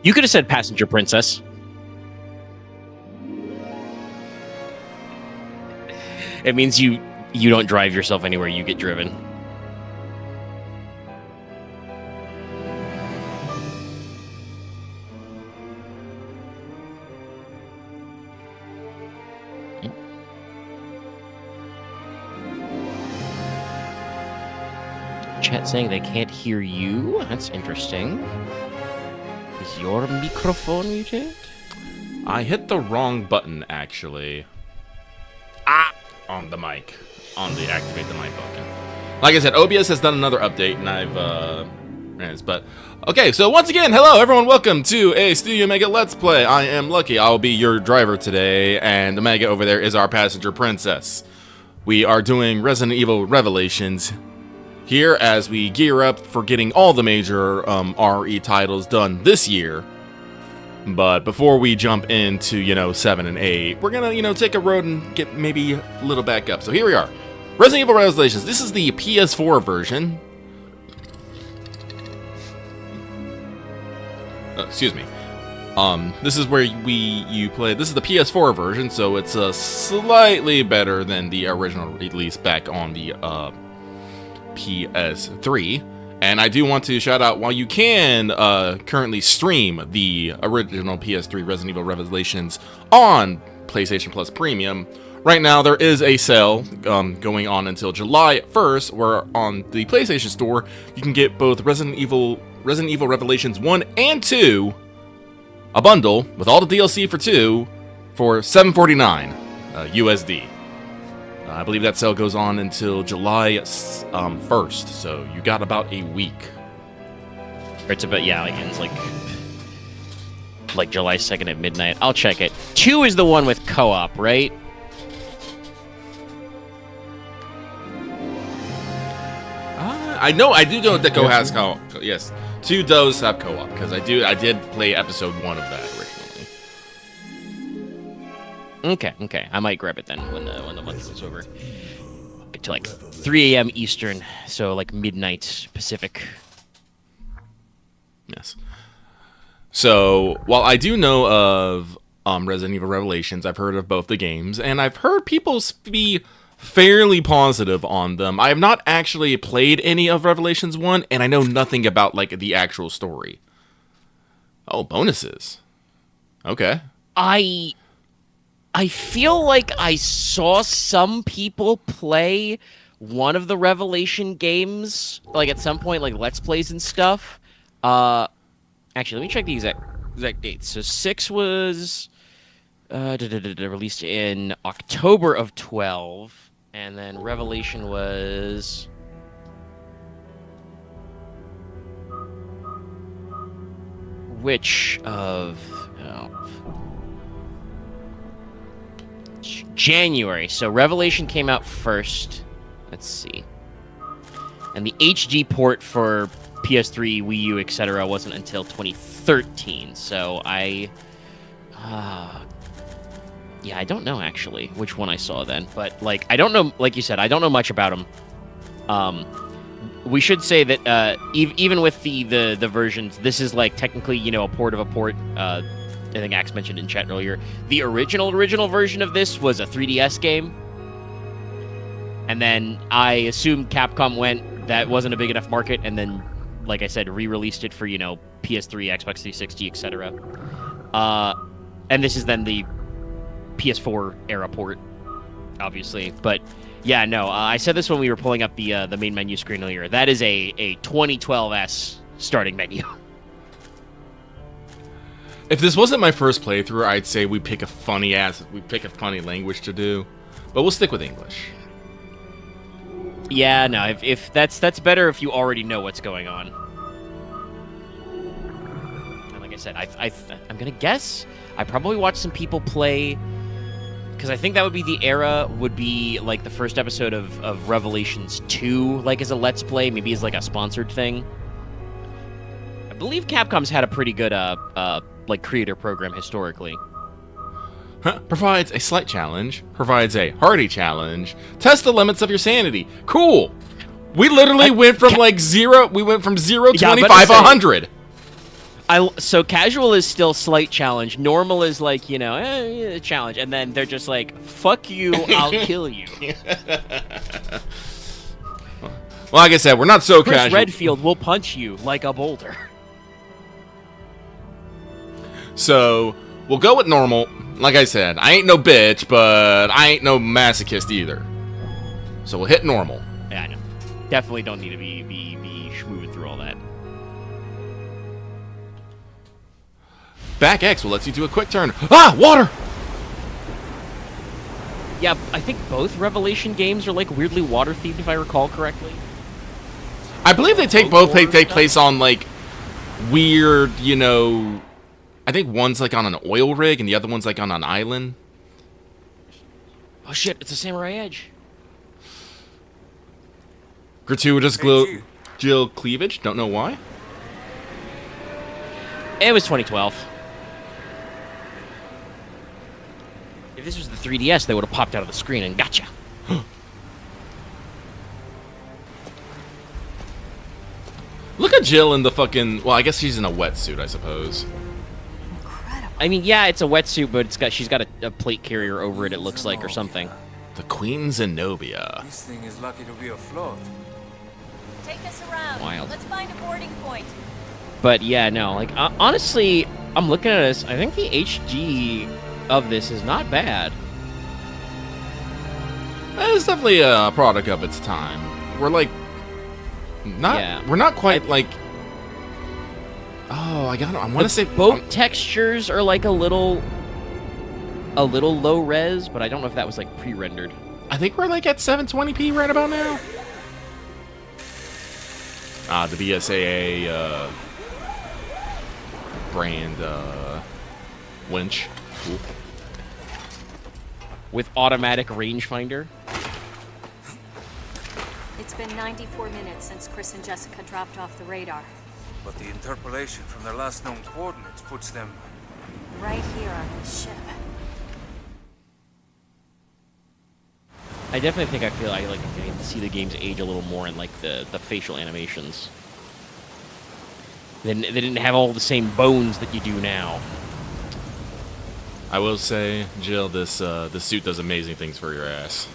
You could have said passenger princess. It means you don't drive yourself anywhere, you get driven. Chat saying they can't hear you. That's interesting. Is your microphone muted? I hit the wrong button, actually. On the mic. On the activate the mic button. Like I said, OBS has done another update, and I've, but... Okay, so once again, hello everyone, welcome to a Studio Mega Let's Play. I am Lucky, I'll be your driver today, and Omega over there is our passenger princess. We are doing Resident Evil Revelations here as we gear up for getting all the major RE titles done this year. But before we jump into, 7 and 8, we're gonna, take a road and get maybe a little back up. So here we are. Resident Evil Revelations. This is the PS4 version. Excuse me. This is where you play. This is the PS4 version, so it's slightly better than the original release back on the PS3. And I do want to shout out, while you can currently stream the original PS3 Resident Evil Revelations on PlayStation Plus Premium, right now there is a sale going on until July 1st, where on the PlayStation Store, you can get both Resident Evil Revelations 1 and 2, a bundle with all the DLC for 2, for $7.49 USD. I believe that sale goes on until July 1st, so you got about a week. It's about, yeah, like ends like July 2nd at midnight. I'll check it. 2 is the one with co-op, right? I do know that Go has co-op. Yes, 2 does have co-op, because I did play episode 1 of that originally. Okay. I might grab it then when the month is over. Get to like 3 a.m. Eastern, so like midnight Pacific. Yes. So while I do know of Resident Evil Revelations, I've heard of both the games, and I've heard people be fairly positive on them. I have not actually played any of Revelations 1, and I know nothing about like the actual story. Oh, bonuses. Okay. I feel like I saw some people play one of the Revelation games, like at some point, like Let's Plays and stuff. Actually, let me check the exact dates. So 6 was released in October of 12, and then Revelation was which of January. So Revelation came out first. Let's see. And the HD port for PS3, Wii U, etc. wasn't until 2013. So I don't know actually which one I saw then. But like I don't know, like you said, I don't know much about them. We should say that even with the versions, this is like technically, a port of a port. I think Axe mentioned in chat earlier, the original version of this was a 3DS game. And then I assume Capcom went, that wasn't a big enough market, and then, like I said, re-released it for, PS3, Xbox 360, etc. And this is then the PS4 era port, obviously. But, yeah, no, I said this when we were pulling up the main menu screen earlier. That is a 2012S starting menu. If this wasn't my first playthrough, I'd say we pick a funny language to do, but we'll stick with English. Yeah, no, if that's better if you already know what's going on. And like I said, I'm gonna guess I probably watched some people play, because I think that would be the era, would be like the first episode of Revelations 2, like as a Let's Play, maybe as like a sponsored thing. I believe Capcom's had a pretty good like creator program historically. Provides a slight challenge, provides a hearty challenge, test the limits of your sanity. Cool. We literally went from 0 to 25 to 100. So casual is still slight challenge. Normal is like, you know, challenge, and then they're just like, "Fuck you, I'll kill you." Well, like I said, we're not so Chris casual. Redfield will punch you like a boulder. So we'll go with normal. Like I said, I ain't no bitch, but I ain't no masochist either. So we'll hit normal. Yeah, I know. Definitely don't need to be schmooving through all that. Back X will let you do a quick turn. Ah, water! Yeah, I think both Revelation games are like weirdly water themed, if I recall correctly. I believe they take take place on like weird, you know. I think one's like on an oil rig and the other one's like on an island. Oh shit! It's a Samurai Edge. Gratuitous Jill cleavage. Don't know why. It was 2012. If this was the 3DS, they would have popped out of the screen and gotcha. Look at Jill in the fucking. Well, I guess she's in a wetsuit, I suppose. Incredible. I mean, yeah, it's a wetsuit, but she's got a plate carrier over it. It looks like, or something. The Queen Zenobia. This thing is lucky to be afloat. Take us around. Wild. Let's find a boarding point. But yeah, no, like honestly, I'm looking at this. I think the HD of this is not bad. It's definitely a product of its time. We're like, we're not quite like. Oh, I want to say boat textures are like a little low res, but I don't know if that was like pre-rendered. I think we're like at 720p right about now. The BSAA brand winch. Cool. With automatic rangefinder. It's been 94 minutes since Chris and Jessica dropped off the radar. But the interpolation from their last known coordinates puts them Right here on this ship. I definitely think I can see the game's age a little more in like the facial animations. They didn't have all the same bones that you do now. I will say, Jill, this suit does amazing things for your ass.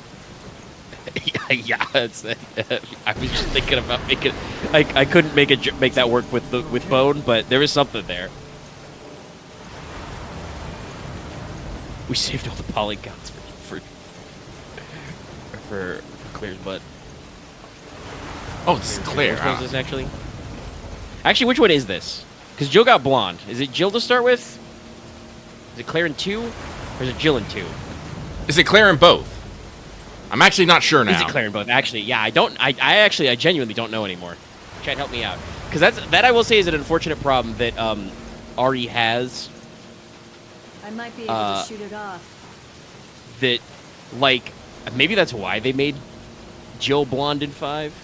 Yeah, it's, I was just thinking about making. I couldn't make that work with bone, but there was something there. We saved all the polygons for Claire's butt. Oh, this is Claire. Which one is this actually? Actually, which one is this? Because Jill got blonde. Is it Jill to start with? Is it Claire in 2? Or is it Jill in 2? Is it Claire in both? I'm actually not sure now. Is it Claire in both? Actually, yeah, I genuinely don't know anymore. Chad, help me out. Because that I will say is an unfortunate problem that Ari has. I might be able to shoot it off. That, like, maybe that's why they made Jill blonde in 5.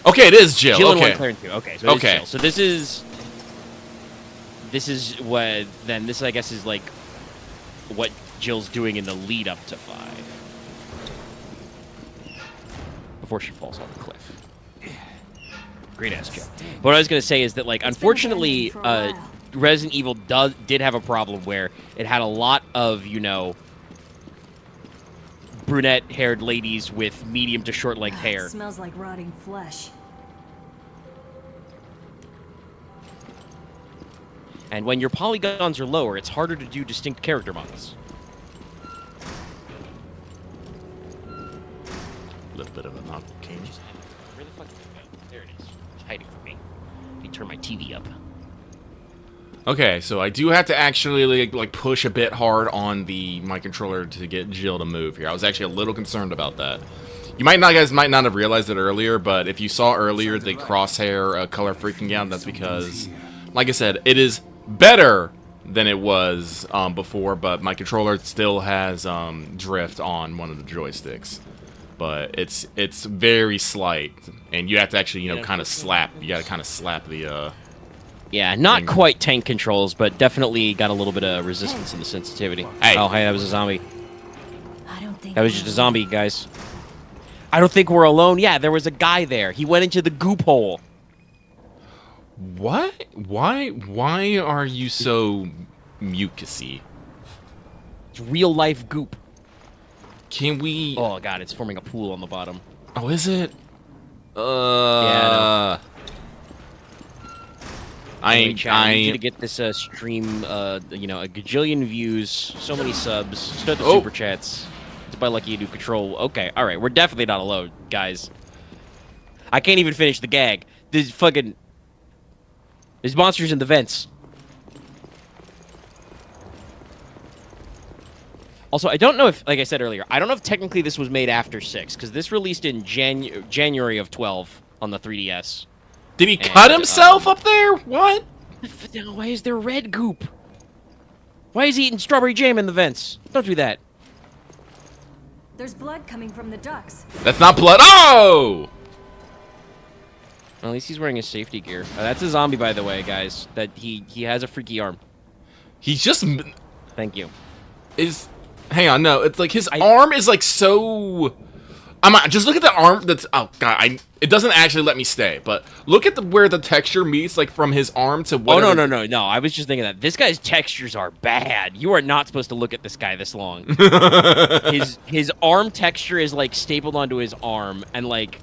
Okay, it is Jill. Jill okay. in 1, Claire in 2. Okay, so it is Jill. So this is what then this I guess is like what Jill's doing in the lead up to 5 before she falls off the cliff. Great ass Jill. But what I was gonna say is that like unfortunately Resident Evil did have a problem where it had a lot of, you know, brunette-haired ladies with medium to short-length hair. It smells like rotting flesh. And when your polygons are lower, it's harder to do distinct character models. A little bit of a knock king. Where the fuck did it go? There it is. It's hiding from me. Let me turn my TV up. Okay, so I do have to actually like push a bit hard on my controller to get Jill to move here. I was actually a little concerned about that. You guys might not have realized it earlier, but if you saw earlier the crosshair color freaking out, that's because, like I said, it is better than it was before, but my controller still has drift on one of the joysticks. But it's very slight, and you have to actually, you know, kind of slap. You got to kind of slap the. Yeah, not quite tank controls, but definitely got a little bit of resistance in the sensitivity. Hey. Oh, hey, that was a zombie. I don't think That was just a zombie, guys. I don't think we're alone. Yeah, there was a guy there. He went into the goop hole. What? Why are you so mucusy? It's real life goop. Can we? Oh god, it's forming a pool on the bottom. Oh, is it? Yeah, Anyway, chat, I need you to I. get this stream, you know, a gajillion views, so many subs, start the Oh. super chats. It's by Lucky You Do Control. Okay, all right, we're definitely not alone, guys. I can't even finish the gag. There's monsters in the vents. Also, I don't know if, like I said earlier, I don't know if technically this was made after 6, because this released in January of 12 on the 3DS. Did he cut himself up there? What? Why is there red goop? Why is he eating strawberry jam in the vents? Don't do that. There's blood coming from the ducts. That's not blood. Oh! At least he's wearing his safety gear. That's a zombie, by the way, guys. That he has a freaky arm. He's just Thank you. is. Hang on, no. It's like his arm is like so. Just look at the arm. That's oh god. It doesn't actually let me stay. But look at where the texture meets, like from his arm to. Whatever. Oh no! I was just thinking that this guy's textures are bad. You are not supposed to look at this guy this long. his arm texture is like stapled onto his arm, and like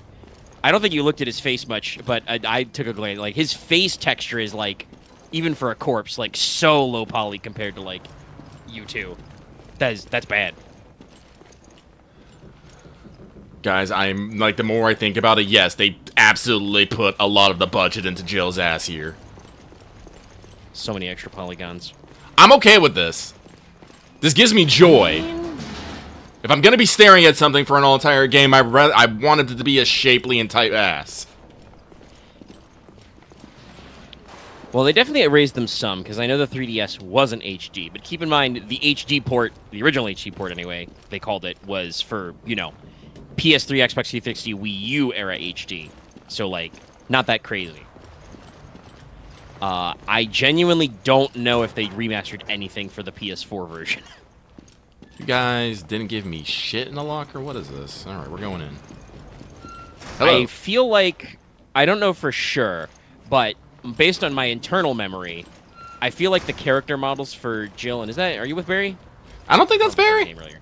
I don't think you looked at his face much, but I took a glance. Like his face texture is like, even for a corpse, like so low poly compared to like you two. That's bad. Guys, I'm like the more I think about it, yes, they absolutely put a lot of the budget into Jill's ass here. So many extra polygons. I'm okay with this. This gives me joy. If I'm gonna be staring at something for an entire game, I wanted it to be a shapely and tight ass. Well, they definitely raised them some, because I know the 3DS wasn't HD, but keep in mind, the HD port, the original HD port anyway, they called it, was for, you know, PS3, Xbox 360, Wii U era HD. So, like, not that crazy. I genuinely don't know if they remastered anything for the PS4 version. You guys didn't give me shit in the locker? What is this? Alright, we're going in. Hello. I feel like, I don't know for sure, but based on my internal memory, I feel like the character models for Jill, and are you with Barry? I don't think that's Barry. Name earlier.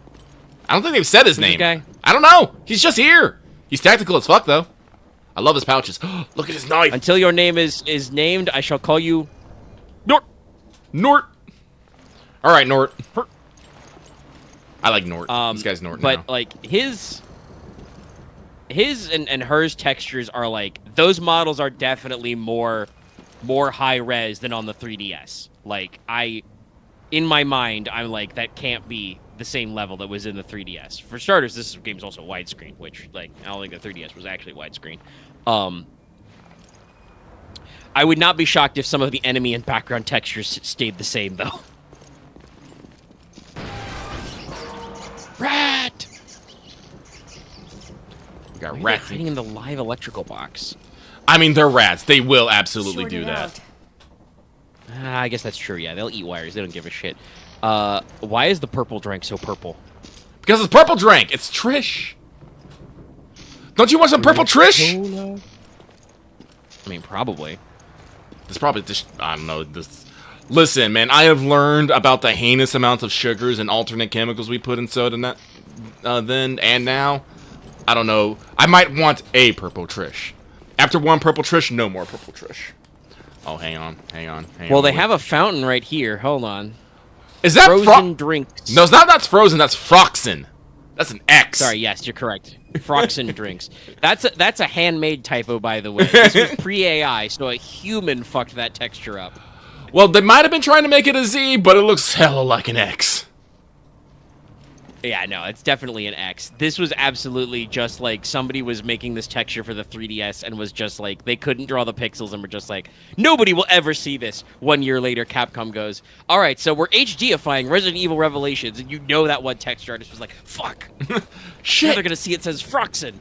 I don't think they've said his Who's name. this guy? I don't know. He's just here. He's tactical as fuck, though. I love his pouches. Look at his knife. Until your name is named, I shall call you Nort. Nort. All right, Nort. I like Nort. This guy's Nort but now. like his and hers textures are like, those models are definitely more high res than on the 3DS. Like in my mind, I'm like, that can't be the same level that was in the 3DS. For starters, this game's also widescreen, which like I don't think the 3DS was actually widescreen. I would not be shocked if some of the enemy and background textures stayed the same though. Rat! We got Why are rats. they hiding in the live electrical box? I mean, they're rats. They will absolutely Sort do it that. out. I guess that's true, yeah. They'll eat wires. They don't give a shit. Why is the purple drink so purple? Because it's purple drink. It's Trish. Don't you want some purple Trish? I mean, probably. This probably just, I don't know. This. Listen, man, I have learned about the heinous amounts of sugars and alternate chemicals we put in soda then and now. I don't know. I might want a purple Trish. After one purple Trish, no more purple Trish. Oh, hang on. Well, they have a fountain right here. Hold on. Is that Frozen drinks. No, it's not. That's frozen. That's Froxen. That's an X. Sorry, yes, you're correct. Froxen drinks. That's a handmade typo, by the way. This was pre-AI, so a human fucked that texture up. Well, they might have been trying to make it a Z, but it looks hella like an X. Yeah, no, it's definitely an X. This was absolutely just like somebody was making this texture for the 3DS and was just like, they couldn't draw the pixels and were just like, nobody will ever see this. 1 year later, Capcom goes, all right, so we're HDifying Resident Evil Revelations, and you know that one texture artist was like, fuck. Shit. Now they're going to see it says Froxen.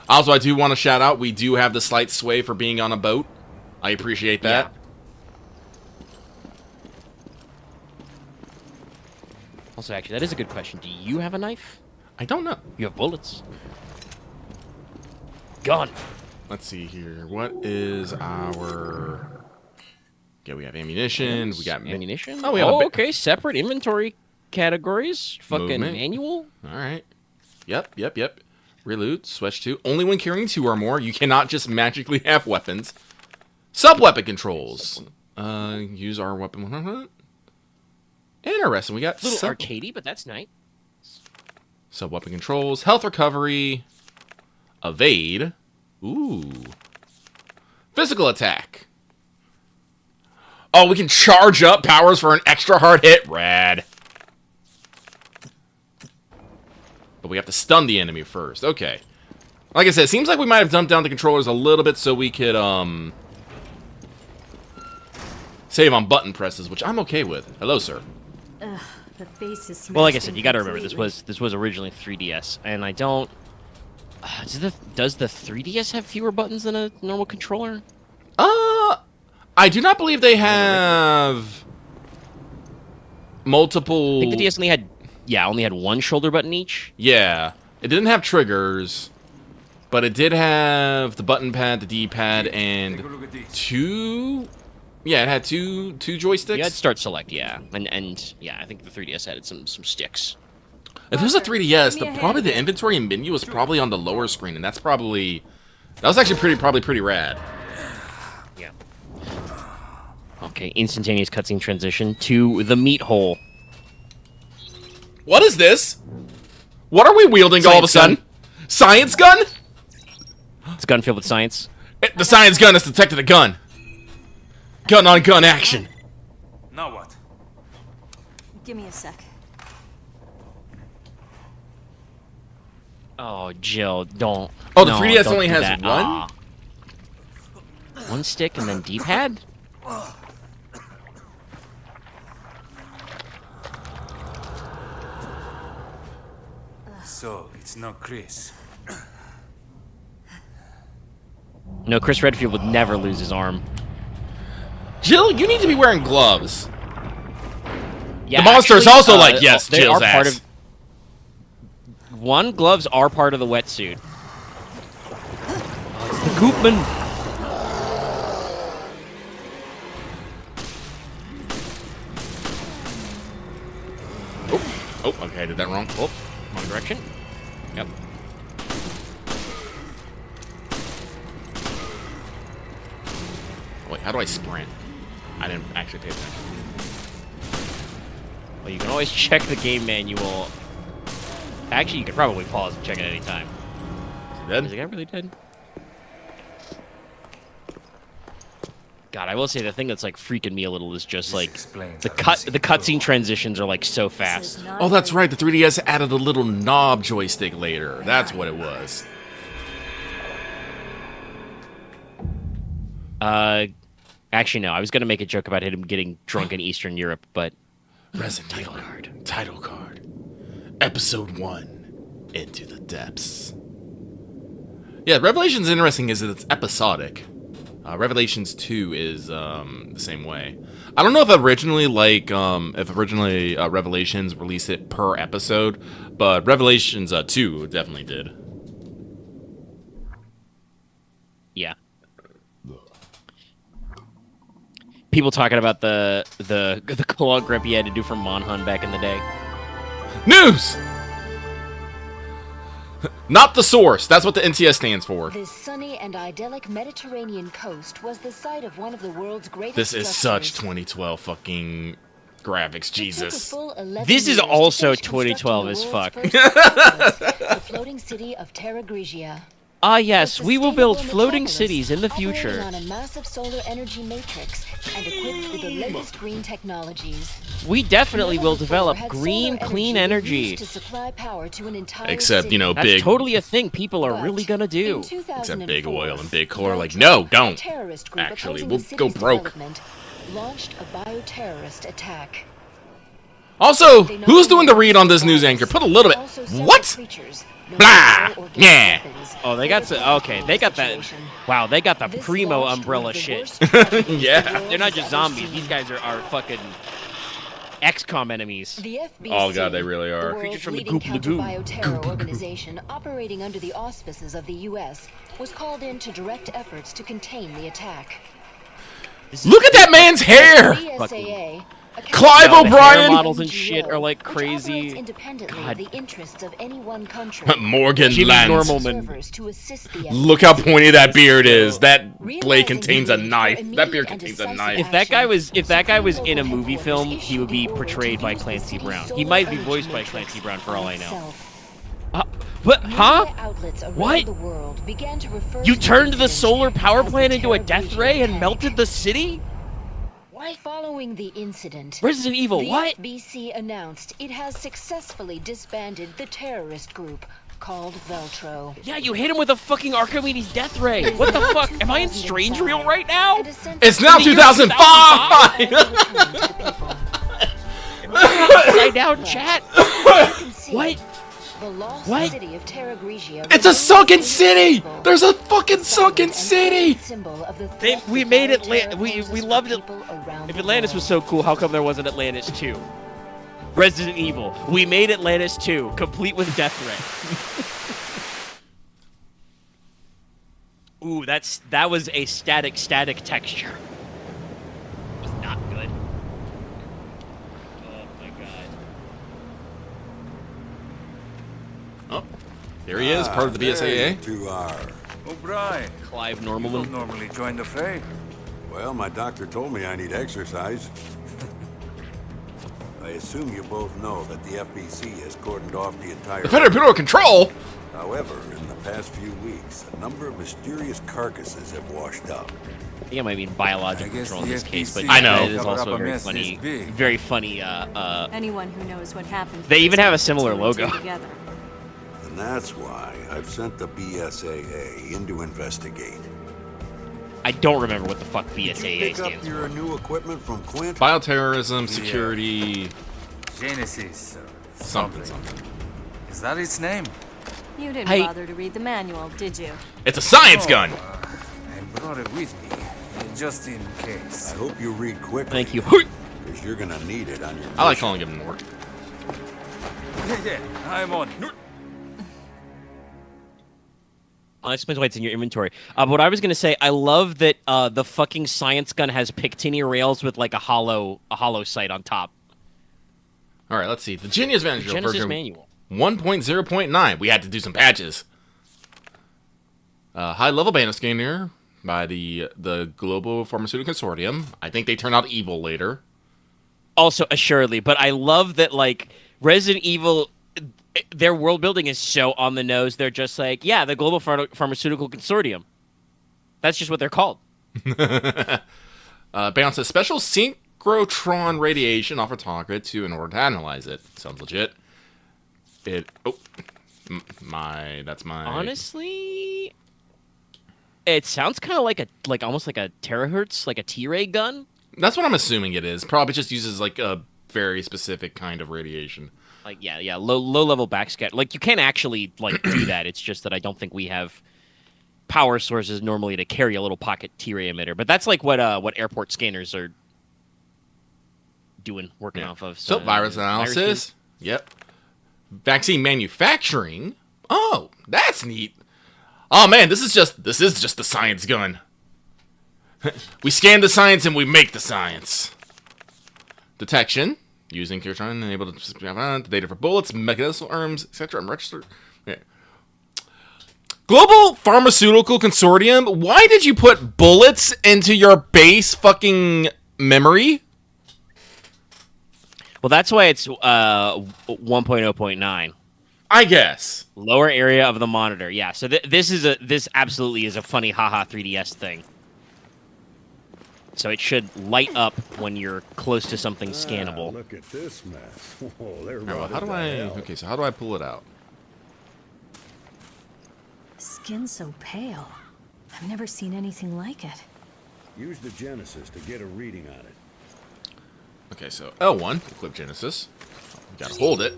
Also, I do want to shout out, we do have the slight sway for being on a boat. I appreciate that. Yeah. Also, actually, that is a good question. Do you have a knife? I don't know. You have bullets. Gun. let's see here. What is our... Okay, we have ammunition. We got ammunition. Oh, we have okay. Separate inventory categories. Fucking Movement. manual. All right. Yep. Reload. Switch 2. Only when carrying 2 or more. You cannot just magically have weapons. Sub-weapon controls. Use our weapon 100. Interesting. We got A little arcadey, but that's nice. Sub-weapon controls. Health recovery. Evade. Ooh. Physical attack. Oh, we can charge up powers for an extra hard hit. Rad. But we have to stun the enemy first. Okay. Like I said, it seems like we might have dumped down the controllers a little bit so we could, save on button presses, which I'm okay with. Hello, sir. The face is Well, like I smashed said, in you got to remember completely. this was originally 3DS, and I don't. Does the 3DS have fewer buttons than a normal controller? I do not believe they have multiple... I think the DS only had one shoulder button each. Yeah. It didn't have triggers, but it did have the button pad, the D-pad, and Take a look at these. 2... Yeah, it had two joysticks. You had start select, yeah, and yeah, I think the 3DS added some sticks. If it was a 3DS, Give me a probably hand the here. inventory and menu was probably on the lower screen, and that's probably... That was actually probably pretty rad. Yeah. Okay, instantaneous cutscene transition to the meat hole. What is this? What are we wielding all of a Science sudden? Science gun? It's a gun filled with science. The science gun has detected a gun. Gun-on-gun action. Now what? Give me a sec. Oh, Jill, don't. Oh, the no, 3DS don't only do has that. one? Aw. One stick and then D-pad? So, it's not Chris. No, Chris Redfield would never lose his arm. Jill, you need to be wearing gloves. Yeah, The monster's actually, also like, yes, they Jill's are part ass. of. One, gloves are part of the wetsuit. Oh, it's the Goopman. Oh, okay, I did that wrong. Oh, wrong direction. Yep. Wait, how do I sprint? I didn't actually pay attention. Well, you can always check the game manual. Actually, you could probably pause and check it any time. Is he Is dead? the guy really dead? God, I will say the thing that's like freaking me a little is just like explains the how the cutscene transitions are like so This fast. is not Oh, that's very- right. The 3DS added a little knob joystick later. That's what it was. Actually, no. I was gonna make a joke about him getting drunk in Eastern Europe, but Resident Evil title card. Episode 1. Into the Depths. Yeah, Revelation's interesting is that it's episodic. Revelations 2 is the same way. I don't know if originally Revelations released it per episode, but Revelations 2 definitely did. yeah. People talking about the claw grip he had to do from Monhun back in the day. News! Not the source. That's what the NTS stands for. This sunny and idyllic Mediterranean coast was the site of one of the world's greatest This is such structures. 2012 fucking graphics. It took a Jesus. full 11 This is years to also finish constructing 2012 the as world's fuck. first metropolis, the floating city of Terra Grigia. Ah, yes, A we will build sustainable floating metropolis cities in the operating future. on a massive solar energy matrix and equipped with the latest green technologies. We definitely Never will before develop had green, solar clean used energy. to supply power to an entire Except, you know, city. That's big, totally a thing people are But really gonna do. in except big 2004, oil and big coal are like, Beltran, no, a don't. terrorist group Actually, opposing we'll the go city's broke. development launched a bioterrorist attack. Also, They not who's doing only the read on this used news violence, anchor? Put a little but bit. also several What? creatures known Blah! as bioorganic Yeah. weapons Oh, they got for the some. Okay, they got that. situation. Wow, they got the This primo launched one umbrella of the shit. worst tragedies Yeah. the world They're not has just ever zombies. seen. These guys are fucking XCOM enemies. The FBC, Oh, God, they really are. the Creatures world's from the leading Goop Lagoon. counter-bioterror organization operating under the auspices of the U.S., was called in to direct efforts to contain the attack. Look at that man's hair! BSAA, Clive No, the hair O'Brien! models and shit are like which operates crazy. independently God. of the interests of any one country. Morgan Jimmy Lance. Normalman. Observers to assist the Look how FBC. pointy that beard is. That blade Realizing contains the a need for knife. That immediate beard and contains a decisive knife. If that guy was action, in a Supreme movie Local film, Headquarters he would be issued the order portrayed to by use the Clancy city's Brown. He solar might be energy voiced by matrix Clancy Brown for all I know. itself. What? Huh? Media outlets around What? the world began to refer You to turned the incident solar power as the plant into a Terror death Region ray and Panic. melted the city? Following the incident, Resident Evil, the what? FBC announced it has successfully disbanded the terrorist group called Veltro. Yeah, you hit him with a fucking Archimedes death ray. What the fuck? Am I in Strange Reel right now? It's now In the year 2005! Upside down chat. What? The lost What? city of Terra Grigia It's a remains sunken a city! symbol. There's a fucking An sunken city! ancient symbol of the threat We that made bioterror we poses for loved it. people around If the Atlantis world. was so cool, how come there wasn't Atlantis 2? Resident Evil. We made Atlantis 2, complete with death ray. Ooh, that was a static texture. It was not good. Oh my god. Oh, there he is, part of the There BSAA. you two are. O'Brien, Clive you don't Normalman. normally join the fray. Well, my doctor told me I need exercise. I assume you both know that the FBC has cordoned off the entire... The Federal Bureau of Control? However, in the past few weeks, a number of mysterious carcasses have washed up. I think I might mean biological I guess control in the this case, but FBC I know. it is covered also up a a very mess funny, this big. very funny. Anyone who knows what happened. They even have a puts two similar and logo. two together. And that's why I've sent the BSAA in to investigate. I don't remember what the fuck Did you BSAA pick up stands for. your new equipment from Quint? Bioterrorism, security, Genesis. something. Is that its name? You didn't Hey. bother to read the manual, did you? It's a science gun! I brought it with me, just in case. I hope you read quickly. Thank you. Because you're gonna need it on your I like mission. calling him Nort. Yeah, I'm on. That explains why it's in your inventory. But what I was gonna say, I love that the fucking science gun has Pictinia rails with like a hollow sight on top. Alright, let's see. The Genius Manual Genesis version manual. 1.0.9. We had to do some patches. High-level bandit scanner by the Global Pharmaceutical Consortium. I think they turn out evil later. Also, assuredly, but I love that like Resident Evil, their world building is so on the nose. They're just like, yeah, the Global Pharmaceutical Consortium. That's just what they're called. Bounces special synchrotron radiation off a target in order to analyze it. Sounds legit. That's my... Honestly, it sounds kind of like almost like a terahertz, like a T-ray gun. That's what I'm assuming it is. Probably just uses like a very specific kind of radiation. Like yeah, low level backscatter. Like you can't actually like do that. It's just that I don't think we have power sources normally to carry a little pocket T-ray emitter. But that's like what airport scanners are working off of. So virus analysis. Yep. Vaccine manufacturing. Oh, that's neat. Oh man, this is just the science gun. We scan the science and we make the science. Detection. Using Kirtan enable the data for bullets, medicinal arms, etc. I'm registered. Yeah. Global Pharmaceutical Consortium. Why did you put bullets into your base fucking memory? Well, that's why it's 1.0.9. I guess. Lower area of the monitor. Yeah. So this absolutely is a funny haha 3DS thing. So it should light up when you're close to something scannable. Look at this mess. Oh, they're Well, how rotted do to I? hell. Okay, so how do I pull it out? Skin so pale. I've never seen anything like it. Use the Genesis to get a reading on it. Okay, so L1, equip Genesis. Gotta hold it.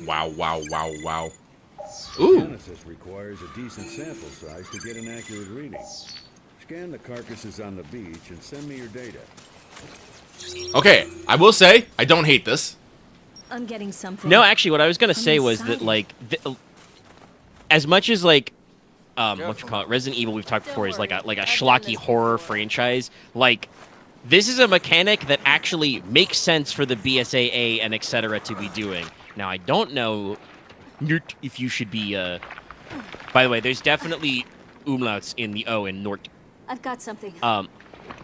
Wow, wow, wow, wow. Ooh, Genesis requires a decent sample size to get an accurate reading. Scan the carcasses on the beach and send me your data. Okay, I will say, I don't hate this. I'm getting something. No, actually, what I was gonna I'm say was that excited. like, as much as like, what you call it, Resident Evil we've talked before is like a schlocky horror franchise. Like, this is a mechanic that actually makes sense for the BSAA and etc. to be doing. Now, I don't know if you should be. By the way, there's definitely umlauts in the O in Nort. I've got something.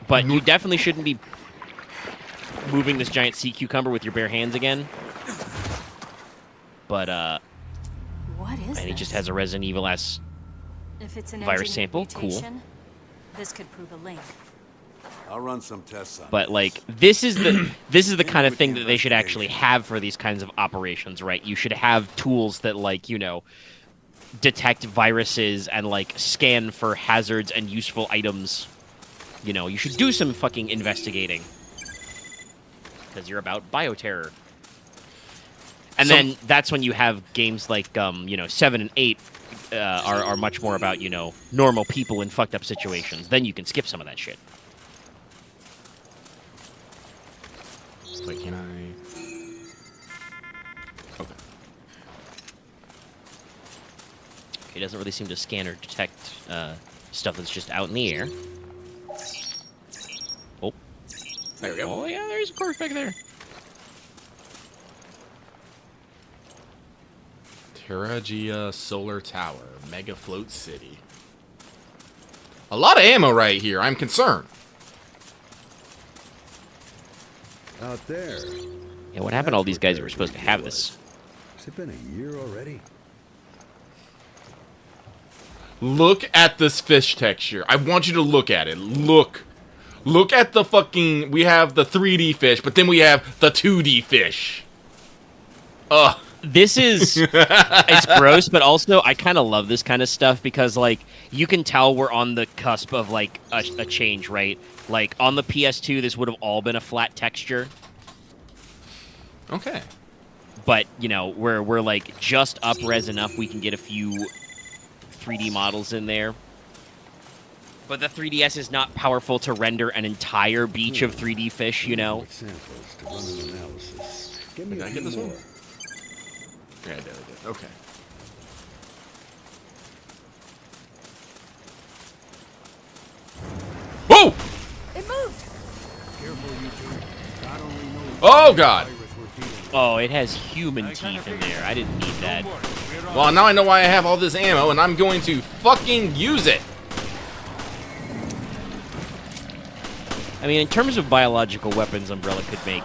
But you definitely shouldn't be moving this giant sea cucumber with your bare hands again. But What is and he this? just has a Resident Evil-esque If it's an virus engineered sample, cool. mutation, this could prove a link. I'll run some tests on But this. like this is the kind of thing that they should actually have for these kinds of operations, right? You should have tools that like, you know, detect viruses and like scan for hazards and useful items. You know, you should do some fucking investigating. Because you're about bioterror. And then that's when you have games like you know, 7 and 8 are much more about, you know, normal people in fucked up situations. Then you can skip some of that shit. Wait, can I? Okay. It doesn't really seem to scan or detect stuff that's just out in the air. Oh. There we go. Oh, yeah, there's a corpse back there. Terragia Solar Tower, Mega Float City. A lot of ammo right here. I'm concerned. Out there. Yeah, what happened to all these guys who were supposed to have this? Has it been a year already? Look at this fish texture. I want you to look at it. Look. Look at the fucking... We have the 3D fish, but then we have the 2D fish. Ugh. This is... it's gross, but also I kind of love this kind of stuff because, like, you can tell we're on the cusp of, like, a change, right? Like, on the PS2, this would have all been a flat texture. Okay. But, you know, we're like, just up-res enough we can get a few 3D models in there. But the 3DS is not powerful to render an entire beach of 3D fish, you know? Samples to run an analysis. Give me Did a I few get this one? more. Yeah, I did. Okay. Whoa! It moved. Careful, you two. God only knows Oh, God. what virus we're dealing with. Oh, it has human teeth in there. I didn't need that. Well, now I know why I have all this ammo, and I'm going to fucking use it. I mean, in terms of biological weapons Umbrella could make,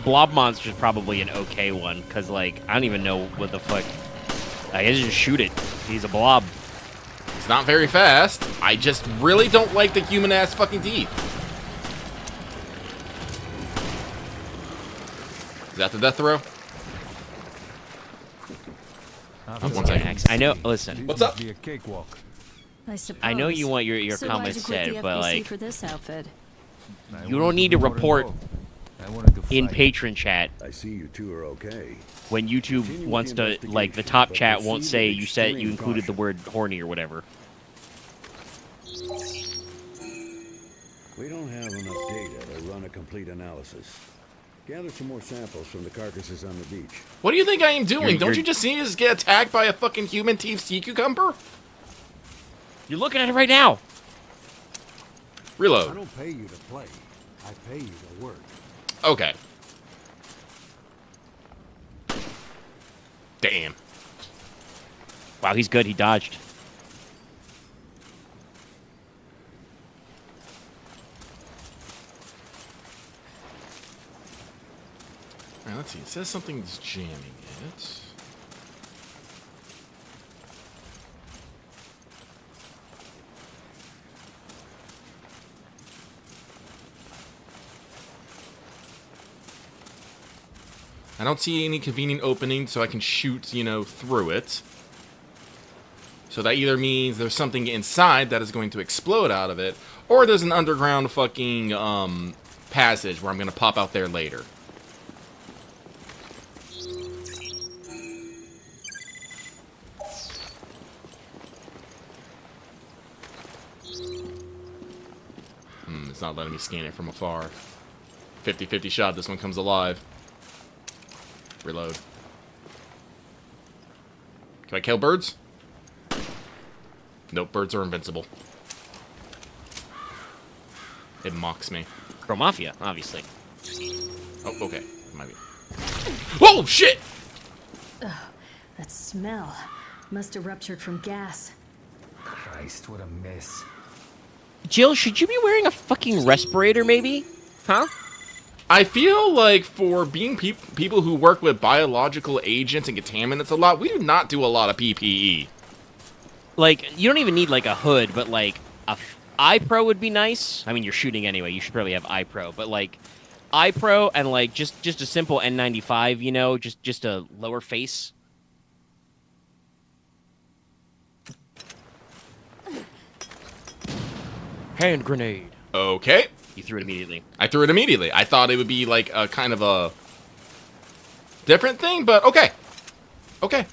Blob Monster's probably an okay one, because, like, I don't even know what the fuck... I guess just shoot it. He's a blob. It's not very fast. I just really don't like the human-ass fucking teeth. Is that the death throw? One second. Max, I know, listen, What's up? Be a cakewalk. I suppose. I know you want your so comments why'd you quit said, the but, FBC like, for this outfit? you don't need to report in patron chat I see you two are okay. when YouTube wants to, like, the top chat won't say you said you included the word horny or whatever. We don't have enough data to run a complete analysis. Gather some more samples from the carcasses on the beach. What do you think I am doing? Don't You're- you just see us get attacked by a fucking human teeth sea cucumber? You're looking at it right now. I Reload. don't pay you to play. I pay you to work. Okay. Damn. Wow, he's good. He dodged. Alright, let's see. It says something's jamming it. I don't see any convenient opening so I can shoot, you know, through it. So that either means there's something inside that is going to explode out of it, or there's an underground fucking passage where I'm going to pop out there later. It's not letting me scan it from afar. 50-50 shot this one comes alive. Reload. Can I kill birds? Nope, birds are invincible. It mocks me. Chromafia, obviously. Oh, okay. Might be. Whoa, shit! That smell must have ruptured from gas. Christ, what a mess. Jill, should you be wearing a fucking respirator, maybe? Huh? I feel like for being people who work with biological agents and contaminants a lot, we do not do a lot of PPE. Like, you don't even need, like, a hood, but, like, eye pro would be nice. I mean, you're shooting anyway. You should probably have eye pro. But, like, eye pro and, like, just a simple N95, you know? Just a lower face. Hand grenade. Okay. You threw it immediately. I threw it immediately. I thought it would be like a kind of a different thing, but okay. Okay.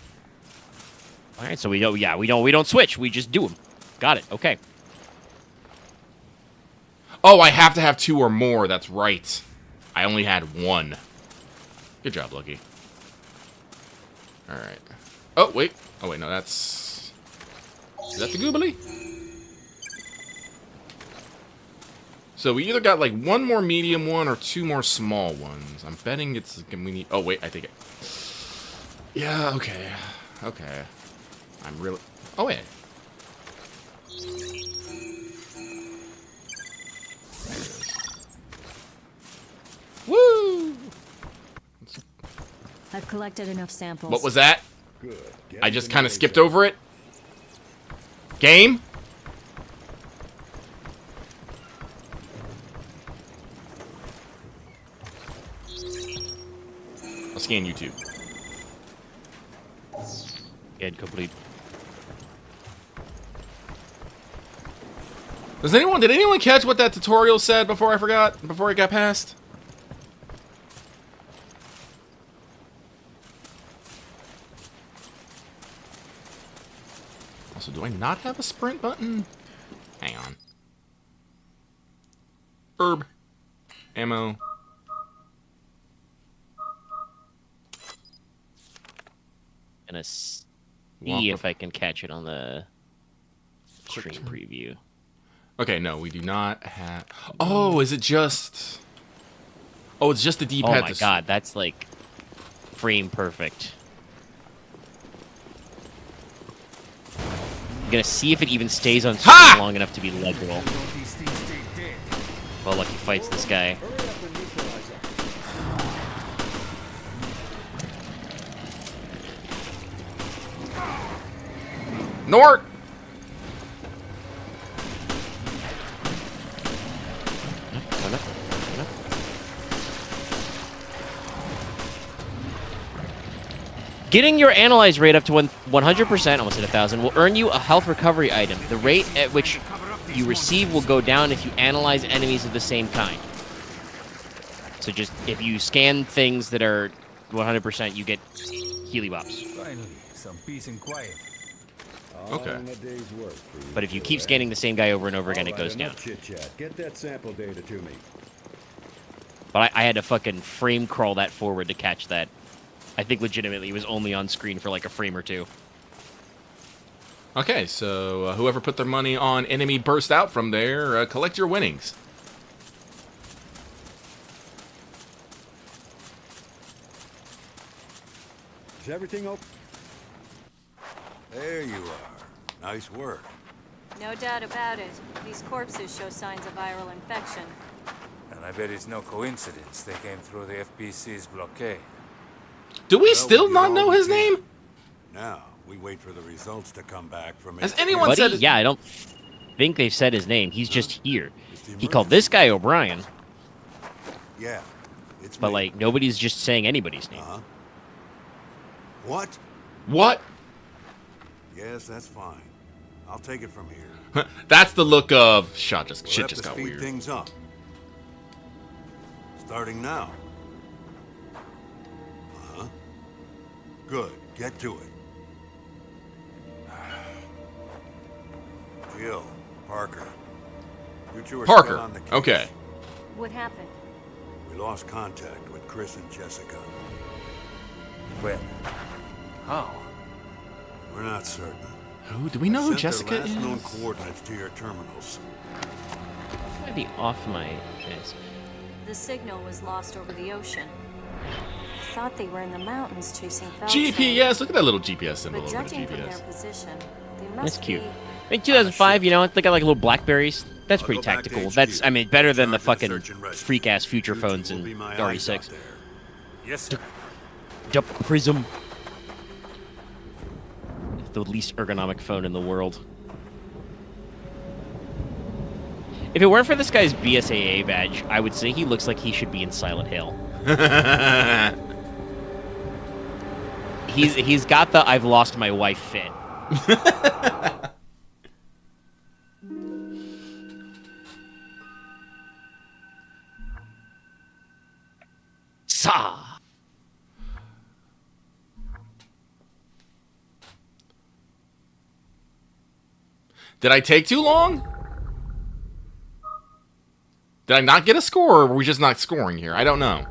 All right, so we don't switch. We just do them. Got it. Okay. Oh, I have to have 2 or more. That's right. I only had 1. Good job, Lucky. All right. Oh, wait. Oh, wait, no, that's... Is that the Goobly? So we either got, like, 1 more medium one or 2 more small ones. I'm betting it's... We need... Oh, wait, I think it... Yeah, okay. Okay. I'm really... Oh, wait. There it is. Woo! I've collected enough samples. What was that? Good. I just kind of skipped over it. Game? I'll scan YouTube. Ed complete. Did anyone catch what that tutorial said before I forgot? Before it got passed? Also, do I not have a sprint button? Hang on. Herb. Ammo. Gonna see Wampa. if I can catch it on the stream preview. Okay, no, we do not have... Oh, is it just... Oh, it's just the D-pad. Oh my god, that's like frame perfect. I'm gonna see if it even stays on screen long enough to be legible. Well, Lucky fights this guy. Nort! Getting your analyze rate up to 100%, almost at 1,000, will earn you a health recovery item. The rate at which you receive will go down if you analyze enemies of the same kind. So just, if you scan things that are 100%, you get Healy Bops. Finally, some peace and quiet. Okay. All in a day's work for you, But if you keep eh? scanning the same guy over and over again, All it right, goes down. enough chit-chat. Get that sample data to me. But I had to fucking frame crawl that forward to catch that. I think legitimately it was only on screen for like a frame or two. Okay, so whoever put their money on enemy burst out from there, collect your winnings. Is everything open? There you are. Nice work. No doubt about it. These corpses show signs of viral infection. And I bet it's no coincidence they came through the FBC's blockade. Do we Well, still we not did know all we his can. name? Now, we wait for the results to come back from... Has it. anyone Buddy? said his... Yeah, I don't think they've said his name. He's just here. It's the He called this guy O'Brien, Yeah, it's but me. like nobody's just saying anybody's name. Uh-huh. What? What? Yes, that's fine. I'll take it from here. That's the look of... Shit We'll just have to got speed weird. things up. Starting now. Uh-huh. Good. Get to it. Jill, Parker. You two are Parker. still on the case. Okay. What happened? We We lost contact with Chris and Jessica. When? How? We're not certain. Who? Do we know who Sent Jessica their last is? known coordinates to your terminals. I'd be off my chance. The signal was lost over the ocean. I thought they were in the mountains chasing Valtryek. GPS. Look at that little GPS symbol But over the judging from their GPS. position, they That's must cute. be... In 2005, you know, they got like little Blackberries. That's I'll pretty go back to tactical. HQ. That's, I mean, better than the Charge of fucking search and rescue. freak-ass future You two phones will in be my eyes out RE6. there. Yes, sir. The Prism. The least ergonomic phone in the world. If it weren't for this guy's BSAA badge, I would say he looks like he should be in Silent Hill. He's got the I've lost my wife fit. Sa. Did I take too long? Did I not get a score, or were we just not scoring here? I don't know.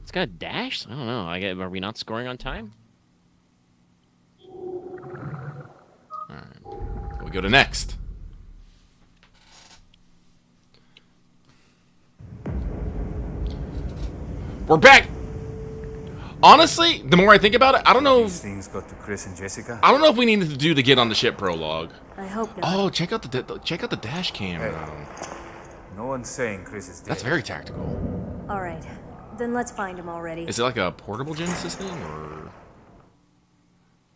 It's got a dash? I don't know. Are we not scoring on time? Alright. We go to next. We're back! Honestly, the more I think about it, I don't know These things got to Chris and Jessica. I don't know if we needed to do the get on the ship prologue. I hope not. Oh, check out the dash cam. Hey. though. No one's saying Chris is dead. That's very tactical. All right. Then let's find him already. Is it like a portable Genesis thing, or?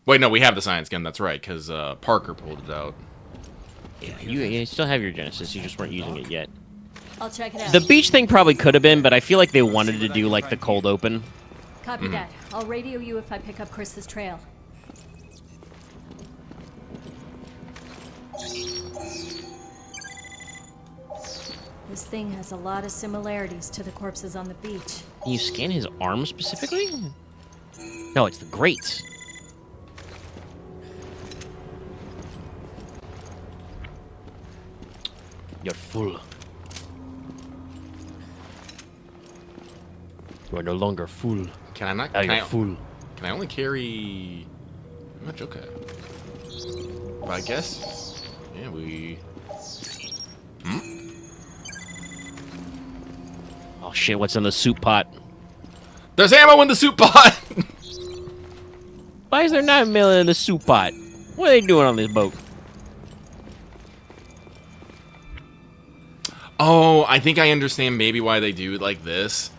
Wait, no, we have the science gun. That's right, because Parker pulled it out. Yeah, you still have your Genesis. You just weren't using it yet. I'll check it out. The beach thing probably could have been, but I feel like they wanted to do like the cold open. Copy that. I'll radio you if I pick up Chris's trail. This thing has a lot of similarities to the corpses on the beach. Can you scan his arm specifically? No, it's the grates. You're full. You are no longer full. Can I not? Now Can you're full. can I only carry? How much? Okay. Well, I guess. Yeah, we. Oh shit! What's in the soup pot? There's ammo in the soup pot. Why is there 9 million in the soup pot? What are they doing on this boat? Oh, I think I understand maybe why they do it like this.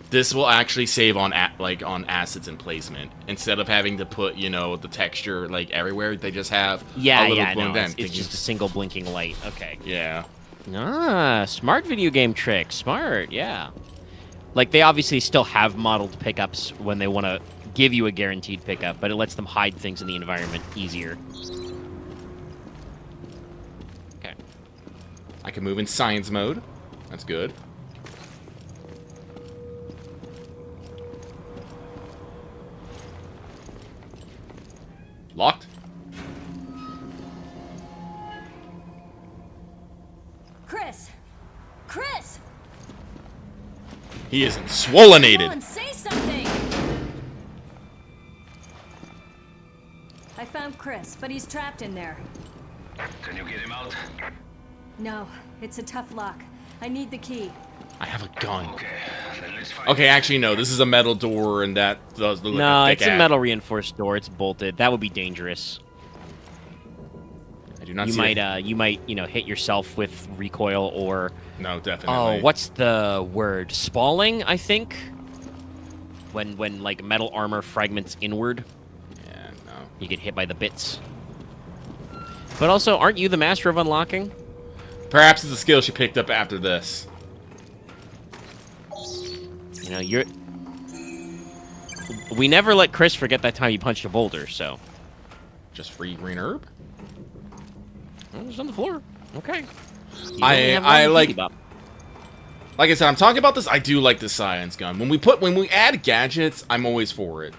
This will actually save on on assets and placement instead of having to put the texture like everywhere. They just have Yeah, a little yeah, no, blend it's just a single blinking light. Okay. yeah. Ah, smart video game trick. Smart, yeah. Like, they obviously still have modeled pickups when they want to give you a guaranteed pickup, but it lets them hide things in the environment easier. Okay. I can move in science mode. That's good. Locked. Chris! Chris! He is Come swollenated. on, say something! I found Chris, but he's trapped in there. Can you get him out? No, it's a tough lock. I need the key. I have a gun. Okay, then let's find Okay, actually, no. This is a metal door, and that does look No, like a it's thick a ass. metal reinforced door. It's bolted. That would be dangerous. I do not You see might, it. hit yourself with recoil or... No, definitely. Oh, what's the word? Spalling, I think? When like, metal armor fragments inward, Yeah, no. you get hit by the bits. But also, aren't you the master of unlocking? Perhaps it's a skill she picked up after this. You know, you're... We never let Chris forget that time he punched a boulder, so... Just free green herb? Oh, it's on the floor. Okay. You I only have one like- Bebop. Like I said, I'm talking about this. I do like the science gun. When we add gadgets, I'm always for it.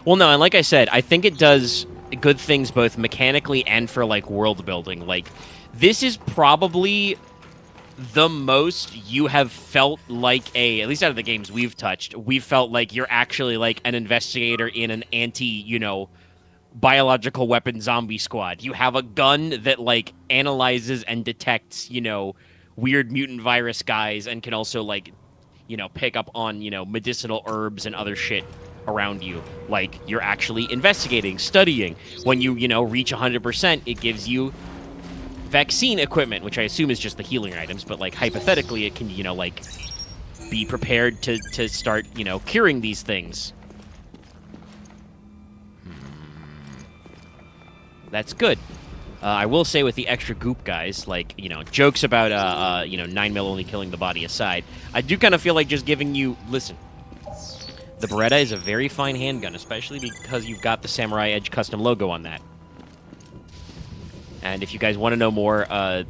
Well, no, and like I said, I think it does good things both mechanically and for, like, world building. Like, this is probably the most you have felt like at least out of the games we've touched, we've felt like you're actually like an investigator in an biological weapon zombie squad. You have a gun that like analyzes and detects, weird mutant virus guys and can also like, pick up on, medicinal herbs and other shit around you. Like you're actually investigating, studying. When you, reach 100%, it gives you vaccine equipment, which I assume is just the healing items, but like hypothetically it can, like be prepared to start, curing these things. That's good. I will say with the extra goop guys, like, jokes about, 9mm only killing the body aside, I do kind of feel like just giving you, listen, the Beretta is a very fine handgun, especially because you've got the Samurai Edge custom logo on that. And if you guys want to know more,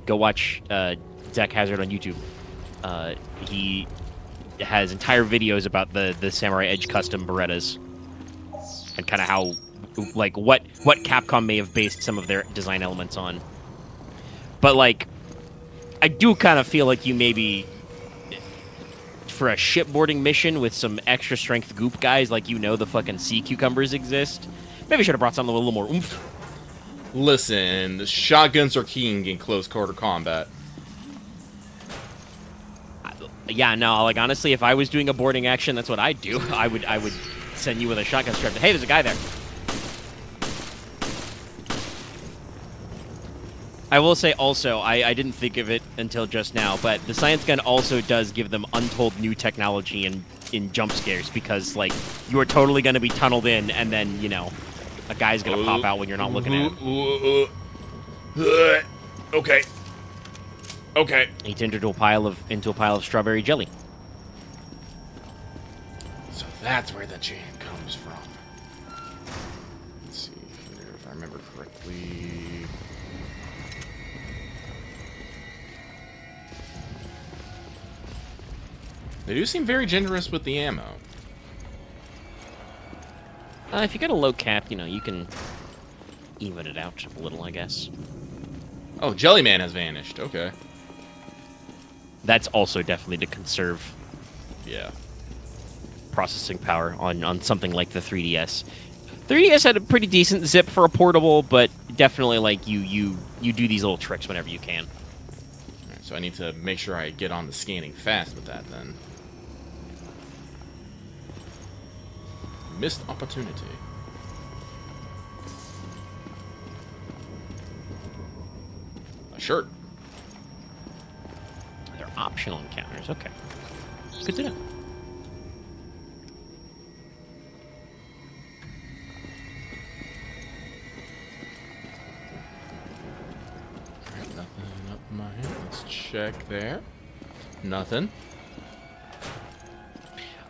go watch Zach Hazard on YouTube. He has entire videos about the Samurai Edge custom Berettas and kind of how, like, what Capcom may have based some of their design elements on. But, like, I do kind of feel like you maybe, for a shipboarding mission with some extra strength goop guys, like the fucking sea cucumbers exist, maybe should have brought something with a little more oomph. Listen, the shotguns are king in close quarter combat. Yeah, no, like, honestly, if I was doing a boarding action, that's what I'd do. I would send you with a shotgun strap. Hey, there's a guy there. I will say also, I didn't think of it until just now, but the science gun also does give them untold new technology in jump scares, because, like, you are totally going to be tunneled in, and then, a guy's going to pop out when you're not looking at him. Okay. Okay. He turned into a pile of strawberry jelly. So that's where the jam comes from. Let's see here, if I remember correctly. They do seem very generous with the ammo. If you got a low cap, you can even it out a little, I guess. Oh, Jellyman has vanished. Okay. That's also definitely to conserve processing power on something like the 3DS. 3DS had a pretty decent zip for a portable, but definitely, like, you do these little tricks whenever you can. Alright, so I need to make sure I get on the scanning fast with that, then. Missed opportunity. A shirt. They're optional encounters. Okay. Good to know. Alright, nothing up my head. Let's check there. Nothing.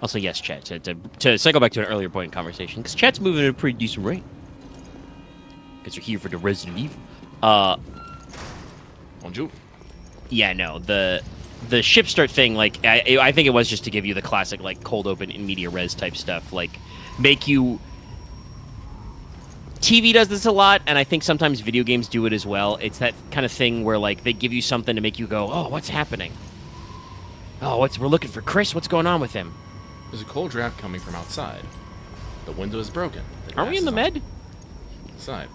Also, yes, chat, to cycle back to an earlier point in conversation, because chat's moving at a pretty decent rate. Because you're here for the Resident Evil. Bonjour. Yeah, no, the ship start thing, like, I think it was just to give you the classic, like, cold open in media res type stuff. Like, make you... TV does this a lot, and I think sometimes video games do it as well. It's that kind of thing where, like, they give you something to make you go, oh, what's happening? Oh, we're looking for Chris? What's going on with him? There's a cold draft coming from outside. The window is broken. Are we in the med? Outside.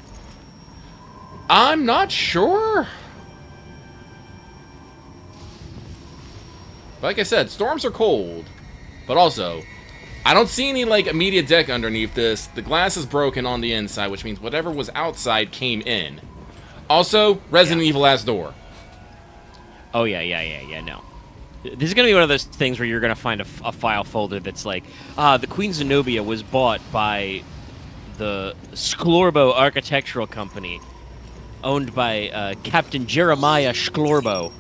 I'm not sure. But like I said, storms are cold. But also, I don't see any, like, immediate deck underneath this. The glass is broken on the inside, which means whatever was outside came in. Also, Resident Evil has door. Oh, yeah, no. This is going to be one of those things where you're going to find a file folder that's like, the Queen Zenobia was bought by the Sklorbo Architectural Company, owned by Captain Jeremiah Sklorbo,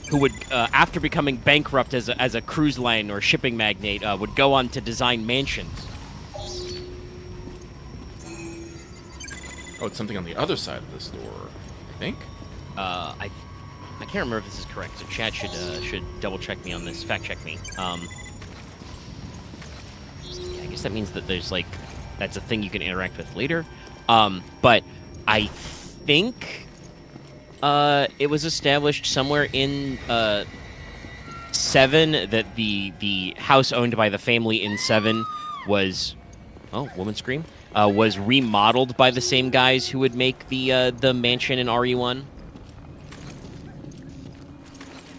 who would, after becoming bankrupt as a cruise line or shipping magnate, would go on to design mansions. Oh, it's something on the other side of this door, I think. I can't remember if this is correct, so chat should double-check me on this, fact-check me. Yeah, I guess that means that there's, like, that's a thing you can interact with later. But I think It was established somewhere in 7 that the house owned by the family in 7 was, oh, woman scream, was remodeled by the same guys who would make the mansion in RE1.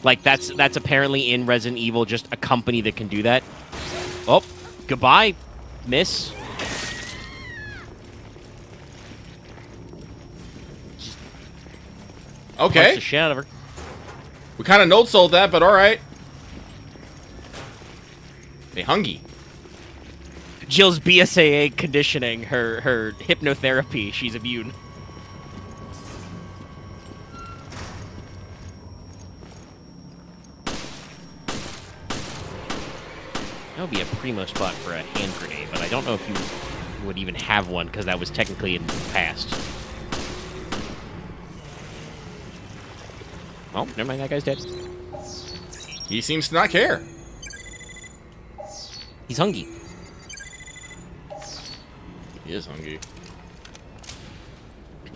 Like that's apparently in Resident Evil, just a company that can do that. Oh, goodbye, miss. Okay. Punch the shit out of her. We kind of no-sold that, but all right. Hey, Hungy. Jill's BSAA conditioning, her hypnotherapy. She's immune. That would be a primo spot for a hand grenade, but I don't know if you would even have one because that was technically in the past. Oh, never mind, that guy's dead. He seems to not care. He's hungry. He is hungry.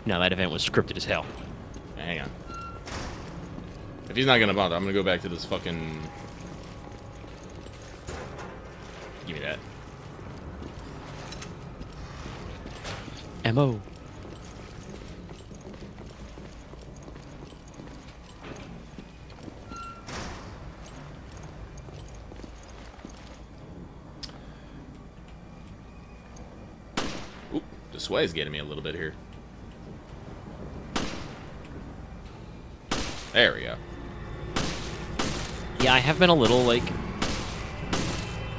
No, that event was scripted as hell. Hang on. If he's not gonna bother, I'm gonna go back to this fucking... Give me that. M.O. Oop, the sway's getting me a little bit here. There we go. Yeah, I have been a little, like,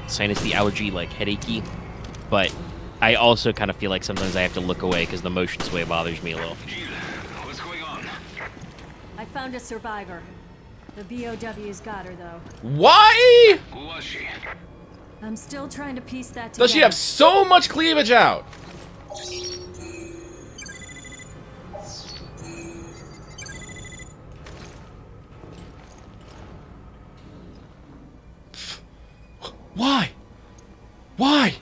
sinus the allergy, like, headachy, but I also kind of feel like sometimes I have to look away because the motion sway bothers me a little. Jill, what's going on? I found a survivor. The BOW's got her, though. Why Who was she? I'm still trying to piece that together. does she have so much cleavage out? Why? Why?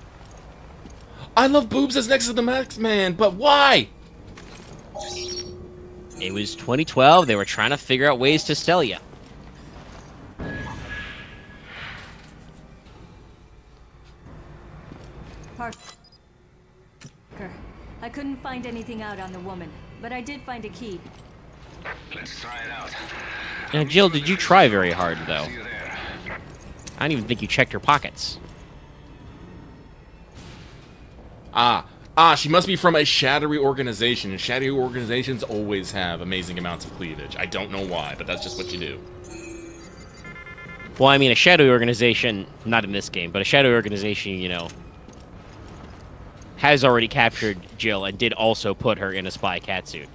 I love boobs as next to the Max Man, but why? It was 2012. They were trying to figure out ways to sell you. Parker. I couldn't find anything out on the woman, but I did find a key. Let's try it out. Now, Jill, did you try very hard, though? See you there. I don't even think you checked your pockets. She must be from a shadowy organization, and shadowy organizations always have amazing amounts of cleavage. I don't know why, but that's just what you do. Well, I mean, a shadowy organization, not in this game, but a shadowy organization, you know, has already captured Jill and did also put her in a spy catsuit.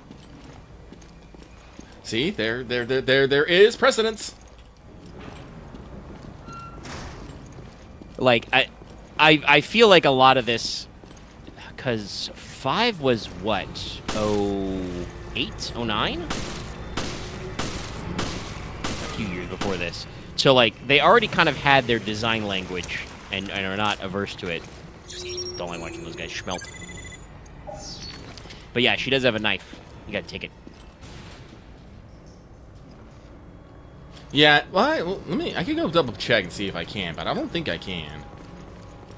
See, there is precedence. Like, I feel like a lot of this, because 5 was what, 08, 09? A few years before this. So, like, they already kind of had their design language and are not averse to it. Don't like watching those guys schmelt. But yeah, she does have a knife. You gotta take it. Yeah, well, I can go double check and see if I can, but I don't think I can.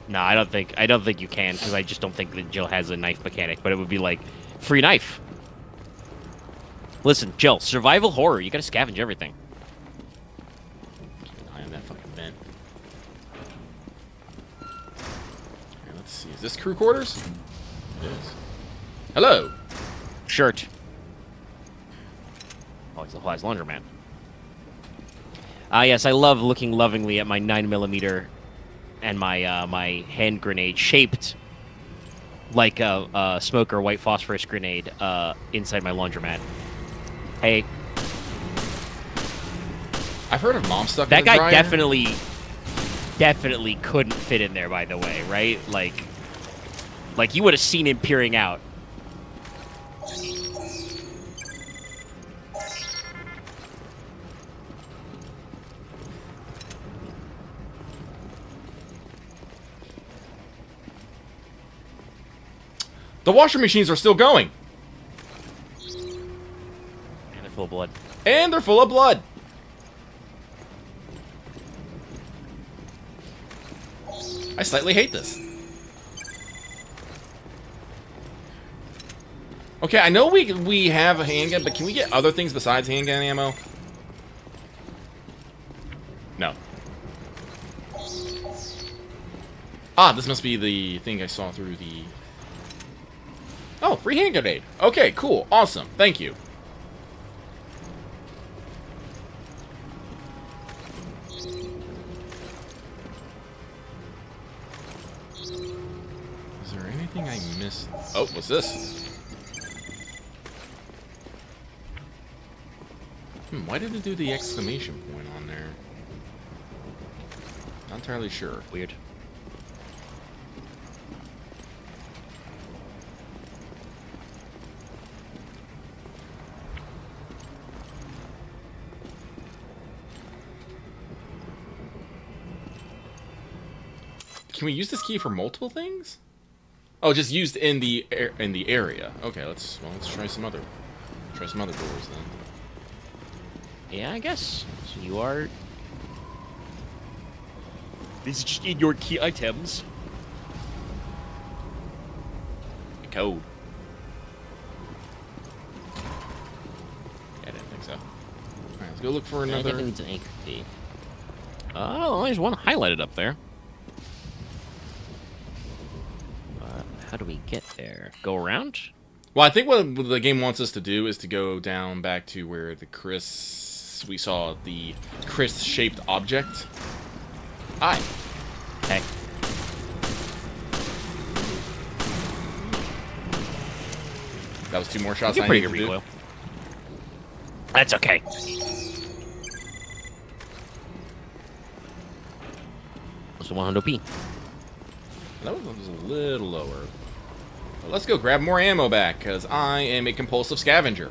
No, I don't think you can, because I just don't think that Jill has a knife mechanic, but it would be like, free knife. Listen, Jill, survival horror, you gotta scavenge everything. Keep an eye on that fucking vent. Okay, let's see. Is this crew quarters? It is. Hello. Shirt. Oh, it's the Fly's laundromat. Yes, I love looking lovingly at my 9mm and my my hand grenade shaped like a smoker white phosphorus grenade inside my laundromat. Hey, I've heard of mom stuck that in the guy dryer. definitely couldn't fit in there, by the way, right? Like you would have seen him peering out. The washer machines are still going. And they're full of blood. And they're full of blood. I slightly hate this. Okay, I know we have a handgun, but can we get other things besides handgun ammo? No. Ah, this must be the thing I saw through the... Oh, free hand grenade. Okay, cool. Awesome. Thank you. Is there anything I missed? Oh, what's this? Why did it do the exclamation point on there? Not entirely sure. Weird. Can we use this key for multiple things? Oh, just used in the area. Okay, let's try some other doors then. Yeah, I guess. So you are... These are just in your key items. Code. Yeah, I didn't think so. Alright, let's go look for I another... definitely needs an anchor key. Oh, there's one highlighted up there. How do we get there? Go around? Well, I think what the game wants us to do is to go down back to where we saw the Chris-shaped object. Hi. Okay. That was 2 more shots You're I pretty needed good to do. recoil. That's okay. What's the 100p? That was a little lower. Well, let's go grab more ammo back, because I am a compulsive scavenger.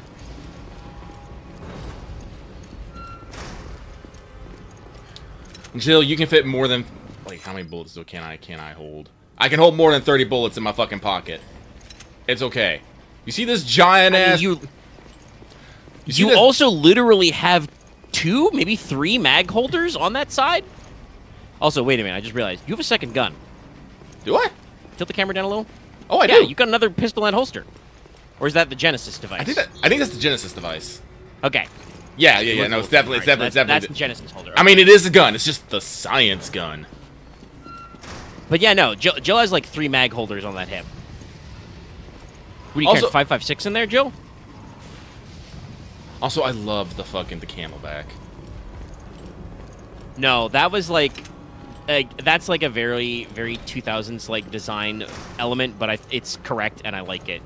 Jill, you can fit more than... Like, how many bullets can I hold? I can hold more than 30 bullets in my fucking pocket. It's okay. You see this giant ass... You also literally have 2, maybe 3 mag holders on that side? Also, wait a minute, I just realized. You have a second gun. Do I? Tilt the camera down a little. Oh, I Yeah, do. you got another pistol and holster. Or is that the Genesis device? I think that's the Genesis device. Okay. Yeah. No, it's definitely That's the Genesis holder. I mean, it is a gun. It's just the science gun. But yeah, no, Jill has like 3 mag holders on that hip. What do you Also- carry, 5.56 in there, Jill? Also, I love the Camelback. No, that was like that's like a very, very 2000s like design element, but it's correct and I like it.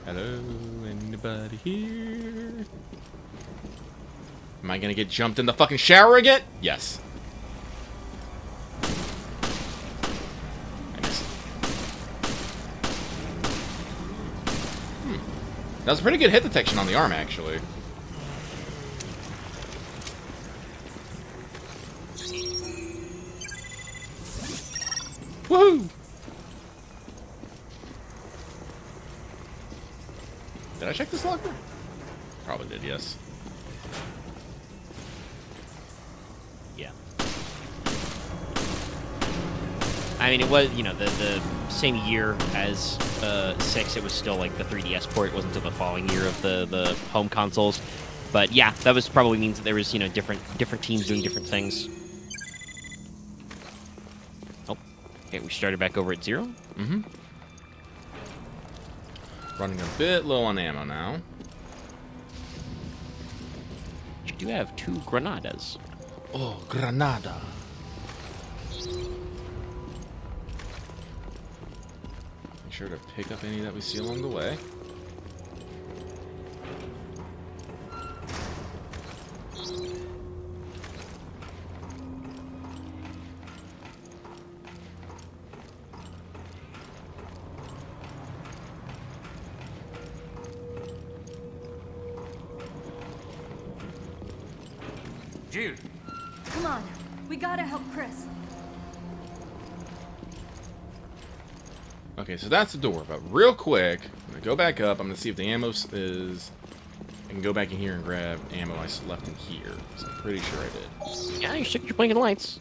Hello, anybody here? Am I gonna get jumped in the fucking shower again? Yes. I missed. That was pretty good hit detection on the arm, actually. Woohoo! Did I check this locker? Probably did, yes. Yeah. I mean, it was, you know, the same year as 6. It was still like the 3DS port. It wasn't until the following year of the home consoles. But yeah, that was probably means that there was, you know, different teams doing different things. Oh, okay, we started back over at 0. Mm-hmm. Running a bit low on ammo now. You do have 2 Granadas. Oh, Granada. Make sure to pick up any that we see along the way. Jill, Come on, we gotta help Chris. Okay, so that's the door. But real quick, I'm gonna go back up. I'm gonna see if the ammo is. I can go back in here and grab ammo I left in here. So I'm pretty sure I did. Yeah, you shook your blinking lights.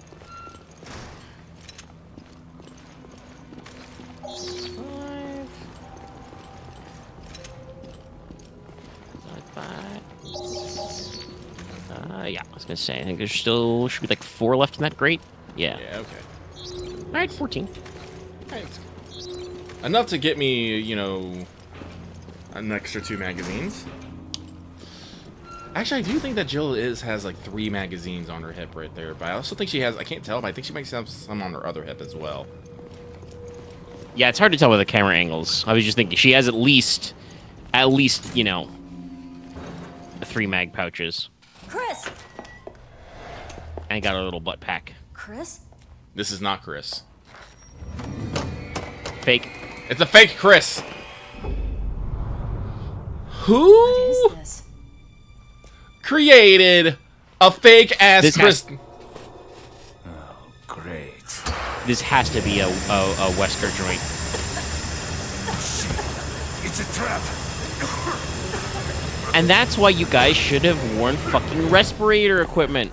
Yeah, I was gonna say, I think there's still should be like 4 left in that crate. Yeah. Yeah, okay. All right, 14. Alright. Enough to get me, you know, an extra 2 magazines. Actually, I do think that Jill has like 3 magazines on her hip right there, but I also think she has, I can't tell, but I think she might have some on her other hip as well. Yeah, it's hard to tell with the camera angles. I was just thinking she has at least, you know, 3 mag pouches. Chris! And got a little butt pack. Chris? This is not Chris. Fake. It's a fake Chris! Who What is this? created a fake ass This Chris? Great. This has to be a Wesker joint. It's a trap. And that's why you guys should have worn fucking respirator equipment.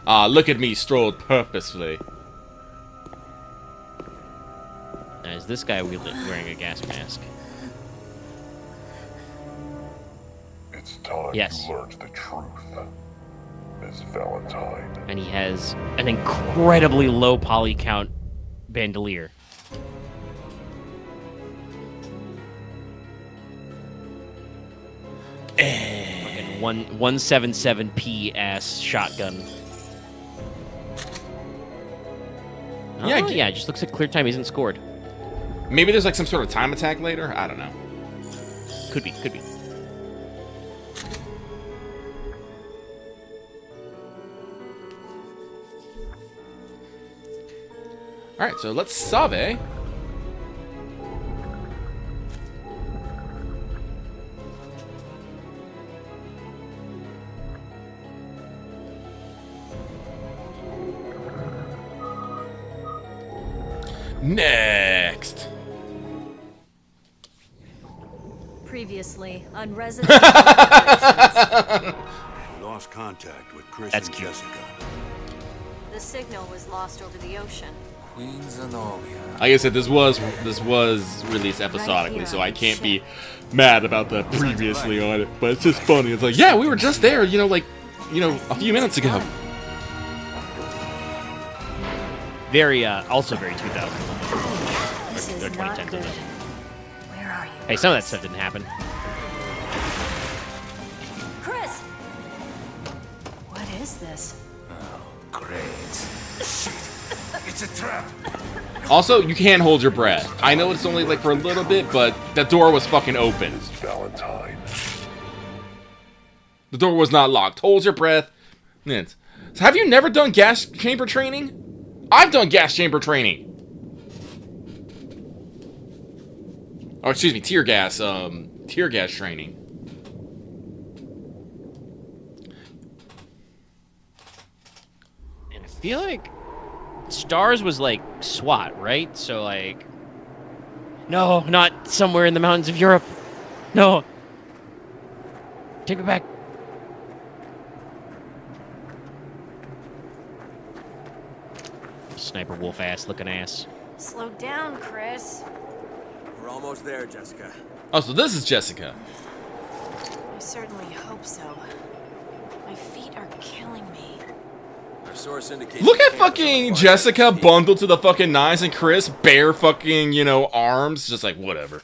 Ah, look at me strolled purposefully. Now, is this guy wearing a gas mask? It's time Yes. you learned the truth, Miss Valentine. And he has an incredibly low poly count bandolier. Fucking 177p ass shotgun. Yeah, Oh, yeah, it just looks like clear time isn't scored. Maybe there's like some sort of time attack later? I don't know. Could be, could be. Alright, so let's save. Next. Previously on Resident Evil. We lost contact with Chris That's and cute. Jessica. The signal was lost over the ocean. Queen Zenobia. Like I said, this was released episodically, so I can't be mad about the previously on it. But it's just funny. It's like, yeah, we were just there, a few minutes ago. Very, also very 2000. This Or is not 2010. good. Where are you? Hey, some of that stuff didn't happen. Chris! What is this? Great. Shit. It's a trap. Also, you can't hold your breath. I know it's only like for a little bit, but the door was fucking open. Miss Valentine. The door was not locked. Hold your breath. So have you never done gas chamber training? I've done gas chamber training. Oh, excuse me, tear gas training. And I feel like STARS was like SWAT, right? So like, no, not somewhere in the mountains of Europe. No. Take me back. Sniper wolf ass looking ass. Slow down, Chris. We're almost there, Jessica. Oh, so this is Jessica. I certainly hope so. My feet are killing me. Our source indicates. Look at the campus fucking on the Jessica far bundled to the fucking nines and Chris bare fucking, arms. Just like, whatever.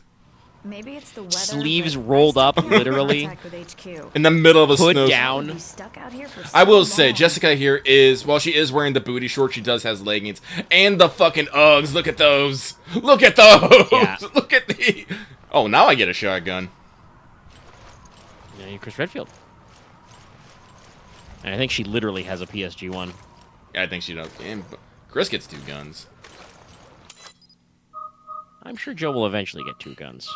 Maybe it's the weather. Sleeves but rolled I up, still can't literally. contact with HQ. In the middle of a Put snow. down. Be stuck out here for I so will say, long. Jessica here is, while she is wearing the booty shorts, she does has leggings. And the fucking Uggs. Look at those. Look at those. Yeah. Look at the... Oh, now I get a shotgun. Yeah, you're Chris Redfield. And I think she literally has a PSG one. Yeah, I think she does. And Chris gets 2 guns. I'm sure Joe will eventually get 2 guns.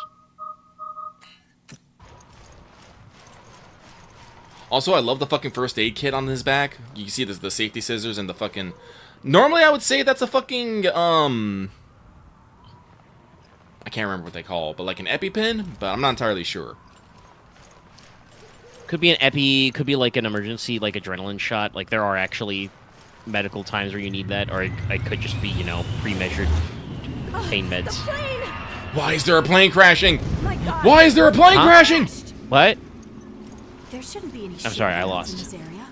Also, I love the fucking first aid kit on his back. You can see the safety scissors and the fucking Normally, I would say that's a fucking, I can't remember what they call it, but like an EpiPen, but I'm not entirely sure. Could be an epi, could be like an emergency, like adrenaline shot. Like there are actually medical times where you need that, or it could just be, you know, pre-measured pain meds. Why is there a plane crashing? My God. Why is there a plane crashing? What? There shouldn't be any I'm sorry, I shipyards lost. in this area.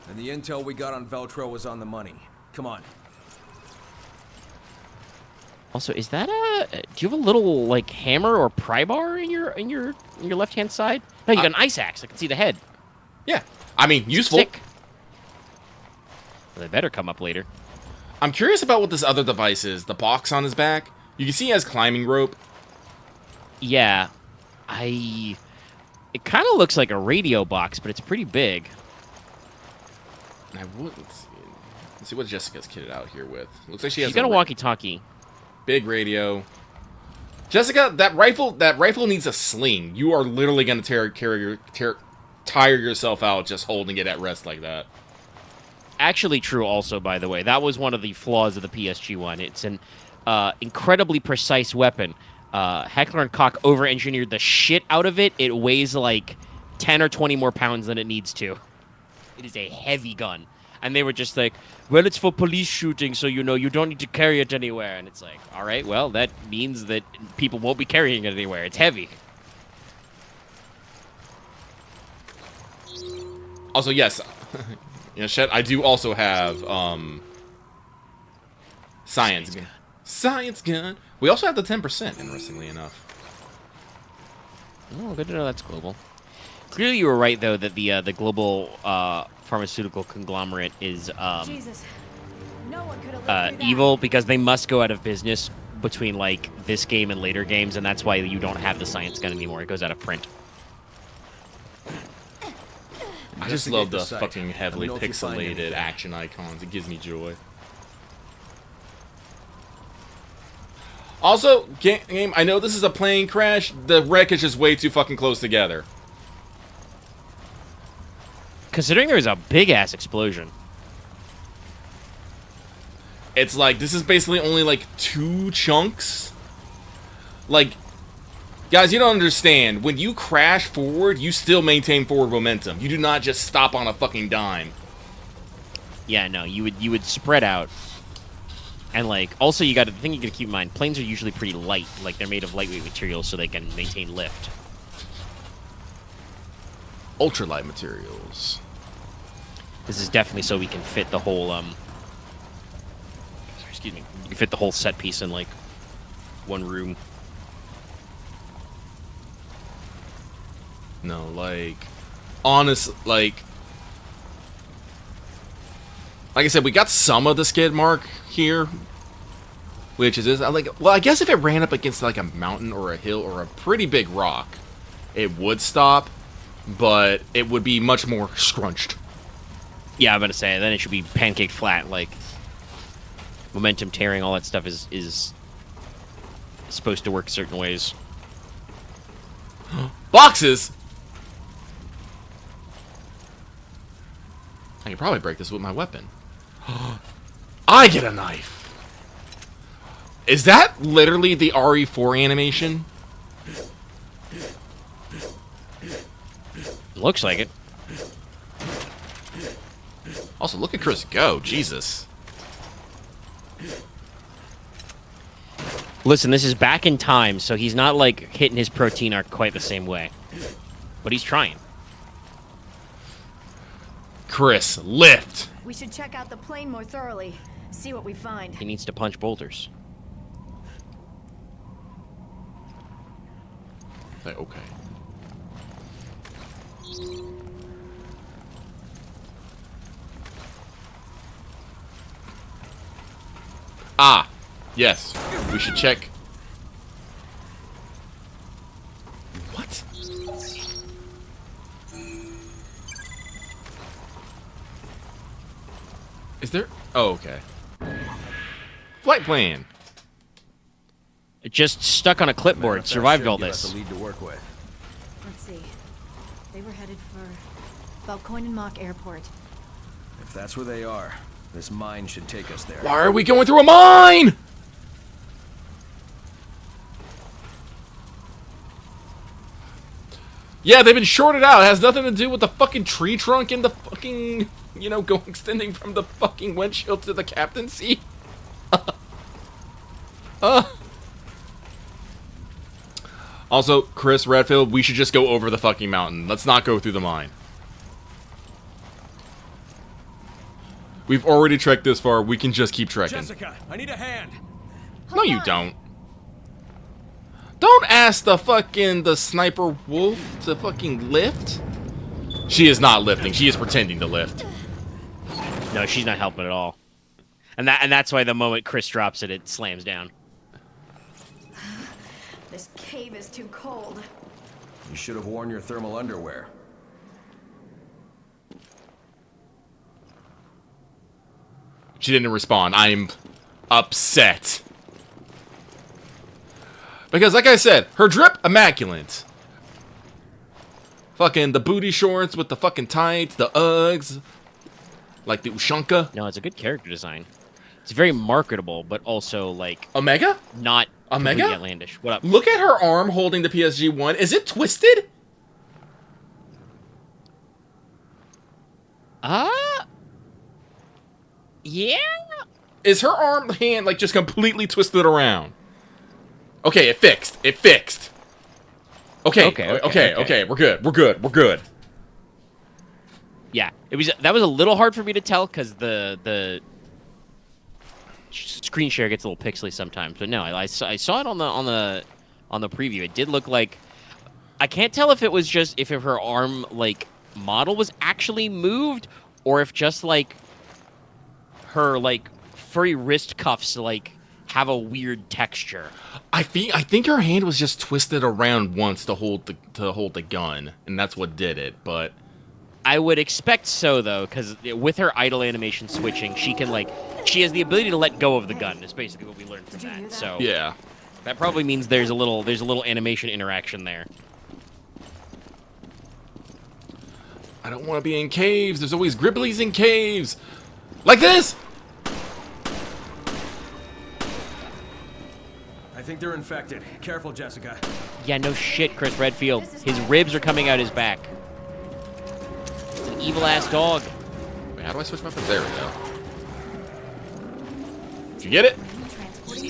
And the intel we got on Veltro was on the money. Come on. Also, is that a? Do you have a little like hammer or pry bar in your left hand side? No, you got an ice axe. I can see the head. Yeah, I mean, useful. Sick. Well, they better come up later. I'm curious about what this other device is. The box on his back. You can see he has climbing rope. Yeah, it kind of looks like a radio box, but it's pretty big. And I would let's see what Jessica's kitted out here with. Looks like she's got a walkie-talkie. Big radio. Jessica, that rifle needs a sling. You are literally going to tire yourself out just holding it at rest like that. Actually true also, by the way. That was one of the flaws of the PSG one. It's an incredibly precise weapon. Heckler and Koch over-engineered the shit out of it. It weighs like 10 or 20 more pounds than it needs to. It is a heavy gun. And they were just like, well, it's for police shooting, so, you know, you don't need to carry it anywhere. And it's like, all right, well, that means that people won't be carrying it anywhere. It's heavy. Also, yes, you know, Shed, I do also have science gun. Science gun. We also have the 10%, interestingly enough. Oh, good to know that's global. Clearly, you were right, though, that the global pharmaceutical conglomerate is Jesus. No one could have lived through that. evil because they must go out of business between like this game and later games, and that's why you don't have the science gun anymore. It goes out of print. I just love the site. fucking heavily Let me know if you find pixelated anything. action icons. It gives me joy. Also, game, I know this is a plane crash. The wreckage is way too fucking close together. Considering there was a big-ass explosion. It's like, this is basically only like 2 chunks. Like, guys, you don't understand. When you crash forward, you still maintain forward momentum. You do not just stop on a fucking dime. Yeah, no, you would spread out. And like, also the thing you gotta keep in mind, planes are usually pretty light. Like, they're made of lightweight materials so they can maintain lift. Ultralight materials. This is definitely so we can fit the whole, excuse me, you can fit the whole set piece in, like, one room. No, like, honest, like I said, we got some of the skid mark here, which is this. Like, well, I guess if it ran up against like a mountain or a hill or a pretty big rock, it would stop, but it would be much more scrunched. Yeah, I'm gonna say, then it should be pancake flat, like, momentum tearing, all that stuff is supposed to work certain ways. Boxes! I can probably break this with my weapon. I get a knife! Is that literally the RE4 animation? Looks like it. Also, look at Chris go. Jesus. Listen, this is back in time, so he's not, like, hitting his protein arc quite the same way. But he's trying. Chris, lift! We should check out the plane more thoroughly. See what we find. He needs to punch boulders. Okay. Ah, yes. We should check. What? Is there? Oh, okay. Flight plan. It just stuck on a clipboard, survived all this. Lead to work with. Let's see. They were headed for Valcoinen Mock Airport. If that's where they are, This mine should take us there. Why are we going through a mine? Yeah, they've been shorted out. It has nothing to do with the fucking tree trunk and the fucking, you know, going extending from the fucking windshield to the captain's seat. Also, Chris Redfield, we should just go over the fucking mountain. Let's not go through the mine. We've already trekked this far. We can just keep trekking. Jessica, I need a hand. No, you don't. Don't ask the sniper wolf to fucking lift. She is not lifting. She is pretending to lift. No, she's not helping at all. And that's why the moment Chris drops it, it slams down. This cave is too cold. You should have worn your thermal underwear. She didn't respond. I'm upset. Because, like I said, her drip, immaculate. Fucking the booty shorts with the fucking tights, the Uggs. Like the Ushanka. No, it's a good character design. It's very marketable, but also, like... Omega? Not Omega? completely outlandish. What up? Look at her arm holding the PSG-1. Is it twisted? Yeah? Is her arm hand, like, just completely twisted around? Okay, it fixed. It fixed. Okay. We're good. Yeah, that was a little hard for me to tell because the screen share gets a little pixely sometimes. But no, I saw it on the preview. It did look like, I can't tell if it was just if her arm like model was actually moved or if just like her like furry wrist cuffs like have a weird texture. I think her hand was just twisted around once to hold the gun, and that's what did it. But I would expect so though, because with her idle animation switching, she has the ability to let go of the gun. Is basically what we learned from that. So yeah, that probably means there's a little animation interaction there. I don't want to be in caves. There's always Gribblies in caves, like this. I think they're infected. Careful, Jessica. Yeah, no shit, Chris Redfield. His ribs are coming out his back. It's an evil-ass dog. Wait, how do I switch weapons? There we go. Did you get it?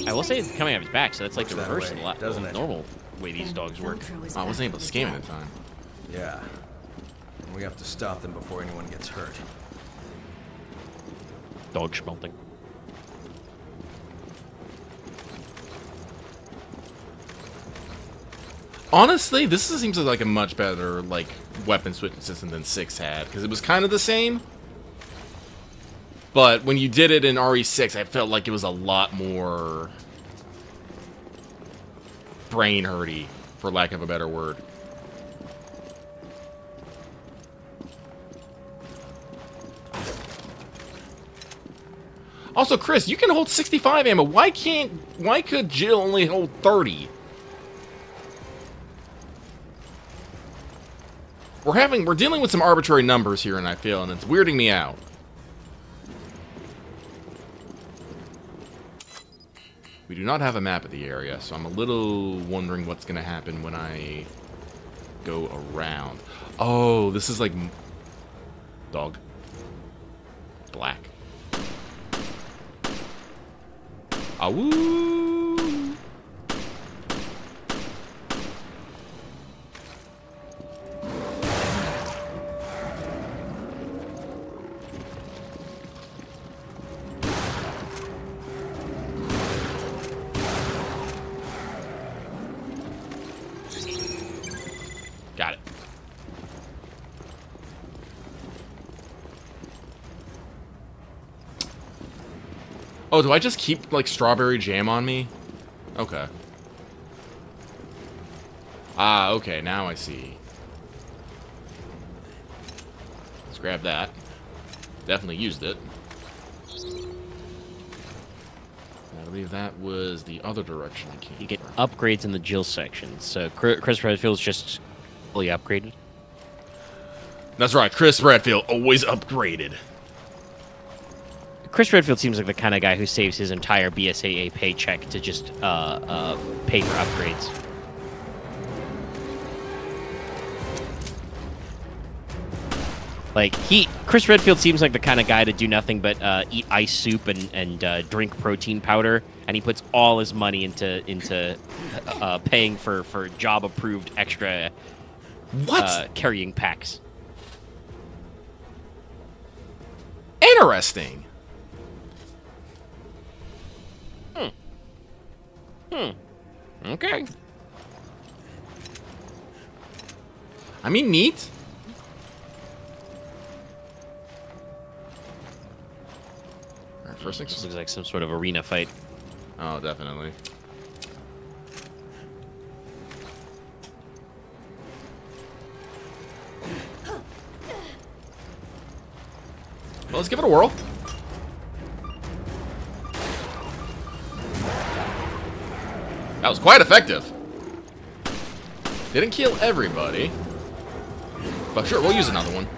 I will say it's coming out of his back, so that's like the Looks that reverse way, of a lot doesn't it? normal way these dogs work. Oh, I wasn't able to scan it in time. Yeah. And we have to stop them before anyone gets hurt. Dog schmelting. Honestly, this seems like a much better like weapon switching system than 6 had, because it was kind of the same. But when you did it in RE6, I felt like it was a lot more brain hurty, for lack of a better word. Also, Chris, you can hold 65 ammo. Why could Jill only hold 30? We're dealing with some arbitrary numbers here, and I feel, and it's weirding me out. We do not have a map of the area, so I'm a little wondering what's going to happen when I go around. Oh, this is like... Dog. Black. Awoo! Got it. Oh, do I just keep, like, strawberry jam on me? Okay. Ah, okay, now I see. Let's grab that. Definitely used it. I believe that was the other direction I came. You get upgrades in the Jill section, so Chris Redfield's just fully upgraded. That's right, Chris Redfield always upgraded. Chris Redfield seems like the kind of guy who saves his entire BSAA paycheck to just pay for upgrades. Like Chris Redfield seems like the kind of guy to do nothing but eat ice soup and drink protein powder, and he puts all his money into paying for job approved extra carrying packs. Interesting. Okay. I mean, neat. Alright, first things. This looks like some sort of arena fight. Oh, definitely. Well, let's give it a whirl. That was quite effective. Didn't kill everybody. But sure, we'll use another one.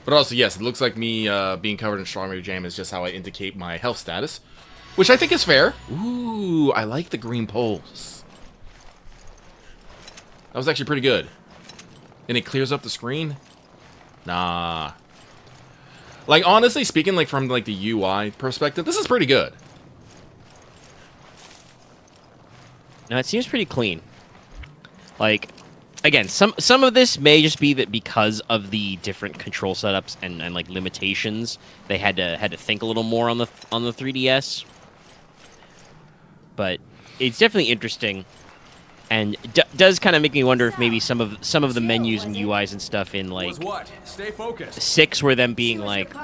But also, yes, it looks like me being covered in strawberry jam is just how I indicate my health status. Which I think is fair. Ooh, I like the green poles. That was actually pretty good. And it clears up the screen? Nah. Like, honestly speaking, like, from, like, the UI perspective, this is pretty good. No, it seems pretty clean. Like, again, some of this may just be that because of the different control setups and like limitations, they had to think a little more on the 3DS. But it's definitely interesting, and does kind of make me wonder if maybe some of the menus and UIs and stuff in like Stay focused. 6 were them being like,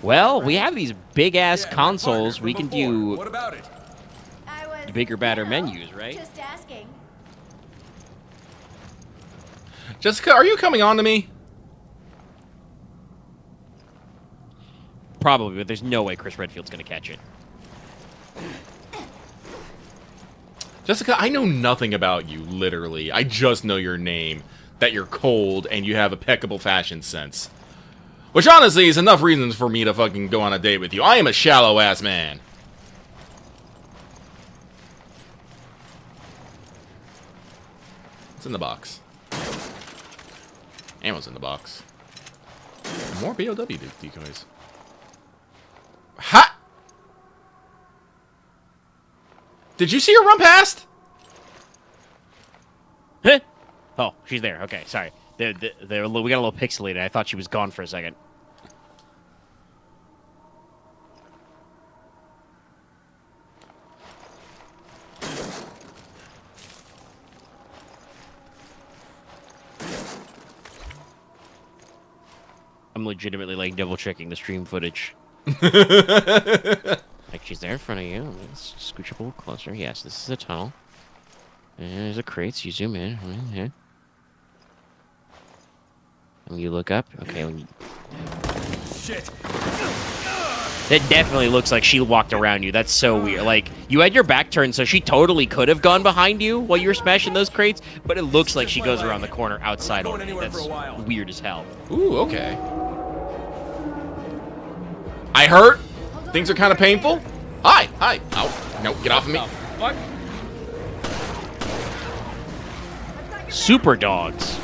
well, we have these big ass consoles, we can do What about it? bigger, badder menus, right? Just asking. Jessica, are you coming on to me? Probably, but there's no way Chris Redfield's gonna catch it. Jessica, I know nothing about you, literally. I just know your name, that you're cold, and you have impeccable fashion sense. Which, honestly, is enough reasons for me to fucking go on a date with you. I am a shallow-ass man. What's in the box? Ammo's in the box. More BOW decoys. Ha! Did you see her run past? Huh? Oh, she's there. Okay, sorry. We got a little pixelated. I thought she was gone for a second. I'm legitimately like double checking the stream footage. Like she's there in front of you. Let's scooch up a little closer. Yes, this is a tunnel. And there's a crate, so you zoom in. And when you look up, okay, when you... Shit. That definitely looks like she walked around you. That's so weird. Like, you had your back turned, so she totally could have gone behind you while you were smashing those crates, but it looks like she goes around the corner outside already. That's weird as hell. Ooh, okay. I hurt. Things are kind of painful. Hi, hi. Ow. No, get off of me. Fuck. Super dogs.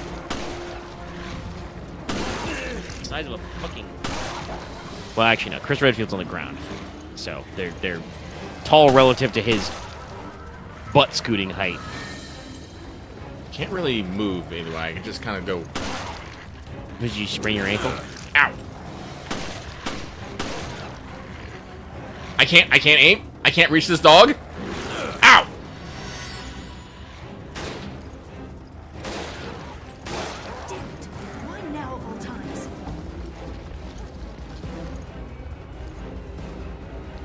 The size of a fucking... Well, actually, no. Chris Redfield's on the ground, so they're tall relative to his butt scooting height. Can't really move anyway. I can just kind of go. Did you sprain your ankle? Ow! I can't aim. I can't reach this dog. Ow! Why now of all times?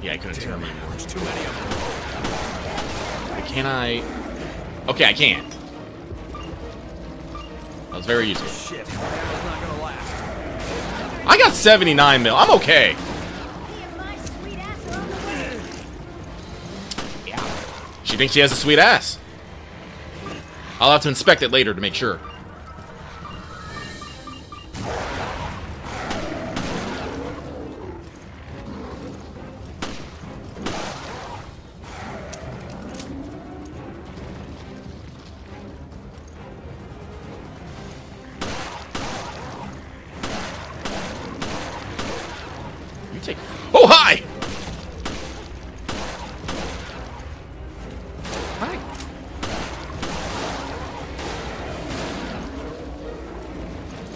Yeah, I couldn't turn me. There's too many of them. Can I? Okay, I can. That was very useful. Shit. That's not gonna last. I got 79 mil. I'm okay. She thinks she has a sweet ass. I'll have to inspect it later to make sure. You take... Oh, hi!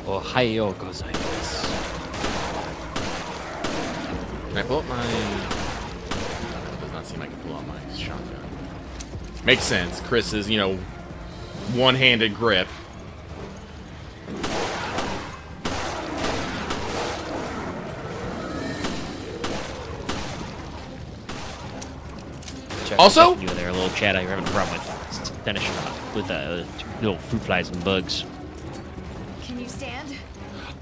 Ohio gozaimasu. Can I pull up my... It does not seem like I can pull out my shotgun. Makes sense. Chris's, you know, one-handed grip. Also, you there, a little chat. You're having a problem with finishing with little fruit flies and bugs. Can you stand?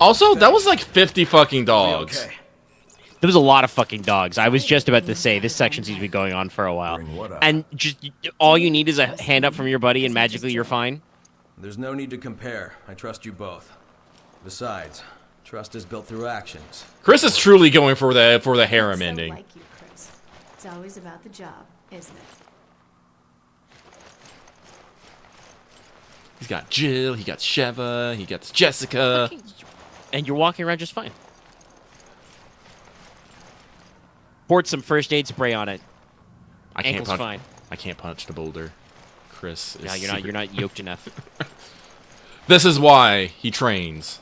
Also, that was like 50 fucking dogs. Okay. There was a lot of fucking dogs. I was just about to say, this section seems to be going on for a while. And just all you need is a hand up from your buddy, and magically you're fine. There's no need to compare. I trust you both. Besides, trust is built through actions. Chris is truly going for the harem ending. Like you, Chris. It's always about the job, isn't it? He's got Jill, he got Sheva, he got Jessica. And you're walking around just fine. Poured some first aid spray on it. Ankle's fine. I can't punch the boulder. Chris is No, you're not yoked enough. This is why he trains.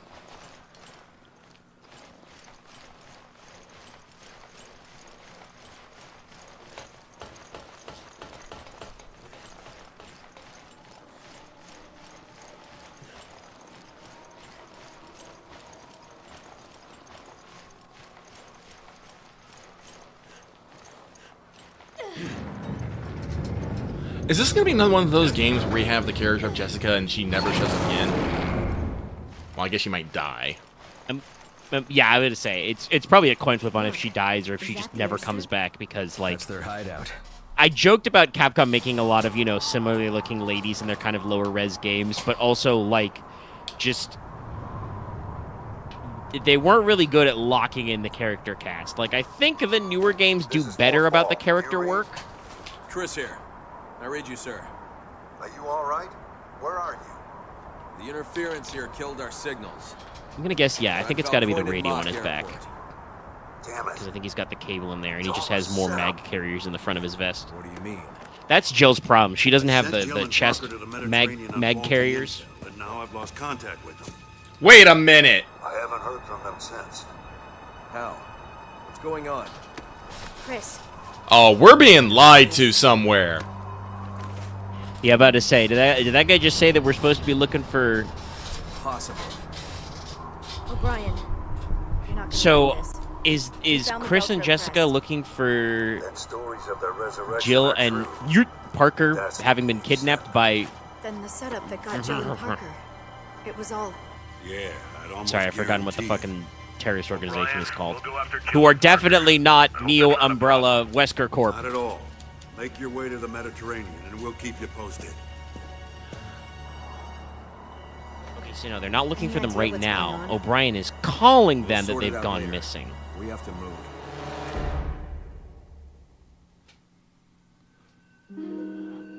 Is this gonna be another one of those games where we have the character of Jessica and she never shows up again? Well, I guess she might die. Yeah, I would say it's probably a coin flip on if she dies or if she just never comes back, because like That's their hideout. I joked about Capcom making a lot of, you know, similarly looking ladies in their kind of lower res games, but also like just they weren't really good at locking in the character cast. Like I think the newer games do better about the character work. Chris here. I read you, sir. Are you all right? Where are you? The interference here killed our signals. I'm gonna guess, yeah, I think it's got to be the radio on his back. Damn it. Because I think he's got the cable in there, and he just has more mag carriers in the front of his vest. What do you mean? That's Jill's problem. She doesn't have Sent Jill the and chest Parker to the Mediterranean on mag faulty carriers. intel, but now I've lost contact with them. Wait a minute! I haven't heard from them since. How? What's going on? Chris, Oh, we're being lied to somewhere. Yeah, about to say, did that guy just say that we're supposed to be looking for? Possible. O'Brien, you're not gonna So, like this. is found the Chris and Velcro Jessica crest. looking for Then stories of their resurrection Jill are and true. Parker That's having been kidnapped by? Then the setup that got Jill and Parker. It was all. Yeah, I'd almost Sorry, I've forgotten what the guarantee fucking terrorist organization is called. We'll go after Jill Who are and Parker. definitely not Neo Umbrella Wesker Corp. Not at all. Make your way to the Mediterranean, and we'll keep you posted. Okay, so no, they're not looking Any for them idea right what's now. going on? O'Brien is calling them that We'll sort it they've out gone later. missing. We have to move.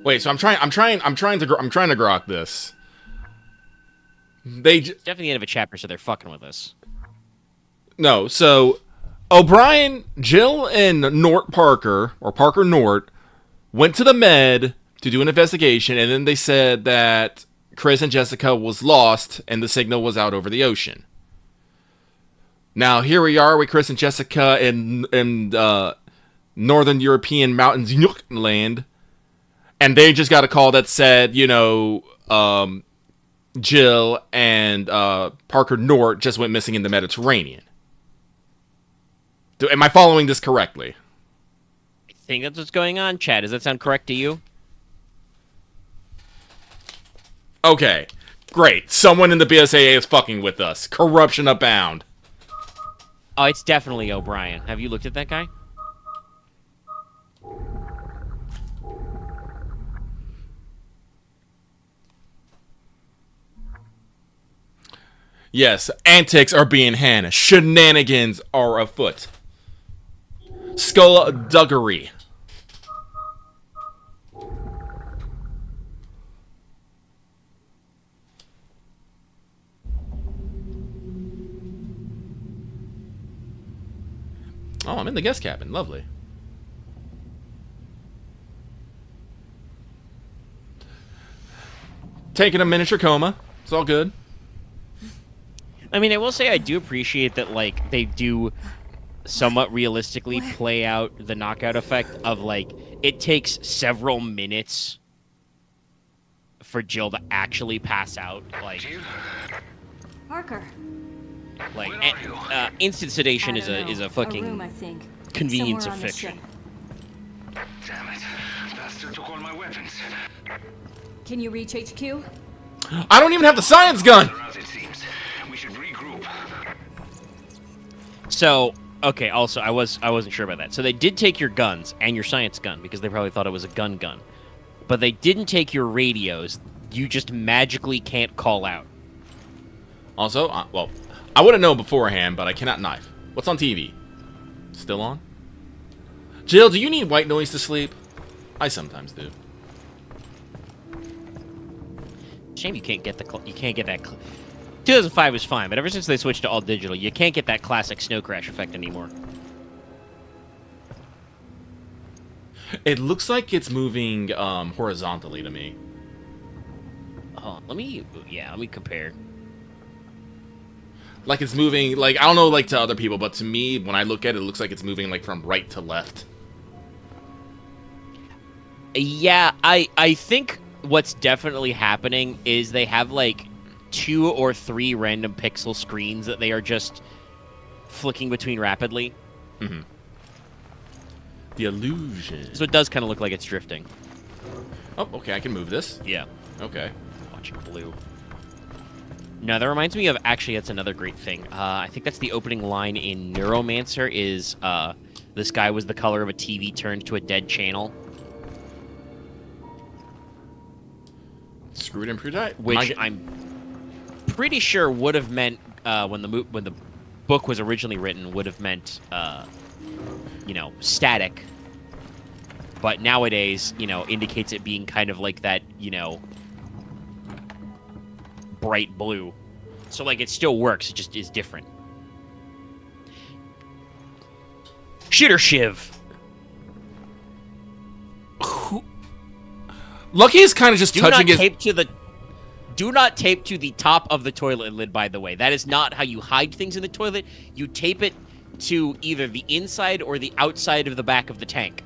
Wait, so I'm trying to grok this. It's definitely the end of a chapter, so they're fucking with us. No, so O'Brien, Jill, and Nort Parker, or Parker Nort, went to the Med to do an investigation, and then they said that Chris and Jessica was lost and the signal was out over the ocean. Now here we are with Chris and Jessica in Northern European mountains land, and they just got a call that said, you know, Jill and Parker Nort just went missing in the Mediterranean. Am I following this correctly? I think that's what's going on, Chad. Does that sound correct to you? Okay, great. Someone in the BSAA is fucking with us. Corruption abound. Oh, it's definitely O'Brien. Have you looked at that guy? Yes, antics are being had. Shenanigans are afoot. Skullduggery. Oh, I'm in the guest cabin. Lovely. Taking a miniature coma. It's all good. I mean, I will say I do appreciate that, like, they do somewhat realistically play out the knockout effect of, like, it takes several minutes for Jill to actually pass out. Like, Parker. Instant sedation is a room, fucking I think. convenience of Somewhere on the fiction. Damn it. Bastard took all my weapons. Can you reach HQ? I don't even have the science gun! It seems. We should regroup. So, okay, also, I wasn't sure about that. So they did take your guns and your science gun, because they probably thought it was a gun. But they didn't take your radios. You just magically can't call out. Also, well, I would have known beforehand, but I cannot knife. What's on TV? Still on? Jill, do you need white noise to sleep? I sometimes do. Shame you can't get that. 2005 was fine, but ever since they switched to all digital, you can't get that classic snow crash effect anymore. It looks like it's moving horizontally to me. Oh, let me compare. Like it's moving, like, I don't know, like, to other people, but to me, when I look at it, it looks like it's moving, like, from right to left. Yeah, I think what's definitely happening is they have, like, 2 or 3 random pixel screens that they are just flicking between rapidly. Mm-hmm. The illusion. So it does kind of look like it's drifting. Oh, okay, I can move this. Yeah. Okay. Watching blue. No, that reminds me of, actually, that's another great thing. I think that's the opening line in Neuromancer is, the sky was the color of a TV turned to a dead channel. Screwed and pretty. Which I'm pretty sure would have meant, when the book was originally written, would have meant, you know, static. But nowadays, you know, indicates it being kind of like that, you know, bright blue. So, like, it still works, it just is different. Shooter Shiv. Lucky is kind of just touching his... Do not tape to the top of the toilet lid, by the way. That is not how you hide things in the toilet. You tape it to either the inside or the outside of the back of the tank.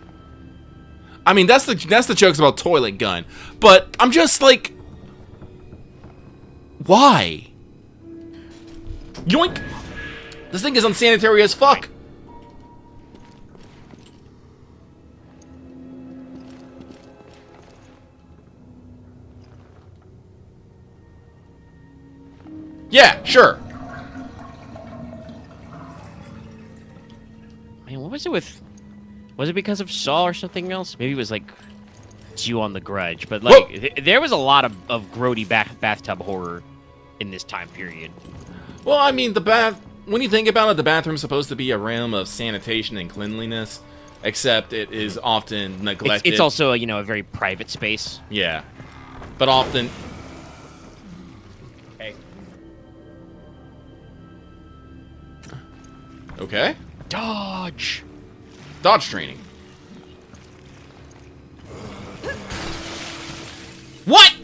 I mean, that's the jokes about toilet gun. But I'm just like... Why? Yoink! This thing is unsanitary as fuck! Yeah, sure. Man, what was it with... Was it because of Saw or something else? Maybe it was, like, Jew on the Grudge. But, like, there was a lot of grody bathtub horror in this time period. Well, I mean, when you think about it, the bathroom's supposed to be a realm of sanitation and cleanliness, except it is often neglected. It's also, you know, a very private space. Yeah. But often... Okay. Dodge! Dodge training. What?!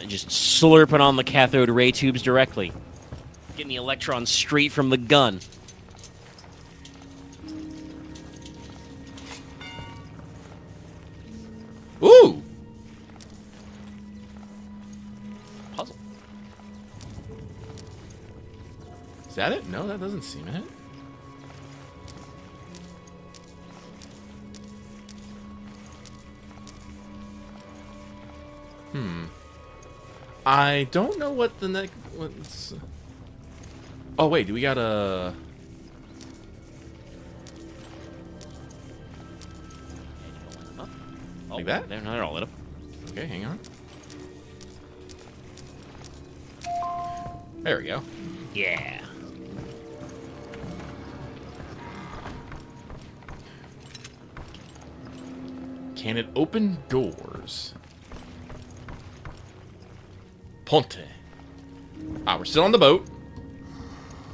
Just slurping on the cathode ray tubes directly. Getting the electrons straight from the gun. Ooh! Puzzle. Is that it? No, that doesn't seem it. I don't know what the next... Oh, wait, do we got a... Like that? They're not all lit up. Okay, hang on. There we go. Yeah. Can it open doors? Ponte. Ah, we're still on the boat.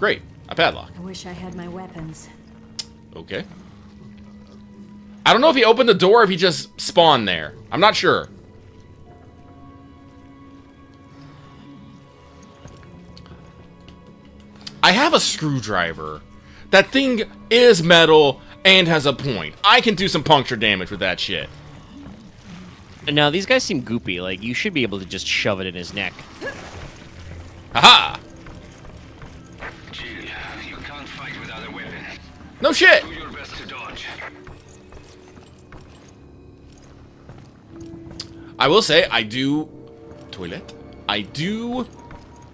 Great. A padlock. I wish I had my weapons. Okay. I don't know if he opened the door or if he just spawned there. I'm not sure. I have a screwdriver. That thing is metal and has a point. I can do some puncture damage with that shit. Now, these guys seem goopy. Like, you should be able to just shove it in his neck. Haha! Jill, you can't fight without a weapon. No shit! Do your best to dodge. I will say, I do... Toilet? I do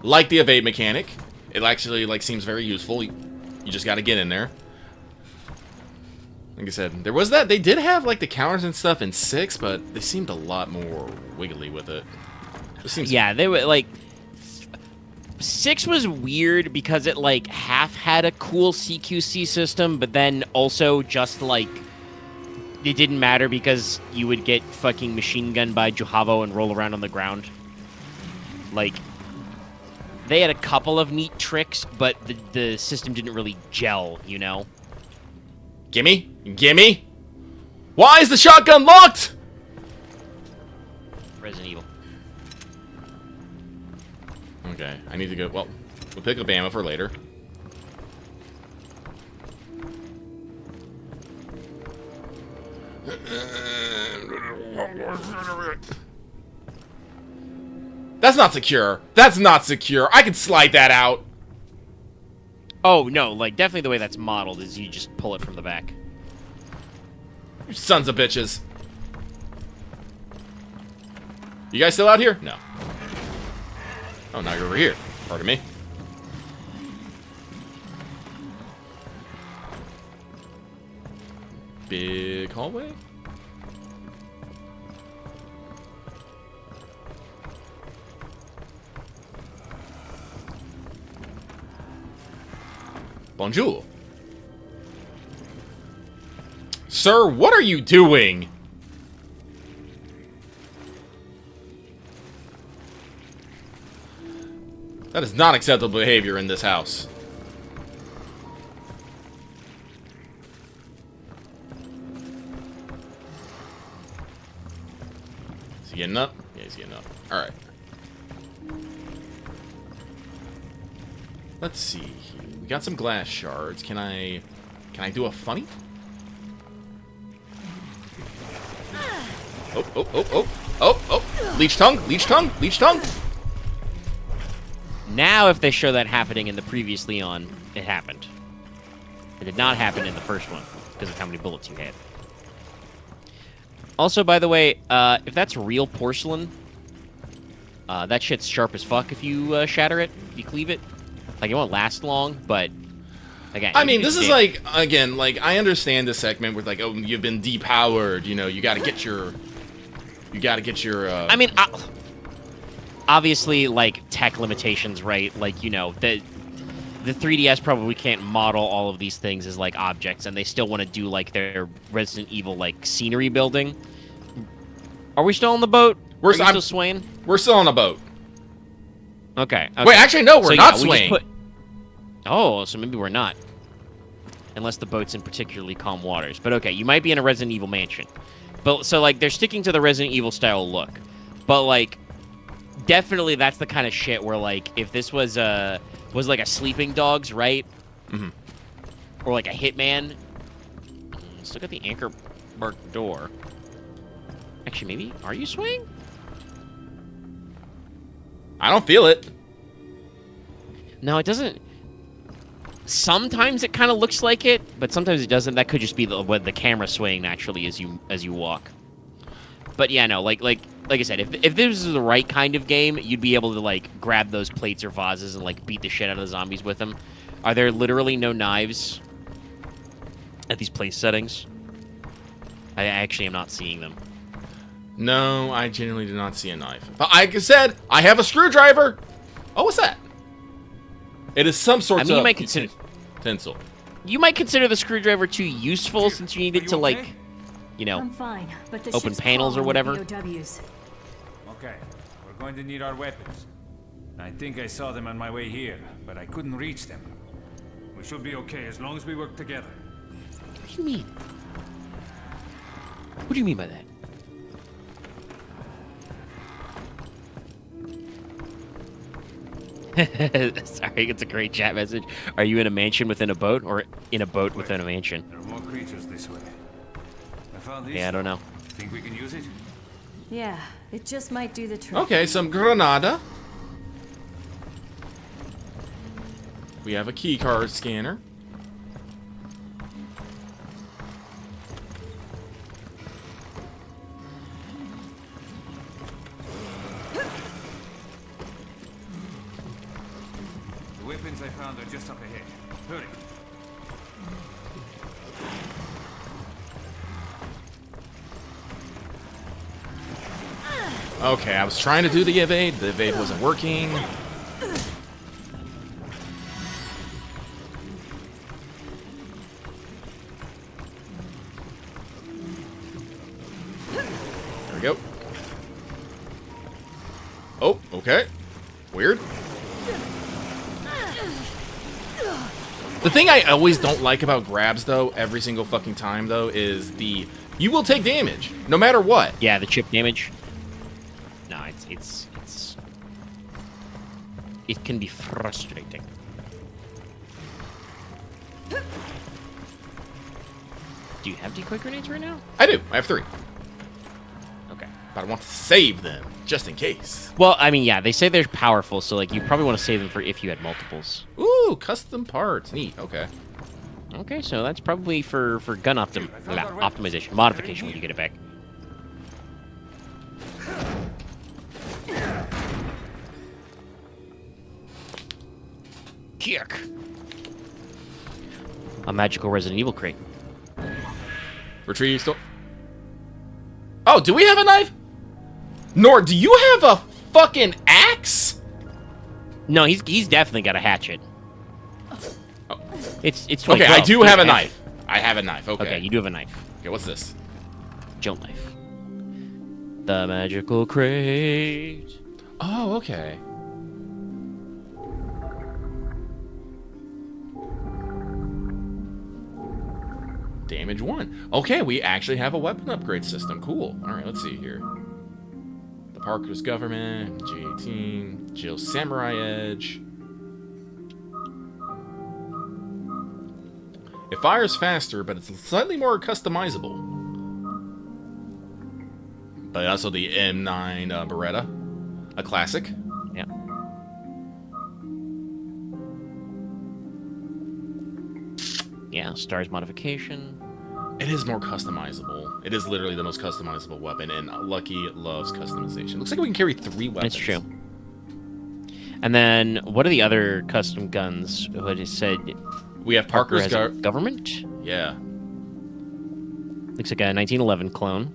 like the evade mechanic. It actually, like, seems very useful. You just gotta get in there. Like I said, there was that. They did have, like, the counters and stuff in 6, but they seemed a lot more wiggly with it. It seems... Yeah, they were, like... 6 was weird because it, like, half had a cool CQC system, but then also just, like... It didn't matter because you would get fucking machine gunned by Juhavo and roll around on the ground. Like... They had a couple of neat tricks, but the system didn't really gel, you know? Gimme? Gimme? Why is the shotgun locked? Resident Evil. Okay, I need to go... Well, we'll pick up ammo for later. That's not secure. That's not secure. I can slide that out. Oh, no, like, definitely the way that's modeled is you just pull it from the back. You sons of bitches. You guys still out here? No. Oh, now you're over here. Pardon me. Big hallway? Bonjour. Sir, what are you doing? That is not acceptable behavior in this house. Is he getting up? Yeah, he's getting up. Alright. Let's see here. We got some glass shards. Can I do a funny? Oh, oh, oh, oh, oh, oh. Leech tongue, leech tongue, leech tongue. Now, if they show that happening in the previous Leon, it happened. It did not happen in the first one, because of how many bullets you had. Also, by the way, if that's real porcelain, that shit's sharp as fuck if you shatter it, if you cleave it. Like, it won't last long, but... Again, I mean, this is like, again, like, I understand this segment with, like, oh, you've been depowered, you know, you gotta get your... I mean, obviously, like, tech limitations, right? Like, you know, the 3DS probably can't model all of these things as, like, objects, and they still want to do, like, their Resident Evil, like, scenery building. Are we still on the boat? Are we still swaying? We're still on a boat. Okay. Wait, actually, no, we're not swaying. Oh, so maybe we're not. Unless the boat's in particularly calm waters. But okay, you might be in a Resident Evil mansion. But so, like, they're sticking to the Resident Evil style look. But, like, definitely that's the kind of shit where, like, if this was like a Sleeping Dogs, right? Mm-hmm. Or like a Hitman. Let's look at the anchor marked door. Actually, maybe, are you swaying? I don't feel it. No, it doesn't. Sometimes it kind of looks like it, but sometimes it doesn't. That could just be the camera swaying naturally as you walk. But yeah, no, like I said, if this was the right kind of game, you'd be able to, like, grab those plates or vases and, like, beat the shit out of the zombies with them. Are there literally no knives at these place settings? I actually am not seeing them. No, I genuinely do not see a knife. But like I said, I have a screwdriver. Oh, what's that? It is some sort I mean, of you might consider tinsel. you might consider the screwdriver too useful since you need it to like, you know, I'm fine, but the open ship's panels or crawling with whatever. POWs. Okay, we're going to need our weapons. I think I saw them on my way here, but I couldn't reach them. We should be okay as long as we work together. What do you mean? What do you mean by that? Sorry, it's a great chat message. Are you in a mansion within a boat, or in a boat within a mansion? There are more creatures this way. I found this. Yeah, I don't know. Think we can use it? Yeah, it just might do the trick. Okay, some granada. We have a key card scanner. The weapons I found are just up ahead. Hurry. Okay, I was trying to do the evade. The evade wasn't working. There we go. Oh, okay. Weird. The thing I always don't like about grabs, though, every single fucking time, though, is you will take damage, no matter what. Yeah, the chip damage. No, it can be frustrating. Do you have decoy grenades right now? I do. I have 3. Okay. But I want to save them, just in case. Well, I mean, yeah, they say they're powerful, so like you probably want to save them for if you had multiples. Ooh, custom parts. Neat. Okay. Okay, so that's probably for gun optimization, modification when you get it back. Kick. A magical Resident Evil crate. Retrieve still. Oh, do we have a knife? Nor, do you have a fucking axe? No, he's definitely got a hatchet. Oh. It's okay. 2012. I do have a knife. I have a knife. Okay. Okay, you do have a knife. Okay, what's this? Jill knife. The magical crate. Oh, okay. Damage 1. Okay, we actually have a weapon upgrade system. Cool. All right, let's see here. The Parker's Government, G18, Jill's Samurai Edge. It fires faster, but it's slightly more customizable. But also the M9 Beretta, a classic. Yeah. Yeah, Stars modification. It is more customizable. It is literally the most customizable weapon, and Lucky loves customization. Looks like we can carry 3 weapons. That's true. And then, what are the other custom guns? What it said? We have Parker's government. Yeah. Looks like a 1911 clone.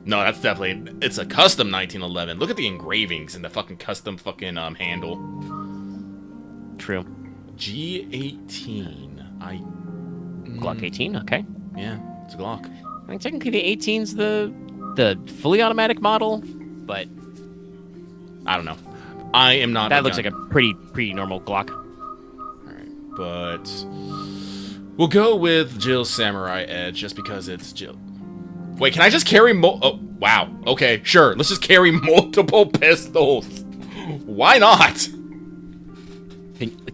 No, that's definitely... It's a custom 1911. Look at the engravings and the fucking custom fucking handle. True. G18. Glock 18, okay. Yeah, it's a Glock. I mean, technically the 18's the fully automatic model, but... I don't know. I am not... That looks like a pretty normal Glock. Alright, but... We'll go with Jill's Samurai Edge just because it's Jill. Wait, can I just carry oh, wow. Okay, sure. Let's just carry multiple pistols. Why not?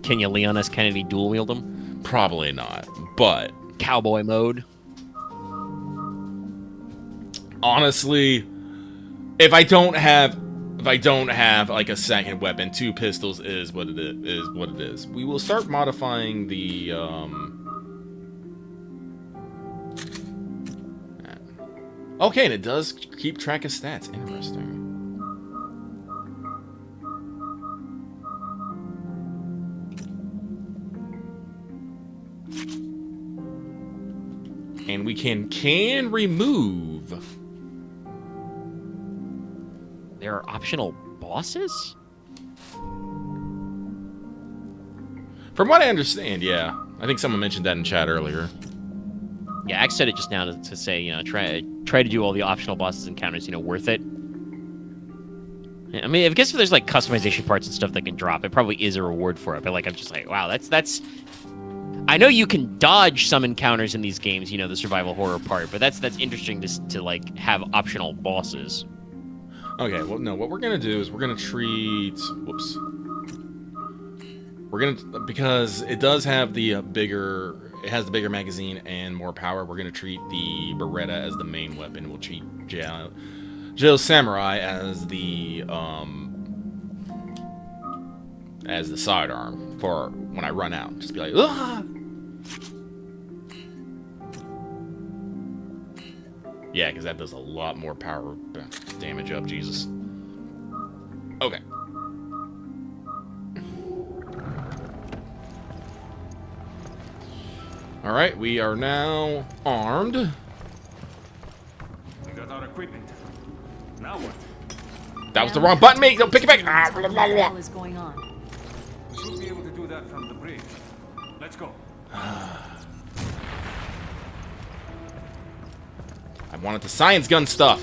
Can you Leon S. Kennedy dual wield them? Probably not, but... Cowboy mode. Honestly, if I don't have like a second weapon, 2 pistols is what it is. We will start modifying the Okay, and it does keep track of stats. Interesting. And we can remove. There are optional bosses? From what I understand, yeah. I think someone mentioned that in chat earlier. Yeah, Axe said it just now to say, you know, try to do all the optional bosses encounters, you know, worth it. I mean, I guess if there's like customization parts and stuff that can drop, it probably is a reward for it. But like, I'm just like, wow, that's. I know you can dodge some encounters in these games, you know, the survival horror part, but that's interesting to like have optional bosses. Okay, well, no, what we're gonna do is we're gonna treat. Whoops. We're gonna, because it does have the bigger. It has the bigger magazine and more power. We're gonna treat the Beretta as the main weapon. We'll treat Jill Samurai as the sidearm for when I run out. Just be like, ah! Yeah, because that does a lot more power damage up, Jesus. Okay. Alright, we are now armed. We got our equipment. Now what? That was the wrong button, mate! Don't pick it back! What the hell is going on? We should be able to do that from the bridge. Let's go. I wanted the science gun stuff.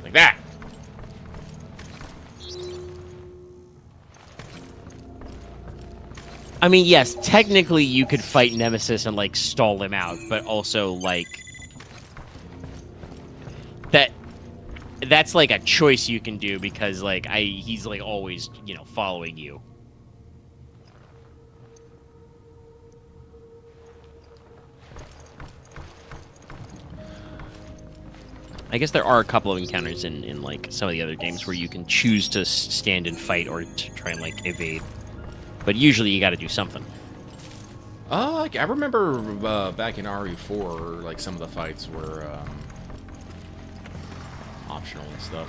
Like that. I mean, yes, technically you could fight Nemesis and like stall him out, but also like that's like a choice you can do because like he's like always, you know, following you. I guess there are a couple of encounters in like some of the other games where you can choose to stand and fight or to try and like evade. But usually you got to do something. I remember back in RE4, like some of the fights were optional and stuff.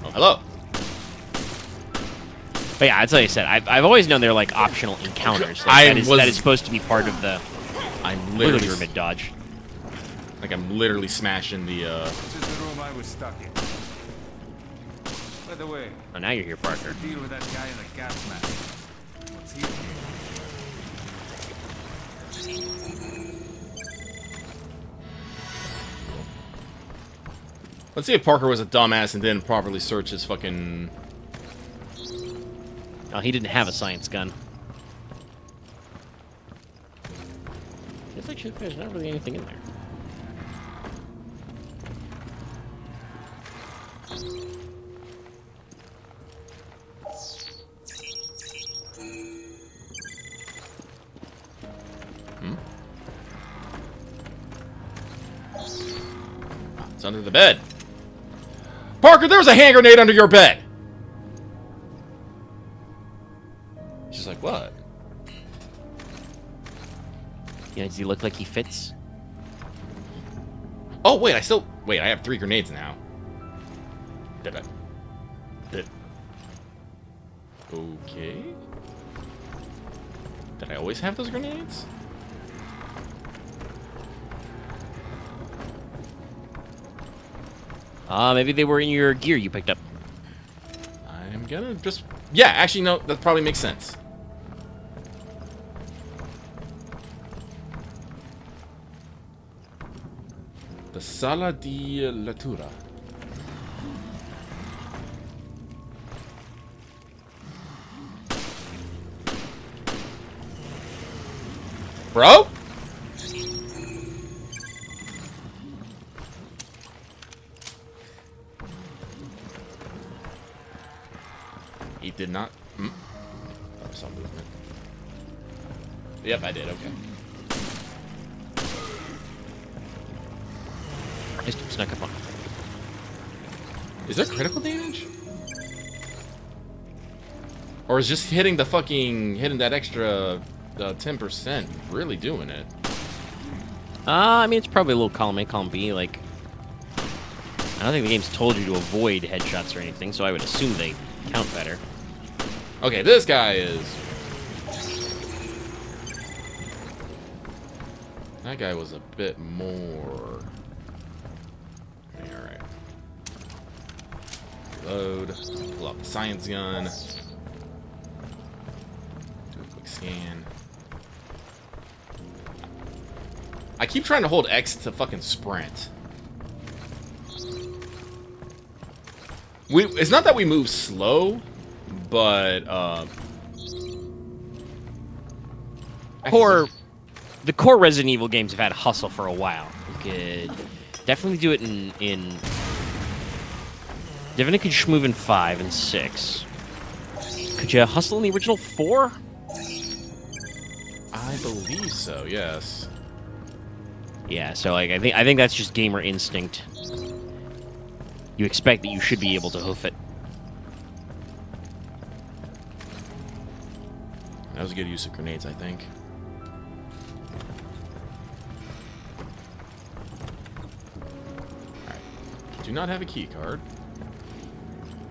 Oh, hello. But yeah, that's like I said. I've always known they're like optional encounters. Like, that is supposed to be part of the. I'm literally your mid dodge. Like I'm literally smashing the. This is the room I was stuck in. By the way. Oh, now you're here, Parker. Deal with that guy in the gas mask. What's he? Let's see if Parker was a dumbass and didn't properly search his fucking. Oh, he didn't have a science gun. It's like there's not really anything in there. It's under the bed. Parker, there's a hand grenade under your bed. She's like, what? Yeah, does he look like he fits? Oh, wait, I have 3 grenades now. Did I? Okay. Did I always have those grenades? Maybe they were in your gear you picked up. I'm gonna just... Yeah, actually, no, that probably makes sense. The Sala di Lettura. Bro? He did not. Oh, some movement. Yep, I did. Okay. Just snuck up on. Is there critical damage? Or is just hitting the fucking hitting that extra 10% really doing it? I mean, it's probably a little column A, column B. Like, I don't think the game's told you to avoid headshots or anything, so I would assume they count better. Okay, this guy is... That guy was a bit more... Alright. Load. Pull out the science gun. I keep trying to hold X to fucking sprint. It's not that we move slow, but the core Resident Evil games have had hustle for a while. You could definitely do it in definitely could schmoove in 5 and 6. Could you hustle in the original 4? I believe so, yes. Yeah, so like I think that's just gamer instinct. You expect that you should be able to hoof it. That was a good use of grenades, I think. Alright. Do not have a key card.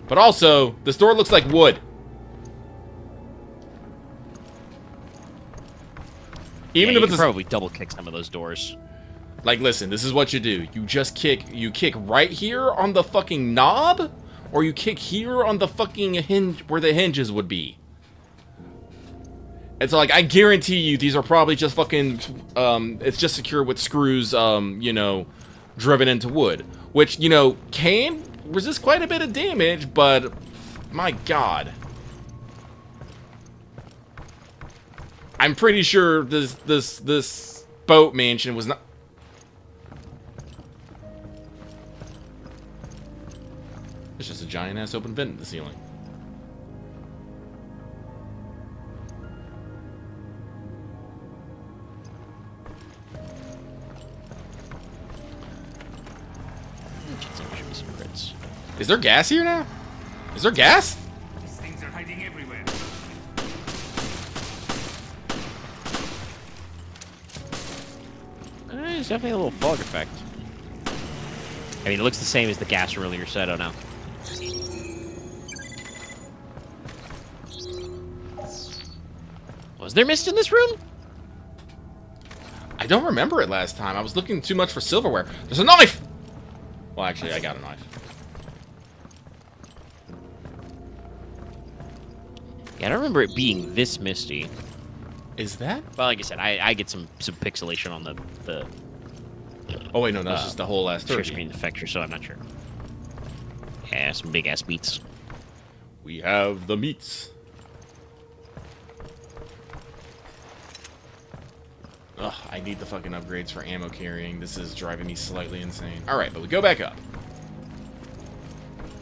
But also, this door looks like wood. Even yeah, if it's probably double kick some of those doors. Like, listen, this is what you do. You just kick. You kick right here on the fucking knob, or you kick here on the fucking hinge where the hinges would be. And so, like, I guarantee you, these are probably just fucking. It's just secure with screws. You know, driven into wood, which can resist quite a bit of damage, but my God. I'm pretty sure this boat mansion was not. It's just a giant ass open vent in the ceiling. Is there gas here now? Is there gas? These things are hiding everywhere. There's definitely a little fog effect. I mean, it looks the same as the gas from earlier, so I don't know. Was there mist in this room? I don't remember it last time. I was looking too much for silverware. There's a knife! Well, actually, I got a knife. Yeah, I don't remember it being this misty. Is that? Well, like I said, I get some pixelation on the oh, wait, no, that's just the whole last share screen effector, so I'm not sure. Yeah, some big-ass meats. We have the meats. Ugh, I need the fucking upgrades for ammo carrying. This is driving me slightly insane. Alright, but we go back up.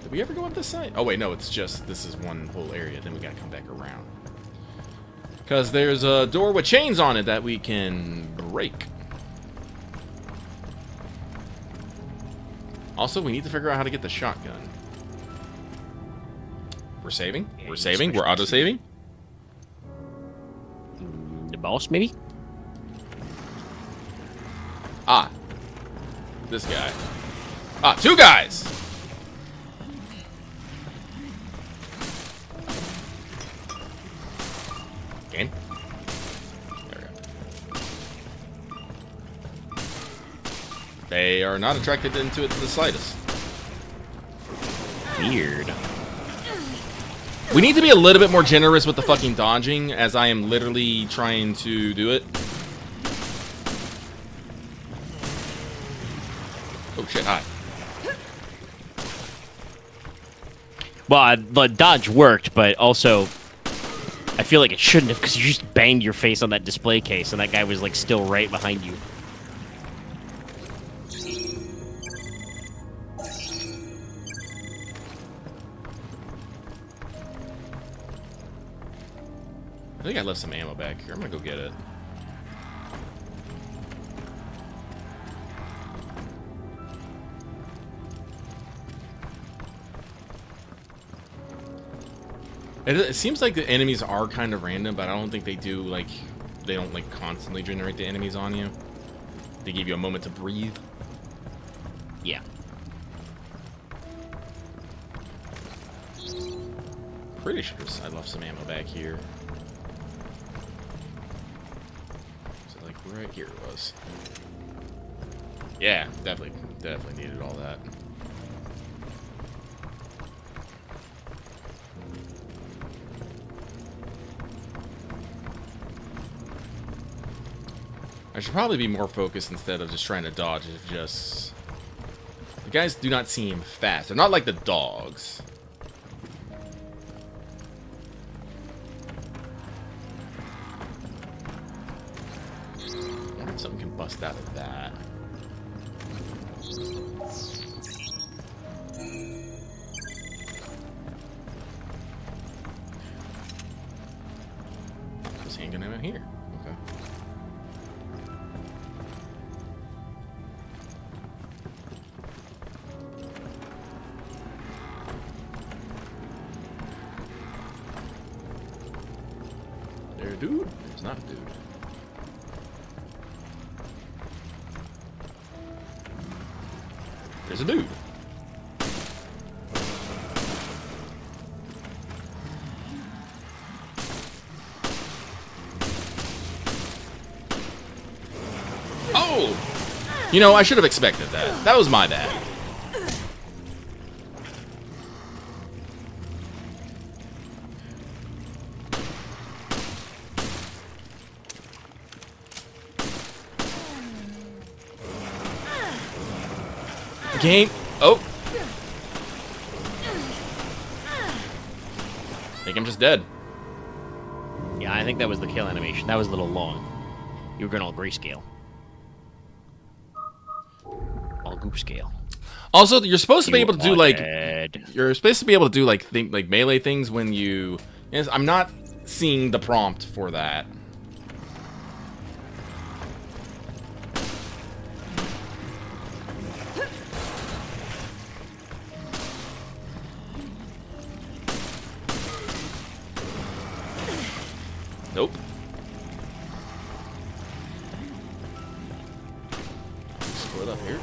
Did we ever go up this side? Oh, wait, no, it's just, this is one whole area. Then we gotta come back around. Because there's a door with chains on it that we can break. Also, we need to figure out how to get the shotgun. We're saving? Yeah, We're saving? We're auto-saving? The boss, maybe? Ah. This guy. Ah, two guys! Game? There we go. They are not attracted into it to the slightest. Weird. We need to be a little bit more generous with the fucking dodging, as I am literally trying to do it. Oh shit, hi. Well, the dodge worked, but also I feel like it shouldn't have, because you just banged your face on that display case, and that guy was like still right behind you. I think I left some ammo back here. I'm gonna go get it. It seems like the enemies are kind of random, but I don't think they do, like, they don't, like, constantly generate the enemies on you. They give you a moment to breathe. Yeah. Pretty sure I left some ammo back here. So, like, right here it was. Yeah, definitely needed all that. should probably be more focused instead of just trying to dodge. If just the guys do not seem fast. They're not like the dogs. I wonder if something can bust out of that. This handgun ammo here. Okay. There, dude. There's not a dude. There's a dude. Oh! You know, I should have expected that. That was my bad. Game. Oh. I think I'm just dead. Yeah, I think that was the kill animation. That was a little long. You were going all grayscale. All goop scale. Also, you're supposed to be able to do like dead. you're supposed to be able to do like melee things when you. Yes, I'm not seeing the prompt for that. Nope. Split up here.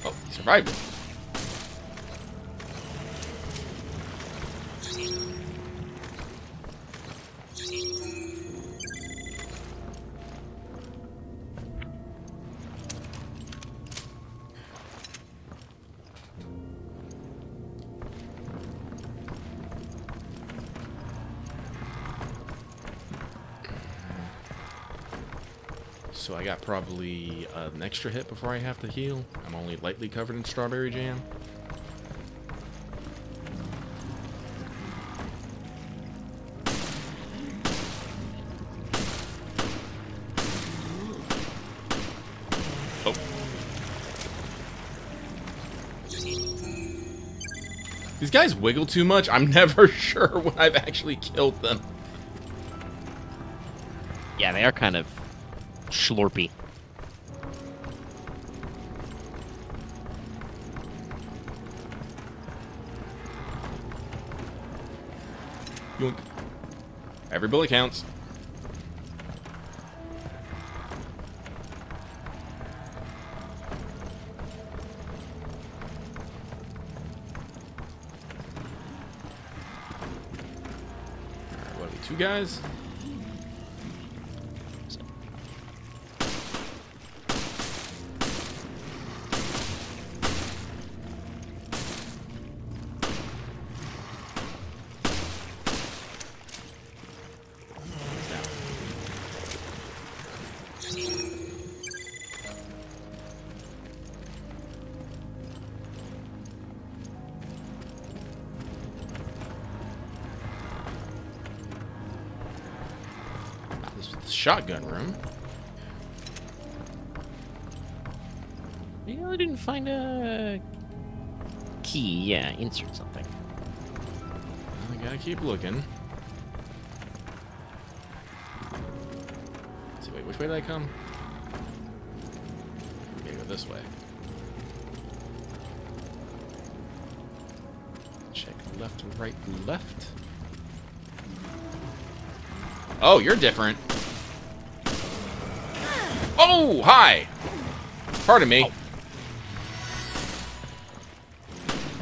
Oh, he survived it. So I got probably an extra hit before I have to heal. I'm only lightly covered in strawberry jam. Oh. These guys wiggle too much. I'm never sure when I've actually killed them. Yeah, they are kind of slurpy. Yoink. Every bullet counts. Alright, what are we, 2 guys? Shotgun room. Yeah, I didn't find a key. Yeah, insert something. I gotta keep looking. Let's see, wait, which way did I come? Okay, go this way. Check left, right, left. Oh, you're different. Oh, hi! Pardon me.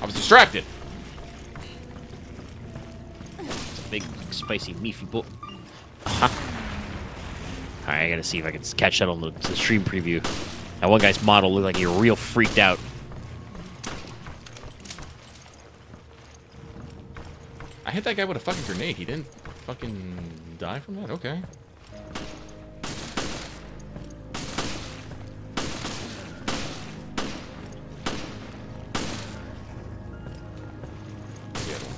I was distracted. It's a big, spicy, meaty book. Alright, I gotta see if I can catch that on the stream preview. That one guy's model looked like he was real freaked out. I hit that guy with a fucking grenade. He didn't fucking die from that? Okay.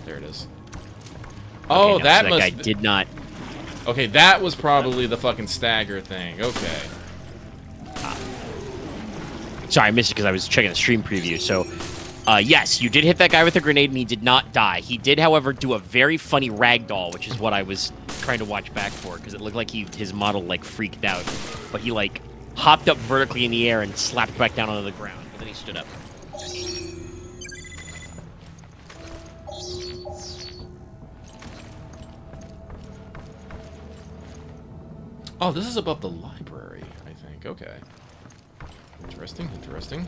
There it is. Oh, Okay, no, that so must... guy did not... Okay, that was probably the fucking stagger thing. Okay. Sorry, I missed it because I was checking the stream preview. So, yes, you did hit that guy with a grenade, and he did not die. He did, however, do a very funny ragdoll, which is what I was trying to watch back for, because it looked like his model, like, freaked out. But he, like, hopped up vertically in the air and slapped back down onto the ground. But then he stood up. Oh, this is above the library, I think. Okay. Interesting, interesting.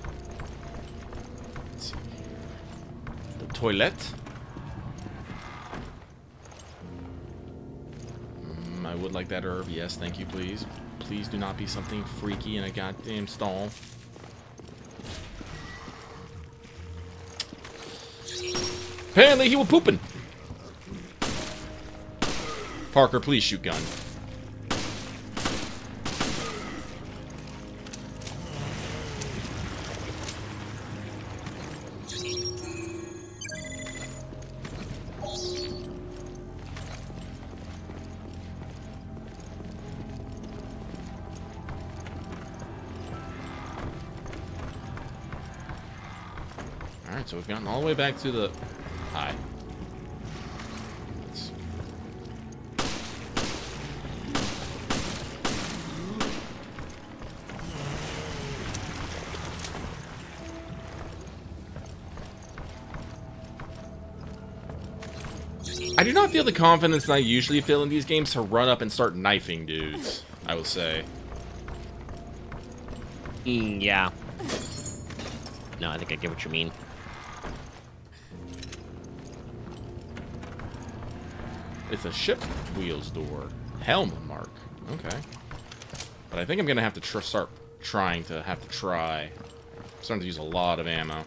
Let's see here. The toilet. I would like that herb. Yes, thank you, please. Please do not be something freaky in a goddamn stall. Apparently he was pooping. Parker, please shoot gun. Alright, so we've gotten all the way back to the... Hi. Let's... I do not feel the confidence that I usually feel in these games to run up and start knifing dudes, I will say. Yeah. No, I think I get what you mean. It's a ship wheels door. Helm mark. Okay. But I think I'm going to have to start trying to try. I'm starting to use a lot of ammo.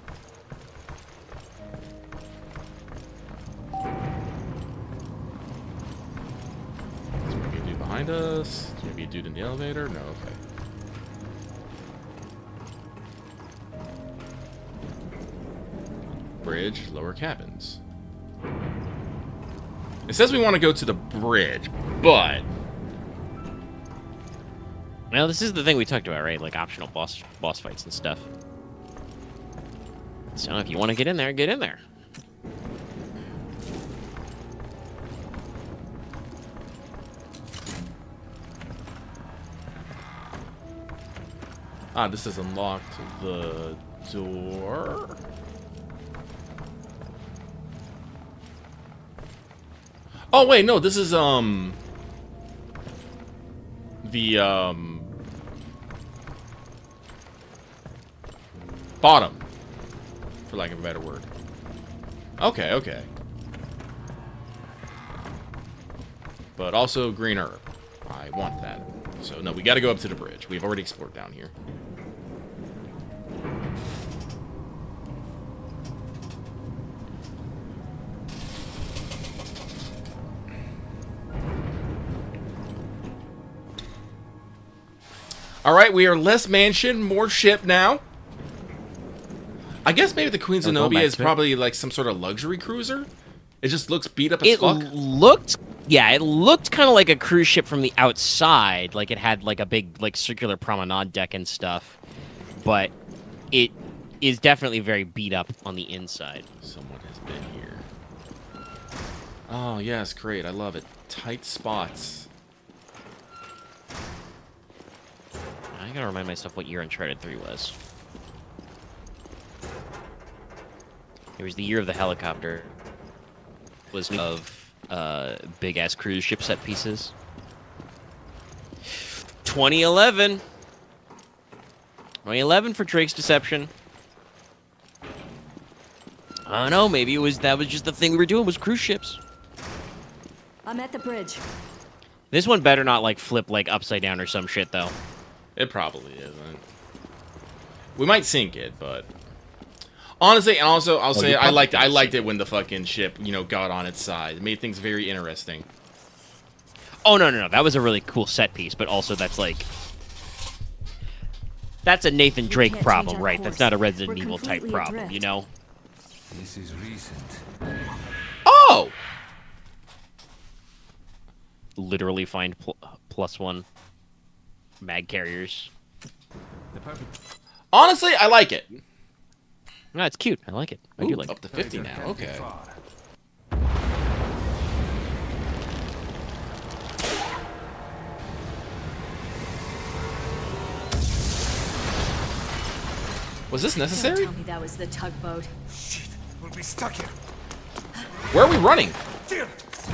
Is there maybe a dude behind us? Maybe a dude in the elevator? No, okay. Bridge, lower cabins. It says we want to go to the bridge, but... Well, this is the thing we talked about, right? Like, optional boss fights and stuff. So if you want to get in there, get in there. Ah, this has unlocked the door. Oh wait, no, this is the bottom, for lack of a better word. Okay, okay. But also green herb. I want that. So no, we got to go up to the bridge. We've already explored down here. Alright, we are less mansion, more ship now. I guess maybe the Queen Zenobia is probably like some sort of luxury cruiser. It just looks beat up as fuck. It looked kind of like a cruise ship from the outside. Like it had like a big like circular promenade deck and stuff. But it is definitely very beat up on the inside. Someone has been here. Oh, yes, great. I love it. Tight spots. I gotta remind myself what year Uncharted 3 was. It was the year of the helicopter. It was of big ass cruise ship set pieces. 2011. 2011 for Drake's Deception. I don't know. Maybe that was just the thing we were doing was cruise ships. I'm at the bridge. This one better not like flip like upside down or some shit though. It probably isn't. We might sink it, but honestly, and also I'll say I liked it when the fucking ship, you know, got on its side. It made things very interesting. Oh no, that was a really cool set piece, but also that's a Nathan Drake problem, right? That's not a Resident Evil type problem, you know? This is recent. Oh! Literally find +1 mag carriers. Honestly, I like it. No, it's cute. I like it. I do like up to 50 now. Okay. Was this necessary? Don't tell me that was the tugboat. Shit, we'll be stuck here. Where are we running?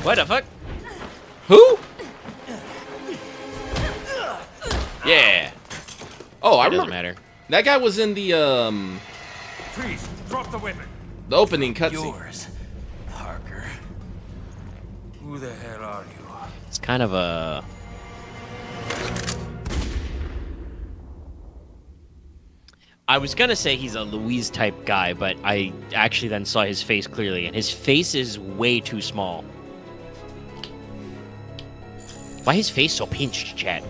What the fuck? Who? Yeah. Oh, I remember. Doesn't matter. That guy was in the Freeze! Drop the weapon. the opening cutscene. Yours, Parker. Who the hell are you? It's kind of a... I was gonna say he's a Louise type guy, but I actually then saw his face clearly, and his face is way too small. Why is his face so pinched, chat?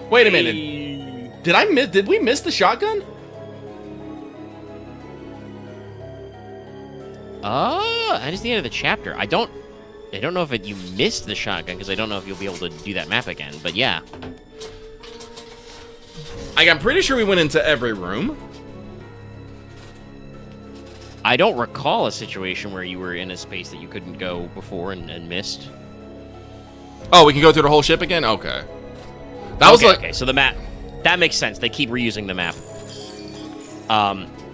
Wait a minute. Did we miss the shotgun? Oh, that is the end of the chapter. I don't know if you missed the shotgun, because I don't know if you'll be able to do that map again, but yeah. Like, I'm pretty sure we went into every room. I don't recall a situation where you were in a space that you couldn't go before and missed. Oh, we can go through the whole ship again? Okay. That was like... Okay, so the map... That makes sense. They keep reusing the map.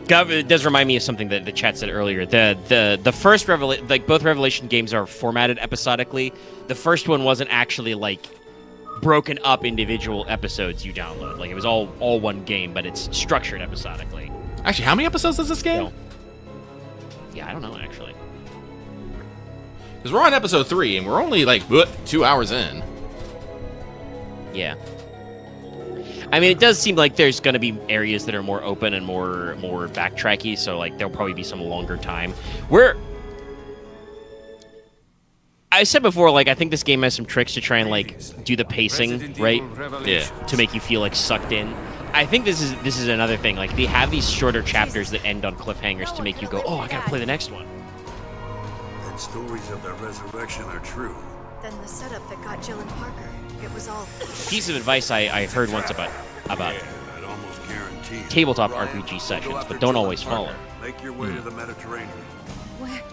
It does remind me of something that the chat said earlier. The first Revelation... Like, both Revelation games are formatted episodically. The first one wasn't actually, like, broken up individual episodes you download. Like, it was all one game, but it's structured episodically. Actually, how many episodes does this game? So, yeah, I don't know, actually. Because we're on episode 3, and we're only, like, 2 hours in. Yeah. I mean, it does seem like there's going to be areas that are more open and more backtracky, so, like, there'll probably be some longer time. I said before, like, I think this game has some tricks to try and, like, do the pacing, right? Yeah. To make you feel, like, sucked in. I think this is another thing. Like, they have these shorter chapters that end on cliffhangers to make you go, oh, I gotta play the next one. And stories of the resurrection are true. Then the setup that got Jill and Parker, it was all... Piece of advice I heard once about I'd almost guarantee it. tabletop Ryan, RPG go sessions, after but don't Jill always and Parker. follow. Make your way to the Mediterranean. Where?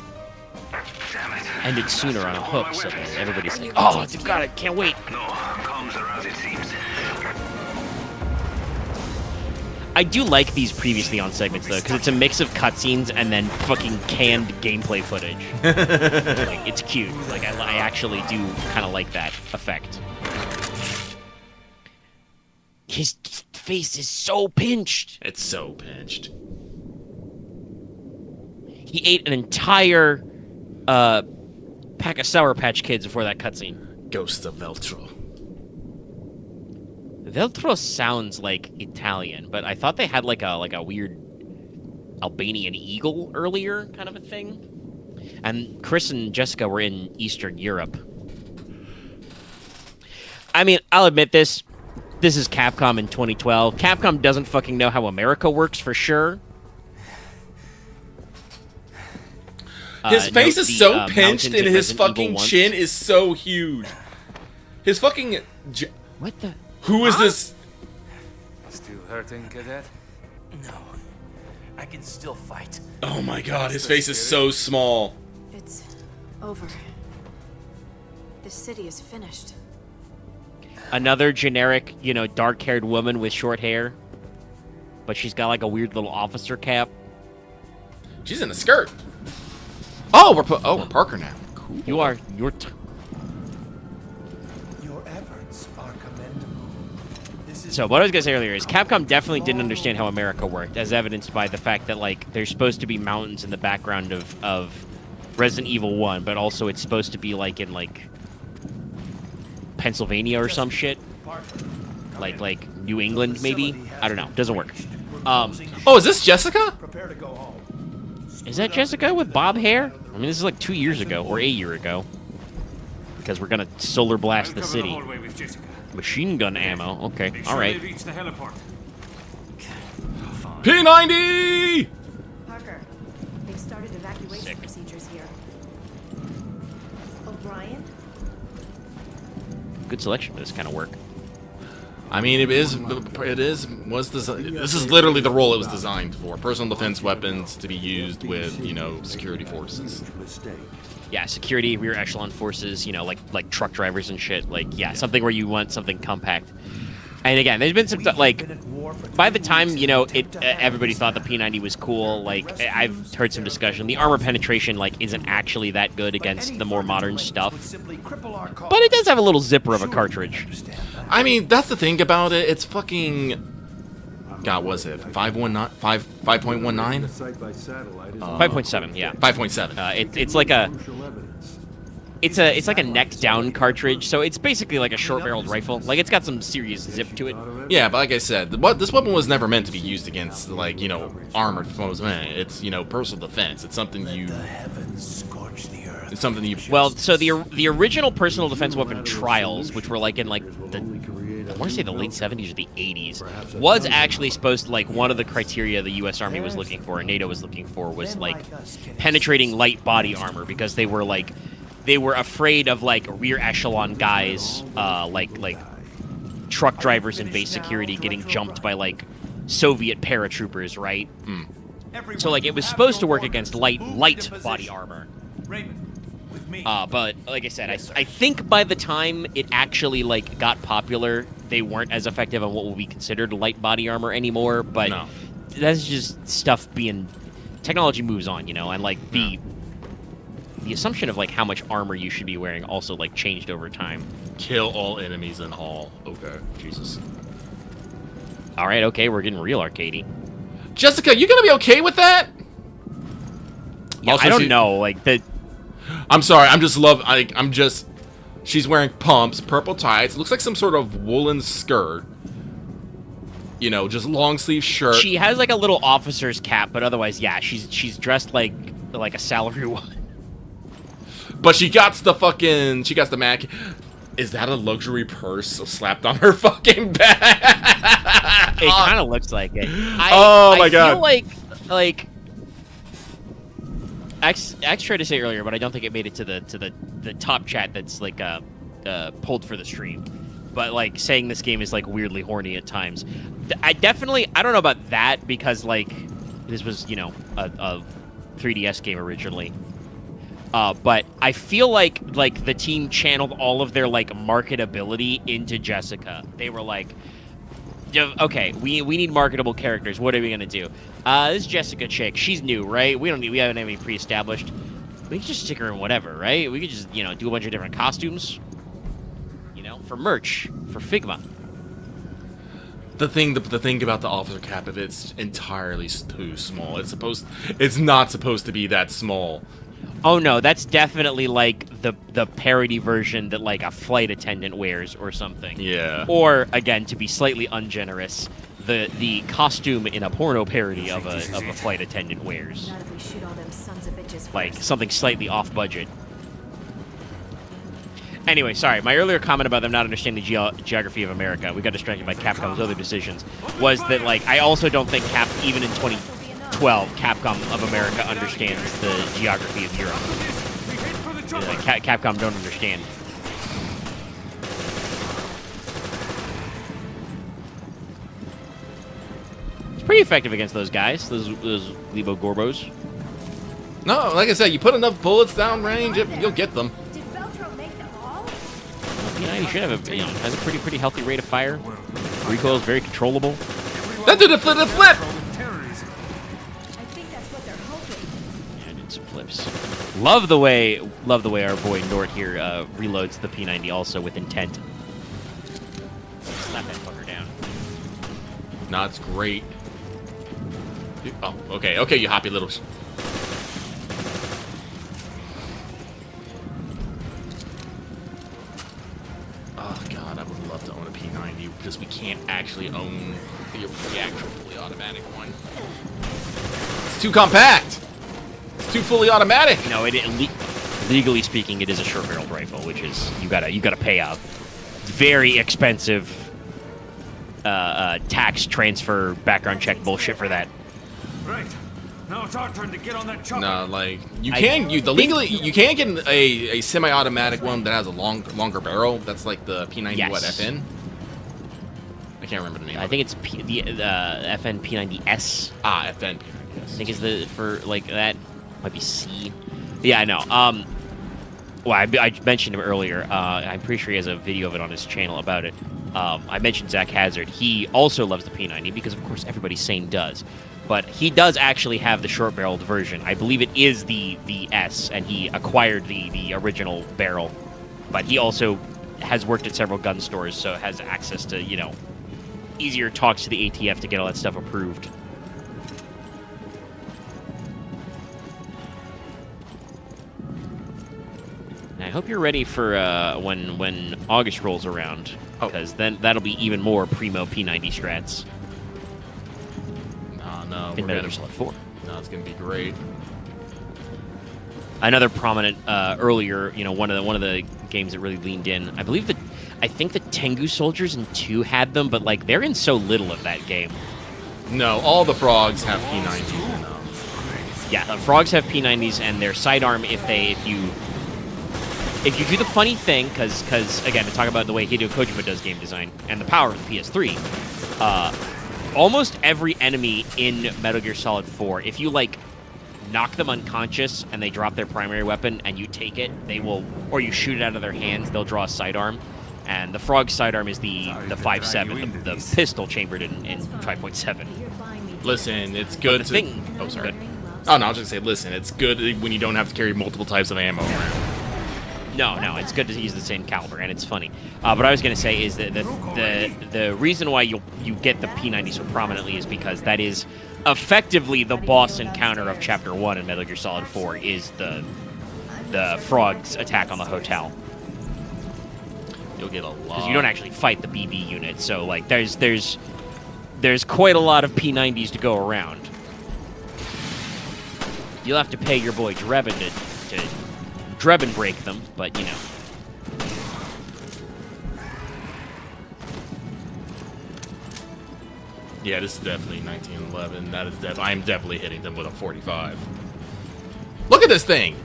Damn it. Ended sooner on a hook, so everybody's like, oh, you've got it, can't wait. No, comms are out, it seems. I do like these previously on segments, though, because it's a mix of cutscenes and then fucking canned gameplay footage. Like, it's cute. Like, I actually do kind of like that effect. His face is so pinched. It's so pinched. He ate an entire pack of Sour Patch Kids before that cutscene. Ghost of Veltro. Veltro sounds like Italian, but I thought they had like a weird Albanian eagle earlier, kind of a thing. And Chris and Jessica were in Eastern Europe. I mean, I'll admit this. This is Capcom in 2012. Capcom doesn't fucking know how America works for sure. His face is so pinched and his fucking chin is so huge. His fucking... What the... Who is this? Still hurting, Cadet? No, I can still fight. Oh my god, his face is so small. It's over. The city is finished. Another generic, you know, dark-haired woman with short hair. But she's got like a weird little officer cap. She's in a skirt. Oh, we're Parker now. Cool. You're Your efforts are commendable. So what I was gonna say earlier is Capcom definitely didn't understand how America worked, as evidenced by the fact that like there's supposed to be mountains in the background of Resident Evil 1, but also it's supposed to be like in like Pennsylvania or some shit. Like New England, maybe? I don't know. Doesn't work. Oh, is this Jessica? Is that Jessica with bob hair? I mean, this is like 2 years ago, or a year ago. Because we're gonna solar blast the city. Machine gun ammo. Okay, alright. P90! Parker, they've started evacuation procedures here. O'Brien? Good selection for this kind of work. I mean, this is literally the role it was designed for. Personal defense weapons to be used with, you know, security forces. Yeah, security, rear echelon forces, you know, like truck drivers and shit. Like, yeah, something where you want something compact. And again, there's been some, like, by the time, you know, everybody thought the P90 was cool, like, I've heard some discussion. The armor penetration, like, isn't actually that good against the more modern stuff. But it does have a little zipper of a cartridge. I mean, that's the thing about it. It's fucking... God, was it 5.19? 5.7, yeah. 5.7. It's like a... It's like a neck down cartridge, so it's basically like a short-barreled rifle. Like, it's got some serious zip to it. Yeah, but like I said, this weapon was never meant to be used against, like, you know, armored foes. Man, it's, you know, personal defense. It's something you... It's something you... Well, so the original personal defense weapon trials, which were like in like the... I want to say the late 70s or the 80s, was actually supposed to, like, one of the criteria the U.S. Army was looking for and NATO was looking for was, like, penetrating light body armor, because they were, like... They were afraid of, like, rear echelon guys, like truck drivers and base security getting jumped by, like, Soviet paratroopers, right? So, like, it was supposed to work against light body armor. But, like I said, I think by the time it actually, like, got popular, they weren't as effective on what would be considered light body armor anymore, but that's just stuff being... Technology moves on, you know, and, like, the assumption of, like, how much armor you should be wearing also, like, changed over time. Kill all enemies and all. Okay, Jesus. All right, okay, we're getting real arcadey. Jessica, you gonna be okay with that? Yeah, also, I don't know, like, the... I'm sorry, she's wearing pumps, purple tights, looks like some sort of woolen skirt. You know, just long sleeve shirt. She has, like, a little officer's cap, but otherwise, yeah, she's dressed like a salary woman. But she got the Mac. Is that a luxury purse slapped on her fucking back? It kind of looks like it. My God. I feel like X tried to say earlier, but I don't think it made it to the top chat that's like pulled for the stream. But like saying this game is like weirdly horny at times. I don't know about that, because like this was, you know, a 3DS game originally. But I feel like the team channeled all of their, like, marketability into Jessica. They were like, okay, we need marketable characters. What are we gonna do? This Jessica chick, she's new, right? We haven't any pre-established. We can just stick her in whatever, right? We could just, you know, do a bunch of different costumes, you know, for merch, for Figma. The thing about the officer cap, if it's entirely too small, it's not supposed to be that small. Oh no, that's definitely like the parody version that like a flight attendant wears or something. Yeah. Or again, to be slightly ungenerous, the costume in a porno parody of a flight attendant wears. Not if we shoot all them sons of bitches first. Like something slightly off budget. Anyway, sorry, my earlier comment about them not understanding the geography of America, we got distracted by Capcom's other decisions, was that like I also don't think even in 2012, Capcom of America understands the geography of Europe. Capcom don't understand. It's pretty effective against those guys, those Lebo Gorbos. No, like I said, you put enough bullets down range, you'll get them. Yeah, you should have has a pretty healthy rate of fire. Recoil is very controllable. That did a flip! Yeah, I did some flips. Love the way our boy Nort here reloads the P90 also with intent. Slap that fucker down. Nah, it's great. Oh, okay, you happy little. because we can't actually own the actual fully automatic one. It's too compact. It's too fully automatic. No, legally speaking, it is a short-barreled rifle, which is you gotta pay a very expensive tax transfer background check bullshit for that. Right. Now it's our turn to get on that chopper. No, like you can't get a semi-automatic one that has a longer barrel. That's like the P90 Yes. FN. I can't remember the name. I think it's the FN P90S. FN P90S. I think is the for like that might be C. Yeah, I know. Well, I mentioned him earlier. I'm pretty sure he has a video of it on his channel about it. I mentioned Zach Hazard. He also loves the P90 because, of course, everybody sane does. But he does actually have the short-barreled version. I believe it is the S, and he acquired the original barrel. But he also has worked at several gun stores, so has access to, you know, easier talks to the ATF to get all that stuff approved. I hope you're ready for when August rolls around, because then that'll be even more primo P90 strats. No, in Metal Gear Solid 4. No, it's gonna be great. Another prominent earlier, you know, one of the games that really leaned in. I think the Tengu soldiers in 2 had them, but like they're in so little of that game. No, all the frogs have P90s in them. Yeah, the frogs have P90s, and their sidearm if you do the funny thing, because again, to talk about the way Hideo Kojima does game design and the power of the PS3, almost every enemy in Metal Gear Solid 4, if you like knock them unconscious and they drop their primary weapon and you take it, they will, or you shoot it out of their hands, they'll draw a sidearm. And the frog sidearm is the 5.7, the pistol chambered in 5.7. Listen, it's good to. Oh, sorry. Oh no, I was just gonna say, listen, it's good when you don't have to carry multiple types of ammo around. No, it's good to use the same caliber, and it's funny. What I was going to say is that the reason why you get the P90 so prominently is because that is effectively the boss encounter of Chapter 1 in Metal Gear Solid 4 is the frog's attack on the hotel. You'll get a lot. Because you don't actually fight the BB unit, so like there's quite a lot of P90s to go around. You'll have to pay your boy Drebin to Drebin break them, but you know. Yeah, this is definitely 1911. That is I am definitely hitting them with a 45. Look at this thing.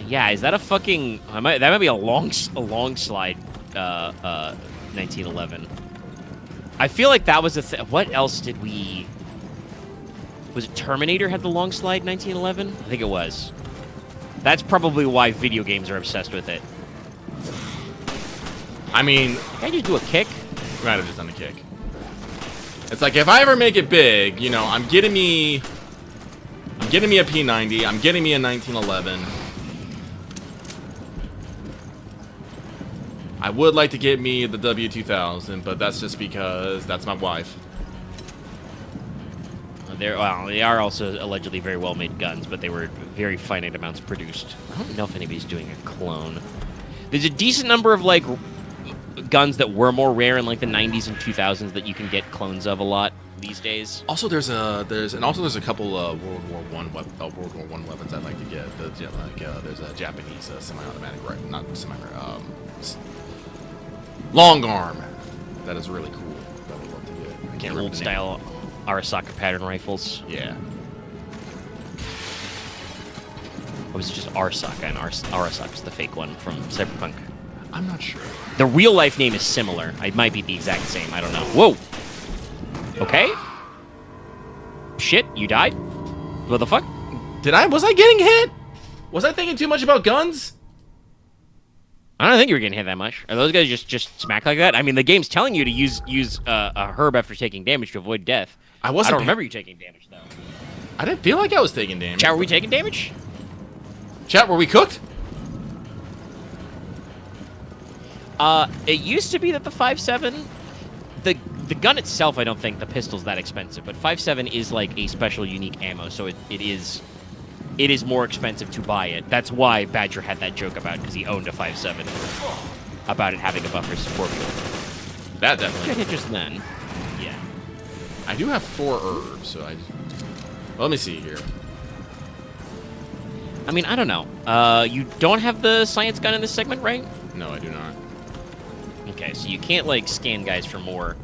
Yeah, is that a fucking? That might be a long slide. 1911. I feel like that was a. What else did we? Was it Terminator had the long slide 1911? I think it was. That's probably why video games are obsessed with it. I mean, can I just do a kick? We might have just done a kick. It's like if I ever make it big, you know, I'm getting me a P90. I'm getting me a 1911. I would like to get me the W2000, but that's just because that's my wife. They are also allegedly very well-made guns, but they were very finite amounts produced. I don't know if anybody's doing a clone. There's a decent number of like guns that were more rare in like the 90s and 2000s that you can get clones of a lot these days. Also, there's a couple World War One weapons I'd like to get. There's a Japanese semi-automatic, right? Not semi-automatic. Long arm. That is really cool. That I would love to get. I can't remember old style Arasaka pattern rifles. Yeah. Or was it just Arasaka, and Arasaka's the fake one from Cyberpunk? I'm not sure. The real life name is similar. It might be the exact same. I don't know. Whoa. Okay. Shit, you died? What the fuck? Was I getting hit? Was I thinking too much about guns? I don't think you were getting hit that much. Are those guys just smack like that? I mean, the game's telling you to use a herb after taking damage to avoid death. I don't remember you taking damage, though. I didn't feel like I was taking damage. Chat, were we taking damage? Chat, were we cooked? It used to be that the 5.7, the gun itself, I don't think the pistol's that expensive, but 5.7 is like a special unique ammo, so it is more expensive to buy it. That's why Badger had that joke about, because he owned a 5.7, about it having a buffer support. That definitely. Should hit just then. Yeah. I do have 4 herbs, so I just... Well, let me see here. I mean, I don't know. You don't have the science gun in this segment, right? No, I do not. Okay, so you can't, like, scan guys for more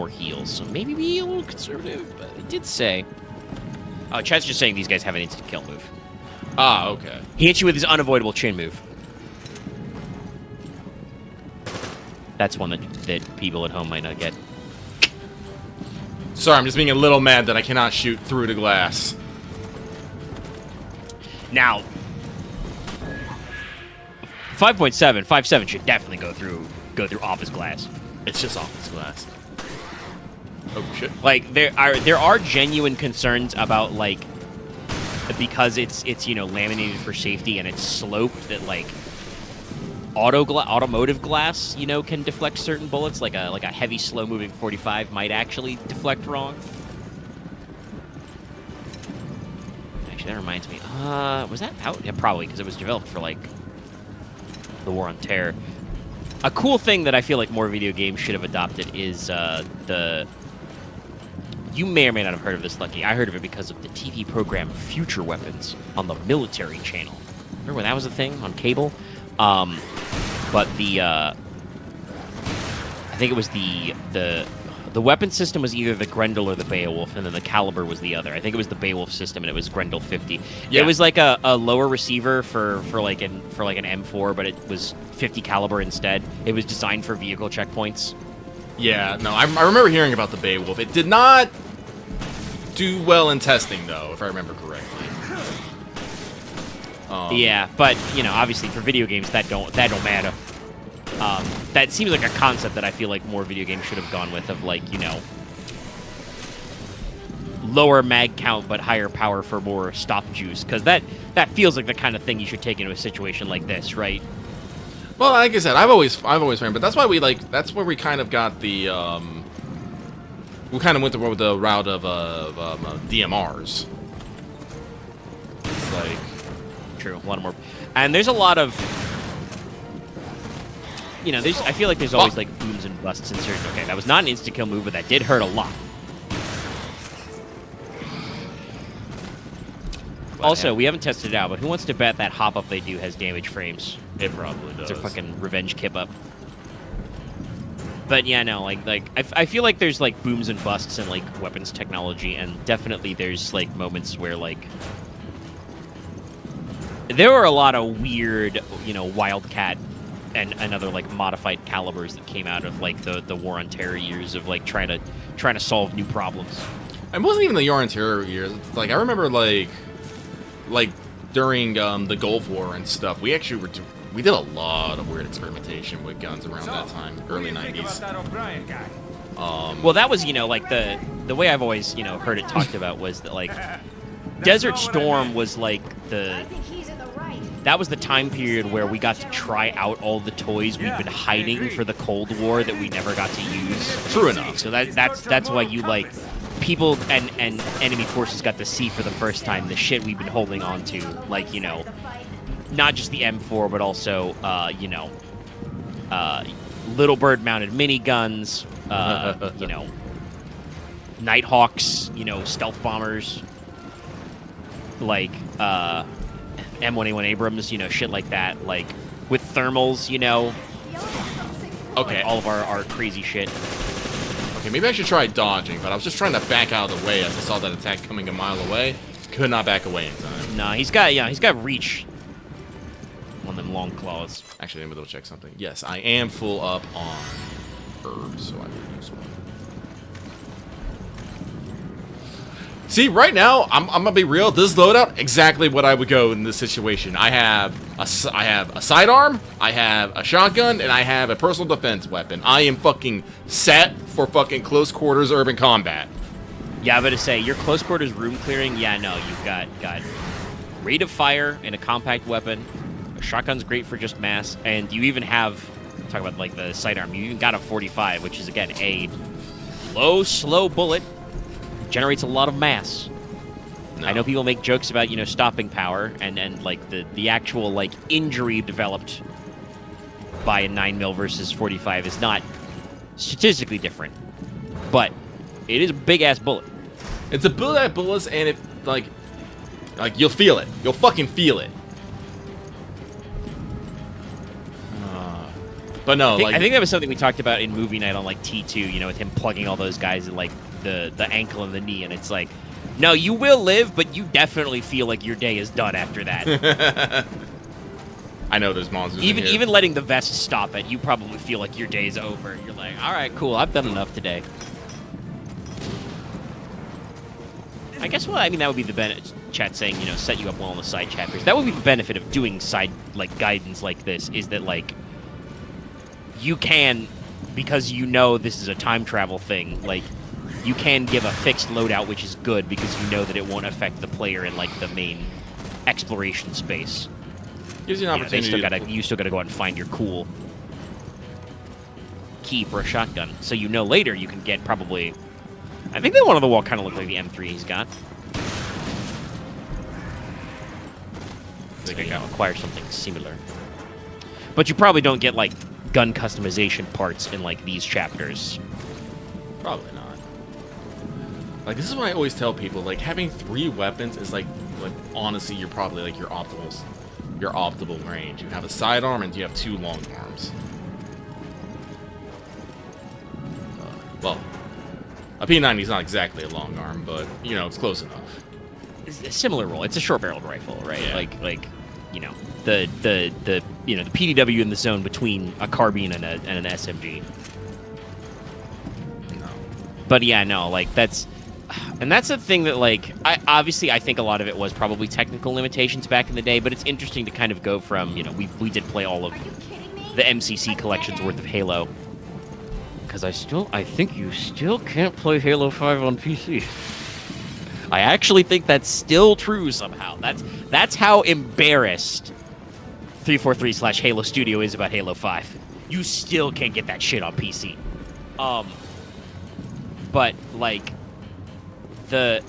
heals. So maybe be a little conservative, but it did say... Oh, Chad's just saying these guys have an instant kill move. Ah, okay. He hits you with his unavoidable chin move. That's one that people at home might not get. Sorry, I'm just being a little mad that I cannot shoot through the glass. Now, 5.7 should definitely go through office glass. It's just office glass. Oh shit! Like there are genuine concerns about like because it's laminated for safety and it's sloped that like automotive glass can deflect certain bullets. Like a heavy slow moving 45 might actually deflect wrong. That reminds me. Was that out? Yeah, probably, because it was developed for, like, the War on Terror. A cool thing that I feel like more video games should have adopted is the... You may or may not have heard of this, Lucky. I heard of it because of the TV program Future Weapons on the military channel. Remember when that was a thing on cable? But the... I think it was the weapon system was either the Grendel or the Beowulf, and then the caliber was the other. I think it was the Beowulf system, and it was Grendel 50. Yeah. It was like a lower receiver for like an M4, but it was 50 caliber instead. It was designed for vehicle checkpoints. Yeah, no, I remember hearing about the Beowulf. It did not do well in testing, though, if I remember correctly. Yeah, but obviously for video games that don't matter. That seems like a concept that I feel like more video games should have gone with, of like, lower mag count but higher power for more stop juice, because that feels like the kind of thing you should take into a situation like this, right? Well, like I said, I've always found, but that's why that's where we kind of got the we kind of went the route of DMRs. It's like true, a lot more, and there's a lot of. I feel like there's always, like, booms and busts in certain... Okay, that was not an insta-kill move, but that did hurt a lot. Also, we haven't tested it out, but who wants to bet that hop-up they do has damage frames? It probably does. It's a fucking revenge kip-up. But, yeah, no, I feel like there's, like, booms and busts in, like, weapons technology, and definitely there's, like, moments where, like... There were a lot of weird, Wildcat and other like modified calibers that came out of like the War on Terror years of like trying to solve new problems. It wasn't even the War on Terror years. It's like I remember like during the Gulf War and stuff. We actually we did a lot of weird experimentation with guns around that time, early 90s. Well, that was like the way I've always heard it talked about was that like Desert Storm was like that was the time period where we got to try out all the toys we'd been hiding for the Cold War that we never got to use. True enough. So that's why you like people and enemy forces got to see for the first time the shit we've been holding on to, like not just the M4 but also Little Bird mounted miniguns, Nighthawks, stealth bombers, like M1A1 Abrams, shit like that, like with thermals, Okay. Like all of our crazy shit. Okay, maybe I should try dodging, but I was just trying to back out of the way as I saw that attack coming a mile away. Could not back away in time. Nah, he's got reach on them long claws. Actually, let me double check something. Yes, I am full up on herbs, so I will use one. See, right now, I'm gonna be real. This loadout, exactly what I would go in this situation. I have a sidearm, I have a shotgun, and I have a personal defense weapon. I am fucking set for fucking close quarters urban combat. Yeah, I'm gonna say your close quarters room clearing. Yeah, no, you've got rate of fire and a compact weapon. A shotgun's great for just mass, and you even have talk about like the sidearm. You even got a 45, which is again a low, slow bullet. Generates a lot of mass. No. I know people make jokes about stopping power and like the actual like injury developed by a 9mm versus 45 is not statistically different, but it is a big ass bullet. It's a bullet that bullets, and it like you'll feel it. You'll fucking feel it. But no, I think that was something we talked about in movie night on like T2. You know, with him plugging all those guys in like the ankle and the knee, and it's like, no, you will live, but you definitely feel like your day is done after that. I know there's monsters. in here. Even letting the vest stop it, you probably feel like your day's over. You're like, all right, cool, I've done enough today. I guess I mean that would be the benefit. Chat saying, you know, set you up well in the side chapters. That would be the benefit of doing side like guidance like this, is that like you can, because you know this is a time travel thing, like you can give a fixed loadout, which is good because you know that it won't affect the player in like the main exploration space. Gives you an opportunity. You still gotta go out and find your cool key for a shotgun, so you know later you can get probably. I think the one on the wall kind of looked like the M3 he's got. I think I gotta acquire something similar. But you probably don't get like gun customization parts in like these chapters. Probably not. Like, this is what I always tell people, like having 3 weapons is like honestly you're probably like your optimal range. You have a sidearm and you have 2 long arms. Well, a P90 is not exactly a long arm, but you know, it's close enough. It's a similar role. It's a short-barreled rifle, right? Yeah. Like you know, the you know, the PDW in the zone between a carbine and an SMG. No. But yeah, no, like that's the thing that like I think a lot of it was probably technical limitations back in the day, but it's interesting to kind of go from, you know, we did play all of the MCC collection's worth of Halo. Because I think you still can't play Halo 5 on PC. I actually think that's still true somehow. That's how embarrassed 343/Halo Studio is about Halo 5. You still can't get that shit on PC. But like the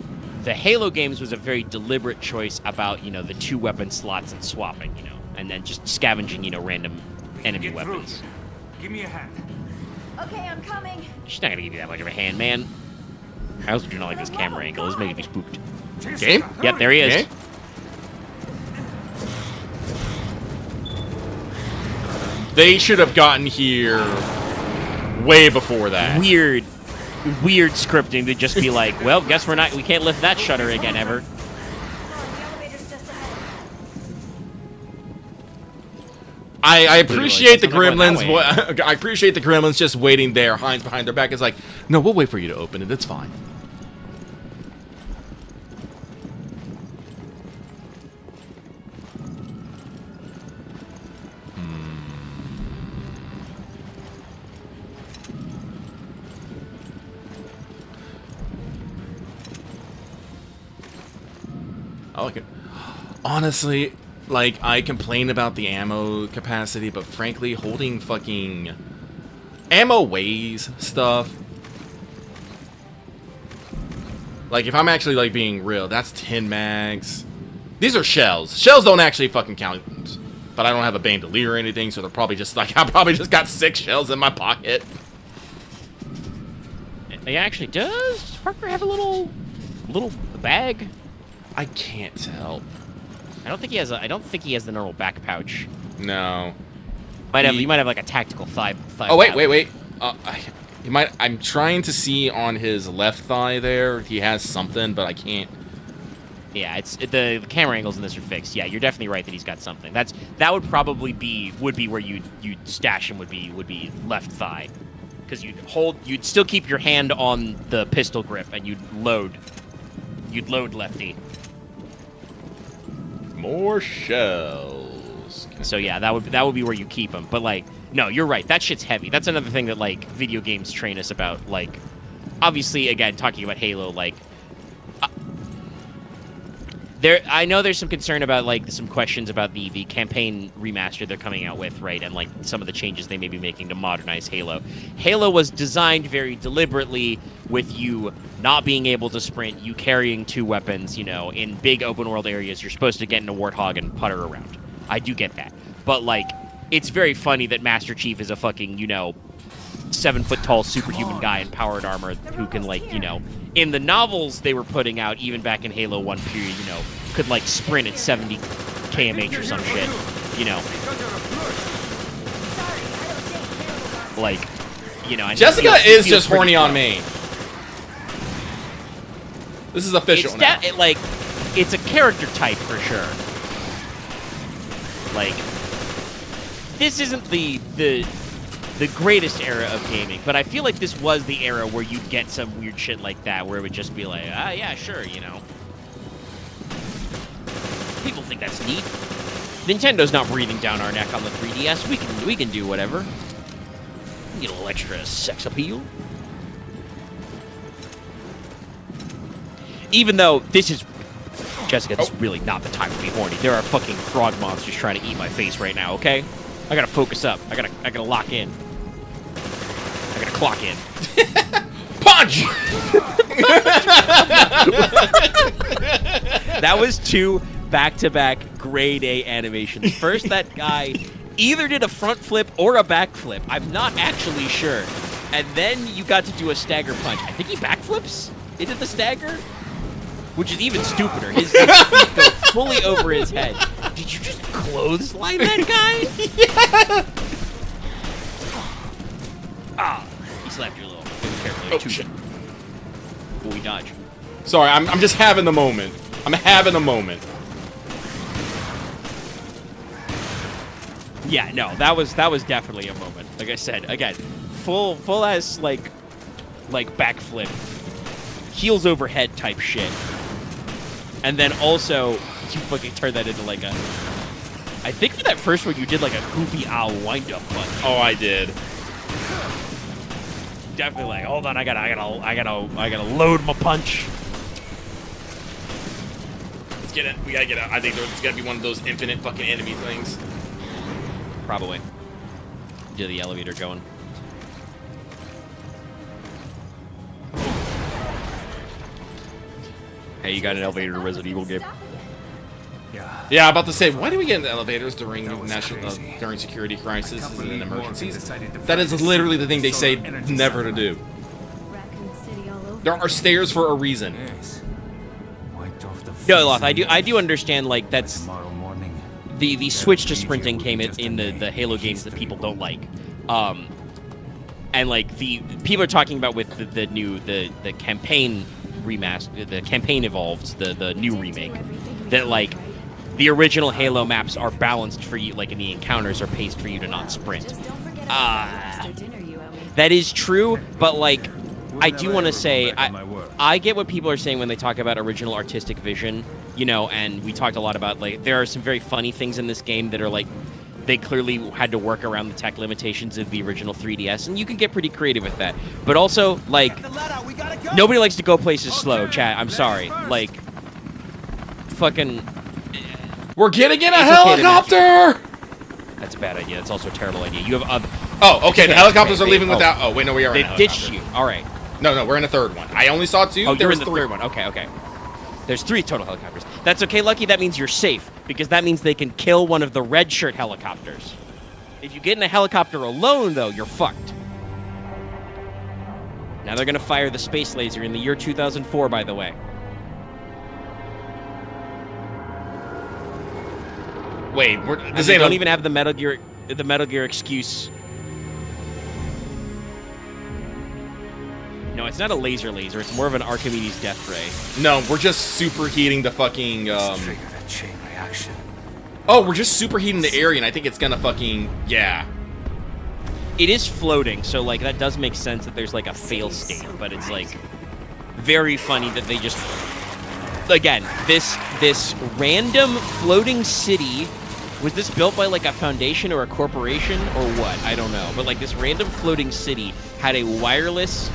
Halo games was a very deliberate choice about, you know, the 2 weapon slots and swapping, you know, and then just scavenging, you know, random enemy weapons. Give me a hand. Okay, I'm coming. She's not gonna give you that much of a hand, man. I also do not like this camera angle. This is making me spooked. Game? Yep, there he is. Okay. They should have gotten here way before that. Weird scripting to just be like, well, guess we can't lift that shutter again ever. I appreciate the Literally, gremlins. I appreciate the gremlins just waiting there. Heinz behind their back is like, no, we'll wait for you to open it. It's fine. I like it. Honestly, like, I complain about the ammo capacity, but frankly, holding fucking ammo weighs stuff. Like, if I'm actually, like, being real, that's 10 mags. These are shells. Shells don't actually fucking count. But I don't have a bandolier or anything, so they're probably just, like, I probably just got 6 shells in my pocket. He actually does. Does Parker have a little bag? I can't tell. I don't think he has the normal back pouch. No. You might have like a tactical thigh. Oh wait. He might. I'm trying to see on his left thigh there. He has something, but I can't. Yeah, the camera angles in this are fixed. Yeah, you're definitely right that he's got something. That would probably be where you'd stash him would be left thigh, because you'd still keep your hand on the pistol grip and you'd load lefty. More shells. So yeah, that would be where you keep them. But like, no, you're right. That shit's heavy. That's another thing that like video games train us about. Like, obviously, again, talking about Halo, like, I know there's some concern about like some questions about the campaign remaster they're coming out with, right? And like some of the changes they may be making to modernize Halo. Halo was designed very deliberately with you not being able to sprint, you carrying 2 weapons, you know, in big open world areas. You're supposed to get in a Warthog and putter around. I do get that. But like, it's very funny that Master Chief is a fucking, you know, 7-foot-tall superhuman guy in powered armor who can, like, you know, in the novels they were putting out, even back in Halo 1 period, you know, could, like, sprint at 70 kmh or some shit, you know. Like, you know. Jessica is just horny on me. This is official now. It's a character type for sure. Like, this isn't the greatest era of gaming, but I feel like this was the era where you'd get some weird shit like that, where it would just be like, ah, yeah, sure, you know. People think that's neat. Nintendo's not breathing down our neck on the 3DS. We can do whatever. Get a little extra sex appeal. Even though this is, Jessica, this is really not the time to be horny. There are fucking frog monsters trying to eat my face right now, okay? I gotta focus up. I gotta lock in. I gotta clock in. Punch! That was 2 back-to-back grade A animations. First, that guy either did a front flip or a back flip. I'm not actually sure. And then you got to do a stagger punch. I think he backflips into the stagger, which is even stupider. His feet go fully over his head. Did you just clothesline that guy? Yeah. Ah, he slapped you a little. Carefully. Oh, shit. Before we dodge. Sorry, I'm just having the moment. I'm having a moment. Yeah, no, that was definitely a moment. Like I said, again, full ass like backflip, heels over head type shit, and then also you fucking turn that into like a. I think for that first one you did like a goofy owl wind up punch. Oh, I did. Definitely like, hold on, I gotta load my punch. Let's get it. We gotta get out. I think there's gotta be one of those infinite fucking enemy things. Probably. Get the elevator going. Hey, you got an elevator to Resident Evil game? Yeah, I'm about to say, why do we get in elevators during during security crises and emergencies? That is literally the thing they say never to do. There are stairs for a reason. No, Loth, I do understand, like, that's the switch to sprinting came in the Halo games that people don't like. And like the people are talking about with the new the campaign remaster, the campaign evolved, the new remake, that like the original Halo maps are balanced for you, like in the encounters are paced for you to not sprint. That is true, but like I do want to say I get what people are saying when they talk about original artistic vision, you know, and we talked a lot about like there are some very funny things in this game that are like they clearly had to work around the tech limitations of the original 3DS, and you can get pretty creative with that. But also, like, nobody likes to go places slow, chat. I'm sorry. Like, fucking... We're getting in a helicopter! That's a bad idea. That's also a terrible idea. You have other... Oh, okay, the helicopters are leaving without... Oh, wait, no, we are in a They helicopter. ditched you. All right. No, we're in a third one. I only saw 2. Oh, there you're was in the 3. third one. Okay. There's 3 total helicopters. That's okay, Lucky. That means you're safe, because that means they can kill one of the red shirt helicopters. If you get in a helicopter alone, though, you're fucked. Now they're going to fire the space laser in the year 2004, by the way. Wait, they don't even have the Metal Gear excuse. No, it's not a laser. It's more of an Archimedes death ray. No, we're just superheating the fucking, Triggered a chain reaction. Oh, we're just superheating the area, and I think it's gonna fucking... Yeah. It is floating, so, like, that does make sense that there's, like, a fail state, but it's, like, very funny that they just... Again, this random floating city... Was this built by, like, a foundation or a corporation or what? I don't know. But, like, this random floating city had a wireless...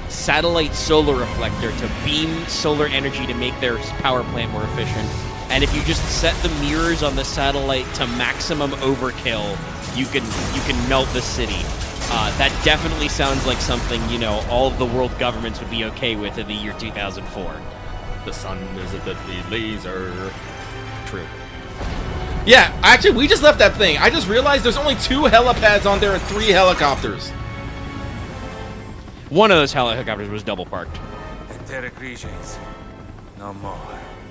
satellite solar reflector to beam solar energy to make their power plant more efficient. And if you just set the mirrors on the satellite to maximum overkill, you can melt the city. That definitely sounds like something, you know, all of the world governments would be okay with in the year 2004. The sun is a deadly laser. True. Yeah, actually, we just left that thing. I just realized there's only 2 helipads on there and 3 helicopters. One of those helicopters was double parked. Enteric regions. No more.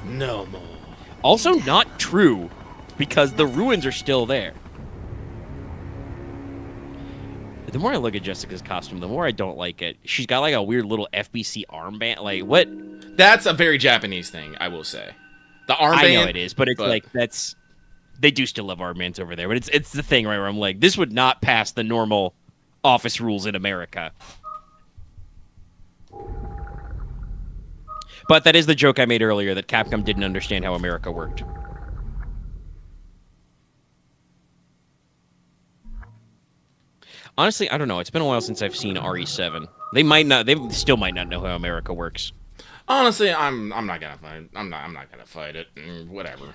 No more. Also not true, because the ruins are still there. The more I look at Jessica's costume, the more I don't like it. She's got like a weird little FBC armband. Like, what? That's a very Japanese thing, I will say. The armband. I know it is, but it's like, that's... They do still have armbands over there, but it's the thing, right, where I'm like, this would not pass the normal office rules in America. But that is the joke I made earlier, that Capcom didn't understand how America worked. Honestly, I don't know. It's been a while since I've seen RE7. They still might not know how America works. Honestly, I'm not gonna fight. I'm not gonna fight it. Whatever.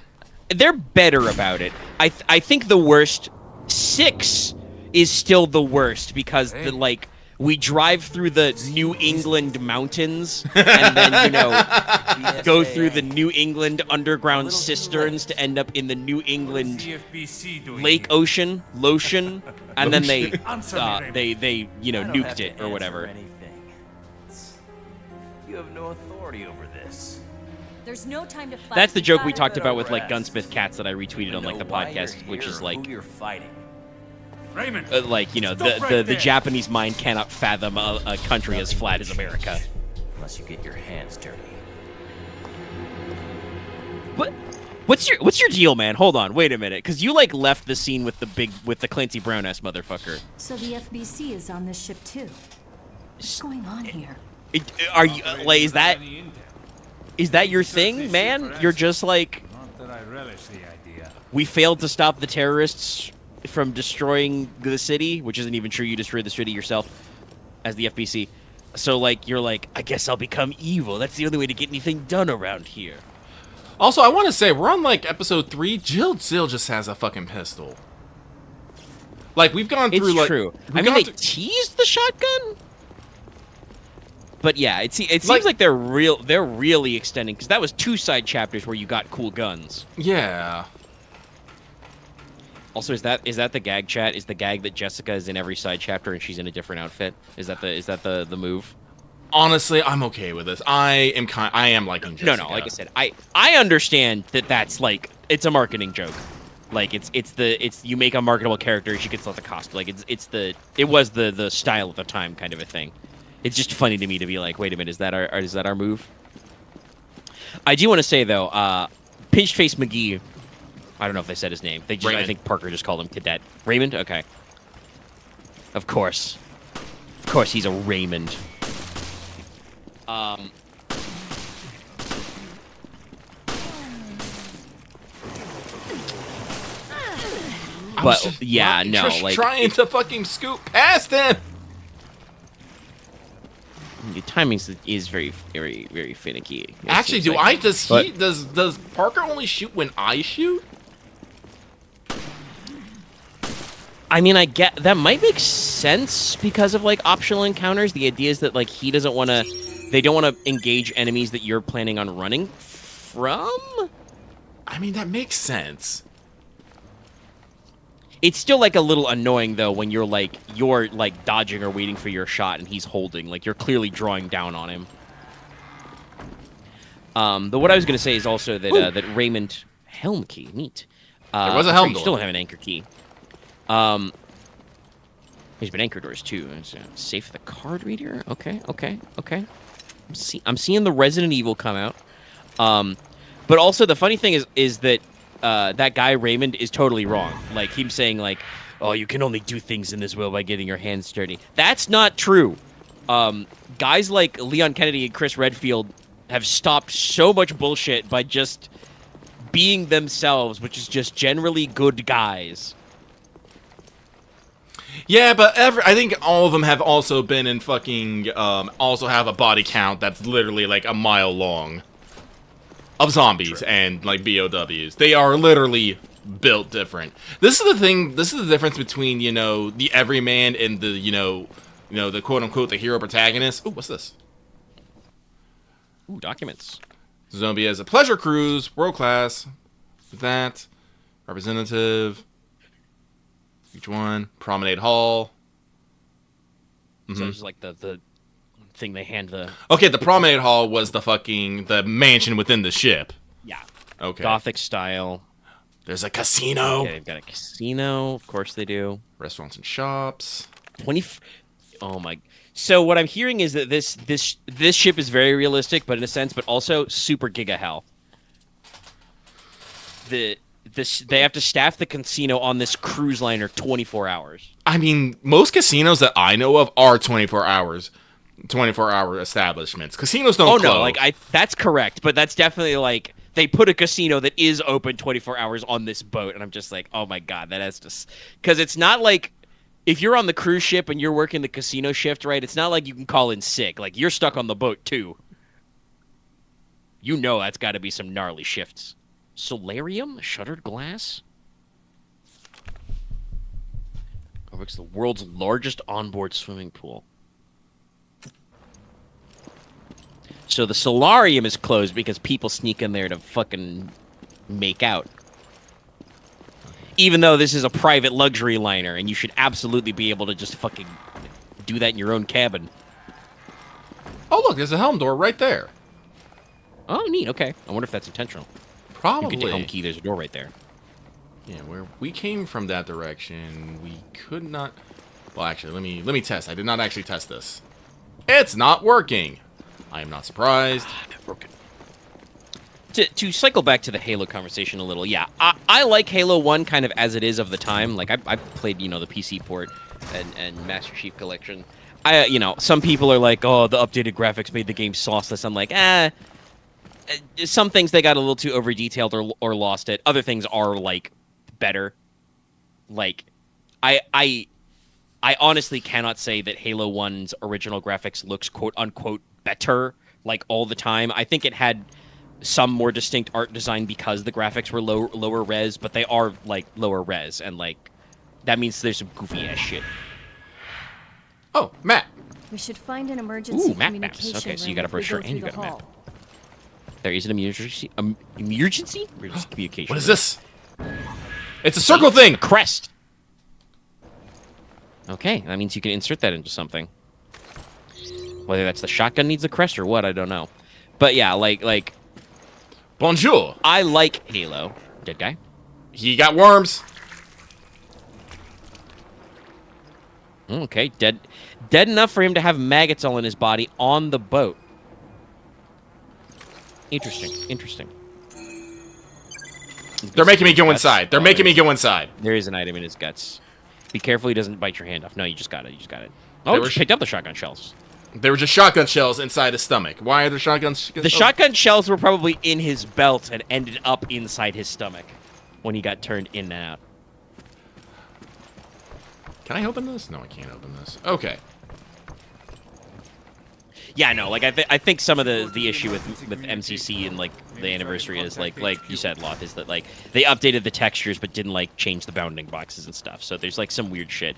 They're better about it. I think the worst 6 is still the worst because we drive through the New England mountains and then go through the New England underground cisterns to end up in the New England Lake Ocean, and then they nuked it or whatever. You have no authority over this. There's no time to fight. That's the joke we talked about with like Gunsmith Cats that I retweeted on like the podcast, which is like, who you're fighting. Raymond, the Japanese mind cannot fathom a country as flat as America. Unless you get your hands dirty. What's your deal, man? Hold on, wait a minute, because you like left the scene with the Clancy Brown ass motherfucker. So the FBC is on this ship too. What's going on here? Are you like, is that your thing, man? You're just like, not that I relish the idea. We failed to stop the terrorists from destroying the city, which isn't even true. You destroyed the city yourself as the FBC. So like, you're like, I guess I'll become evil. That's the only way to get anything done around here. Also, I want to say, we're on, like, episode 3. Jill still just has a fucking pistol. Like, we've gone through, it's like... true. I mean, they teased the shotgun? But yeah, it seems like they're really extending, because that was 2 side chapters where you got cool guns. Yeah. Also, is that the gag chat? Is the gag that Jessica is in every side chapter and she's in a different outfit? Is that the move? Honestly, I'm okay with this. I am liking Jessica. No, like I said, I understand that that's like, it's a marketing joke. Like it's you make a marketable character, she gets the cost. Like it was the style at the time kind of a thing. It's just funny to me to be like, wait a minute, is that our move? I do want to say though, Pinched Face McGee, I don't know if they said his name. I think Parker just called him Cadet. Raymond? Okay. Of course he's a Raymond. But yeah, no, just like trying to fucking scoot past him. The timing is very, very, very finicky. Actually, does Parker only shoot when I shoot? I mean, I get that might make sense because of like optional encounters. The idea is that like they don't want to engage enemies that you're planning on running from. I mean, that makes sense. It's still like a little annoying though when you're like dodging or waiting for your shot and he's holding, like you're clearly drawing down on him. But what I was gonna say is also that that Raymond helm key, neat. There was a helm door. You still don't have an anchor key. There's been anchor doors too. Safe the card reader. Okay. I'm seeing the Resident Evil come out. But also the funny thing is that that guy Raymond is totally wrong. Like him saying like, oh, you can only do things in this world by getting your hands dirty. That's not true. Guys like Leon Kennedy and Chris Redfield have stopped so much bullshit by just being themselves, which is just generally good guys. Yeah, but I think all of them have also been in fucking, also have a body count that's literally like a mile long. Of zombies and, like, BOWs. They are literally built different. This is the thing, this is the difference between, you know, the everyman and the, you know, the quote-unquote, the hero protagonist. Ooh, what's this? Ooh, documents. Zombie has a pleasure cruise, world class. That. Representative. Each one. Promenade Hall. So it's like the thing they hand the. Okay, the promenade hall was the mansion within the ship. Yeah. Okay. Gothic style. There's a casino. Okay, they've got a casino. Of course they do. Restaurants and shops. Oh my. So what I'm hearing is that this ship is very realistic, but in a sense, but also super giga hell. They have to staff the casino on this cruise liner 24 hours. I mean, most casinos that I know of are 24-hour establishments. Casinos don't close. Oh no, like that's correct, but that's definitely like they put a casino that is open 24 hours on this boat, and I'm just like, oh my god, that has to, because it's not like if you're on the cruise ship and you're working the casino shift, right? It's not like you can call in sick. Like you're stuck on the boat too. You know that's got to be some gnarly shifts. Solarium, shuttered glass. Overlooks the world's largest onboard swimming pool. So the solarium is closed because people sneak in there to fucking make out. Even though this is a private luxury liner, and you should absolutely be able to just fucking do that in your own cabin. Oh, look, there's a helm door right there. Oh, neat. Okay. I wonder if that's intentional. Probably. You get to home key, there's a door right there. Yeah, where we came from that direction, we could not... Well, actually, let me test. I did not actually test this. It's not working. I am not surprised. Broken. To cycle back to the Halo conversation a little, yeah, I like Halo 1 kind of as it is of the time. Like, I played, the PC port and Master Chief Collection. Some people are like, oh, the updated graphics made the game sauceless. I'm like, some things they got a little too over-detailed or lost it. Other things are, like, better. Like, I honestly cannot say that Halo 1's original graphics looks quote-unquote better, like, all the time. I think it had some more distinct art design because the graphics were lower res, but they are, like, lower res, and, like, that means there's some goofy-ass shit. Oh, map. We should find an emergency map maps. communication Okay, so you room got a if we brochure go and you through got a the map. hall. There is an emergency communication. What is this? It's a circle thing! A crest! Okay, that means you can insert that into something. Whether that's the shotgun needs a crest or what, I don't know. But yeah, like... Bonjour! I like Halo. Dead guy? He got worms! Okay, dead enough for him to have maggots all in his body on the boat. Interesting. They're making me go inside. They're making me go inside. There is an item in his guts. Be careful he doesn't bite your hand off. No, you just got it. Oh, you picked up the shotgun shells. There were just shotgun shells inside his stomach. Why are there shotguns? The shotgun shells were probably in his belt and ended up inside his stomach when he got turned in and out. Can I open this? No, I can't open this. Okay. Yeah, no, like I think some of the issue with MCC and like the anniversary is like you said, Loth, is that like they updated the textures but didn't like change the bounding boxes and stuff. So there's like some weird shit.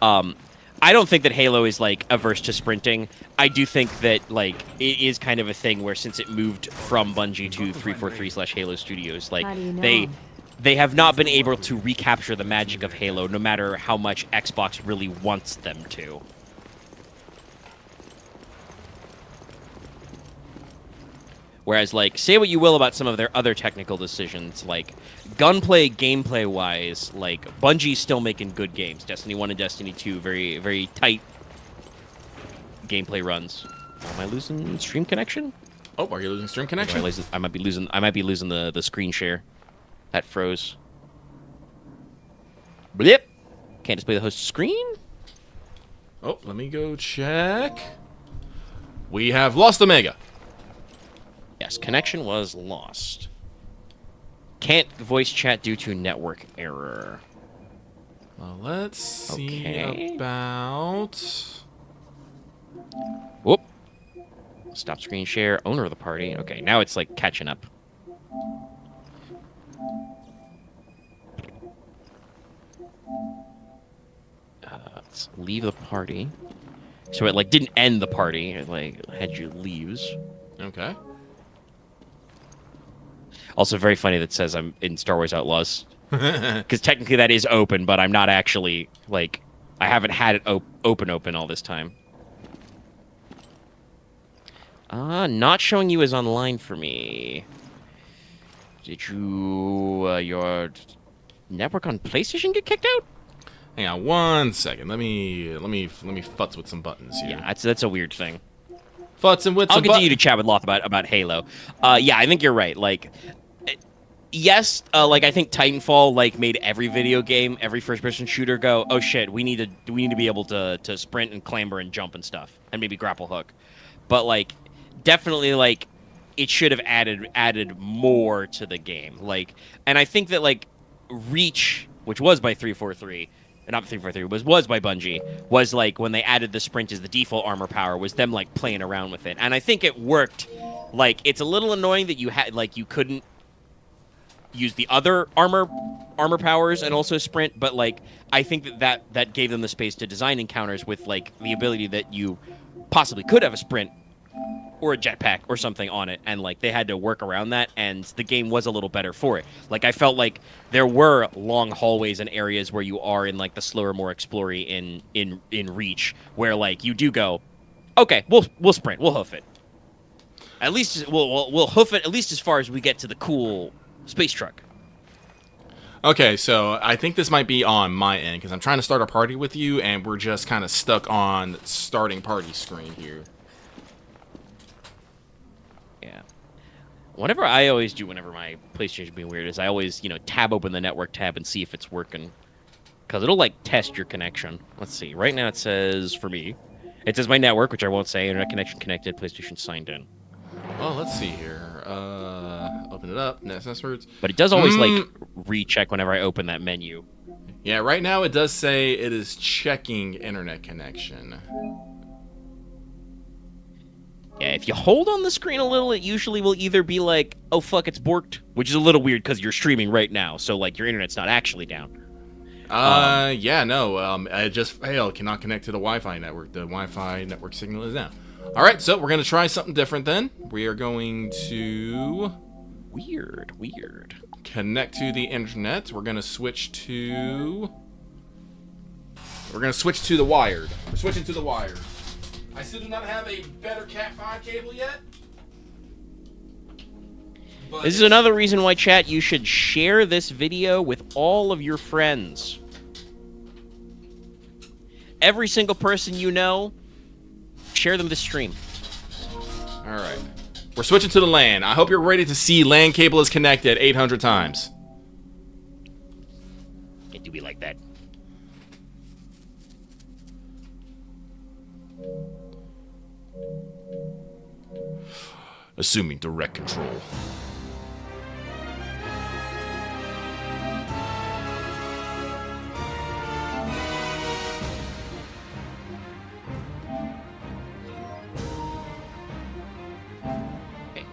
I don't think that Halo is like averse to sprinting. I do think that like it is kind of a thing where since it moved from Bungie to 343/Halo Studios, like they have not been able to recapture the magic of Halo, no matter how much Xbox really wants them to. Whereas, like, say what you will about some of their other technical decisions, like, gunplay, gameplay-wise, like, Bungie's still making good games. Destiny 1 and Destiny 2, very, very tight gameplay runs. Am I losing stream connection? Oh, are you losing stream connection? I might be losing the screen share. That froze. Blip! Can't display the host screen? Oh, let me go check. We have lost Omega. Yes, connection was lost. Can't voice chat due to network error. Well, let's see about... Whoop. Stop screen share. Owner of the party. Okay, now it's like catching up. Let's leave the party. So it like didn't end the party. It like had you leaves. Okay. Also very funny that says I'm in Star Wars Outlaws. Because technically that is open, but I'm not actually, like, I haven't had it open all this time. Not showing you as online for me. Did you, your network on PlayStation get kicked out? Hang on 1 second. Let me futz with some buttons here. Yeah, that's a weird thing. Futzing with some I'll continue to chat with Loth about Halo. Yeah, I think you're right. Like, yes, like I think Titanfall like made every video game, every first-person shooter go, oh shit, we need to be able to sprint and clamber and jump and stuff, and maybe grapple hook. But like, definitely like, it should have added more to the game. Like, and I think that like Reach, which was by 343. Not 343, was by Bungie, was like when they added the sprint as the default armor power, was them like playing around with it. And I think it worked. Like, it's a little annoying that you had like you couldn't use the other armor powers and also sprint, but like I think that gave them the space to design encounters with like the ability that you possibly could have a sprint or a jetpack or something on it, and like they had to work around that, and the game was a little better for it. Like, I felt like there were long hallways and areas where you are in like the slower, more explory in Reach, where like you do go, okay, we'll sprint, we'll hoof it. At least we'll hoof it at least as far as we get to the cool space truck. Okay, so I think this might be on my end because I'm trying to start a party with you, and we're just kind of stuck on starting party screen here. Yeah. Whatever I always do whenever my PlayStation being weird is I always, tab open the network tab and see if it's working. Because it'll, like, test your connection. Let's see. Right now it says, for me, it says my network, which I won't say, internet connection connected, PlayStation signed in. Well, let's see here. Open it up, passwords. But it does always, like, recheck whenever I open that menu. Yeah, right now it does say it is checking internet connection. Yeah, if you hold on the screen a little, it usually will either be like, oh, fuck, it's borked, which is a little weird because you're streaming right now, so, like, your internet's not actually down. Yeah, no, it just failed. Cannot connect to the Wi-Fi network. The Wi-Fi network signal is down. All right, so we're going to try something different then. We are going to... Weird. Connect to the internet. We're going to switch to... the wired. We're switching to the wired. I still do not have a better Cat5 cable yet. This is another reason why, chat, you should share this video with all of your friends. Every single person you know, share them this stream. All right. We're switching to the LAN. I hope you're ready to see LAN cable is connected 800 times. It do be like that. Assuming direct control. Okay.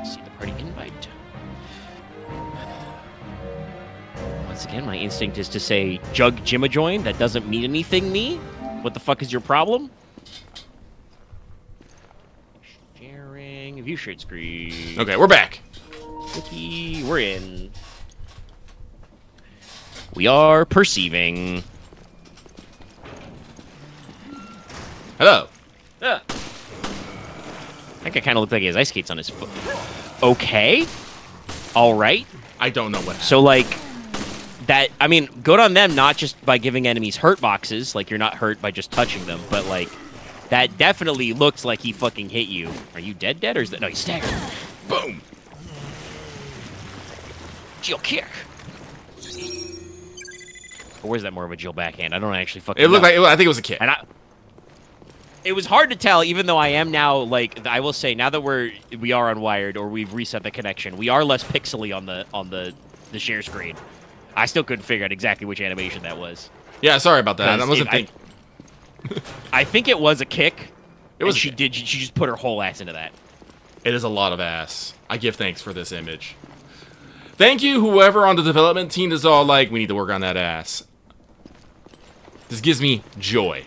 See the party invite. Once again, my instinct is to say, Jug Jimajoin. That doesn't mean anything, me. What the fuck is your problem? View shared screen. Okay, we're back. Okay, we're in. We are perceiving. Hello. I think I kind of look like he has ice skates on his foot. Okay. All right. I don't know what happened. So, like, that, I mean, good on them, not just by giving enemies hurt boxes, like you're not hurt by just touching them, but, like, that definitely looks like he fucking hit you. Are you dead, or is that... No, he's staggered. Boom! Jill kick. Or was that more of a Jill backhand? I don't actually fucking It looked know. like... I think it was a kick. And it was hard to tell, even though I am now, like, I will say, now that we are unwired, or we've reset the connection, we are less pixely on the share screen. I still couldn't figure out exactly which animation that was. Yeah, sorry about that. I wasn't thinking... I think it was a kick. It was. She just put her whole ass into that. It is a lot of ass. I give thanks for this image. Thank you, whoever on the development team is all like, we need to work on that ass. This gives me joy.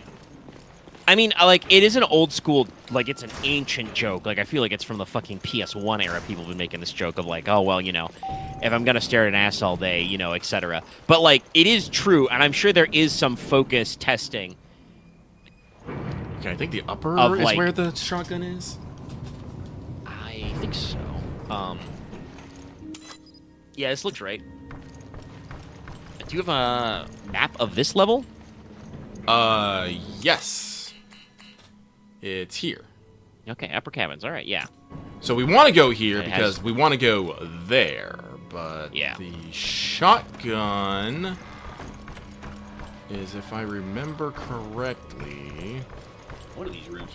I mean, like, it is an old school, like, it's an ancient joke. Like, I feel like it's from the fucking PS1 era. People have been making this joke of, like, oh, well, if I'm gonna stare at an ass all day, etc. But, like, it is true, and I'm sure there is some focus testing. Okay, I think the upper of, is like, where the shotgun is. think so. Yeah, this looks right. Do you have a map of this level? Yes. It's here. Okay, upper cabins. All right, yeah. So we want to go here It because has- we want to go there, but Yeah. the shotgun is, if I remember correctly, What are these rooms?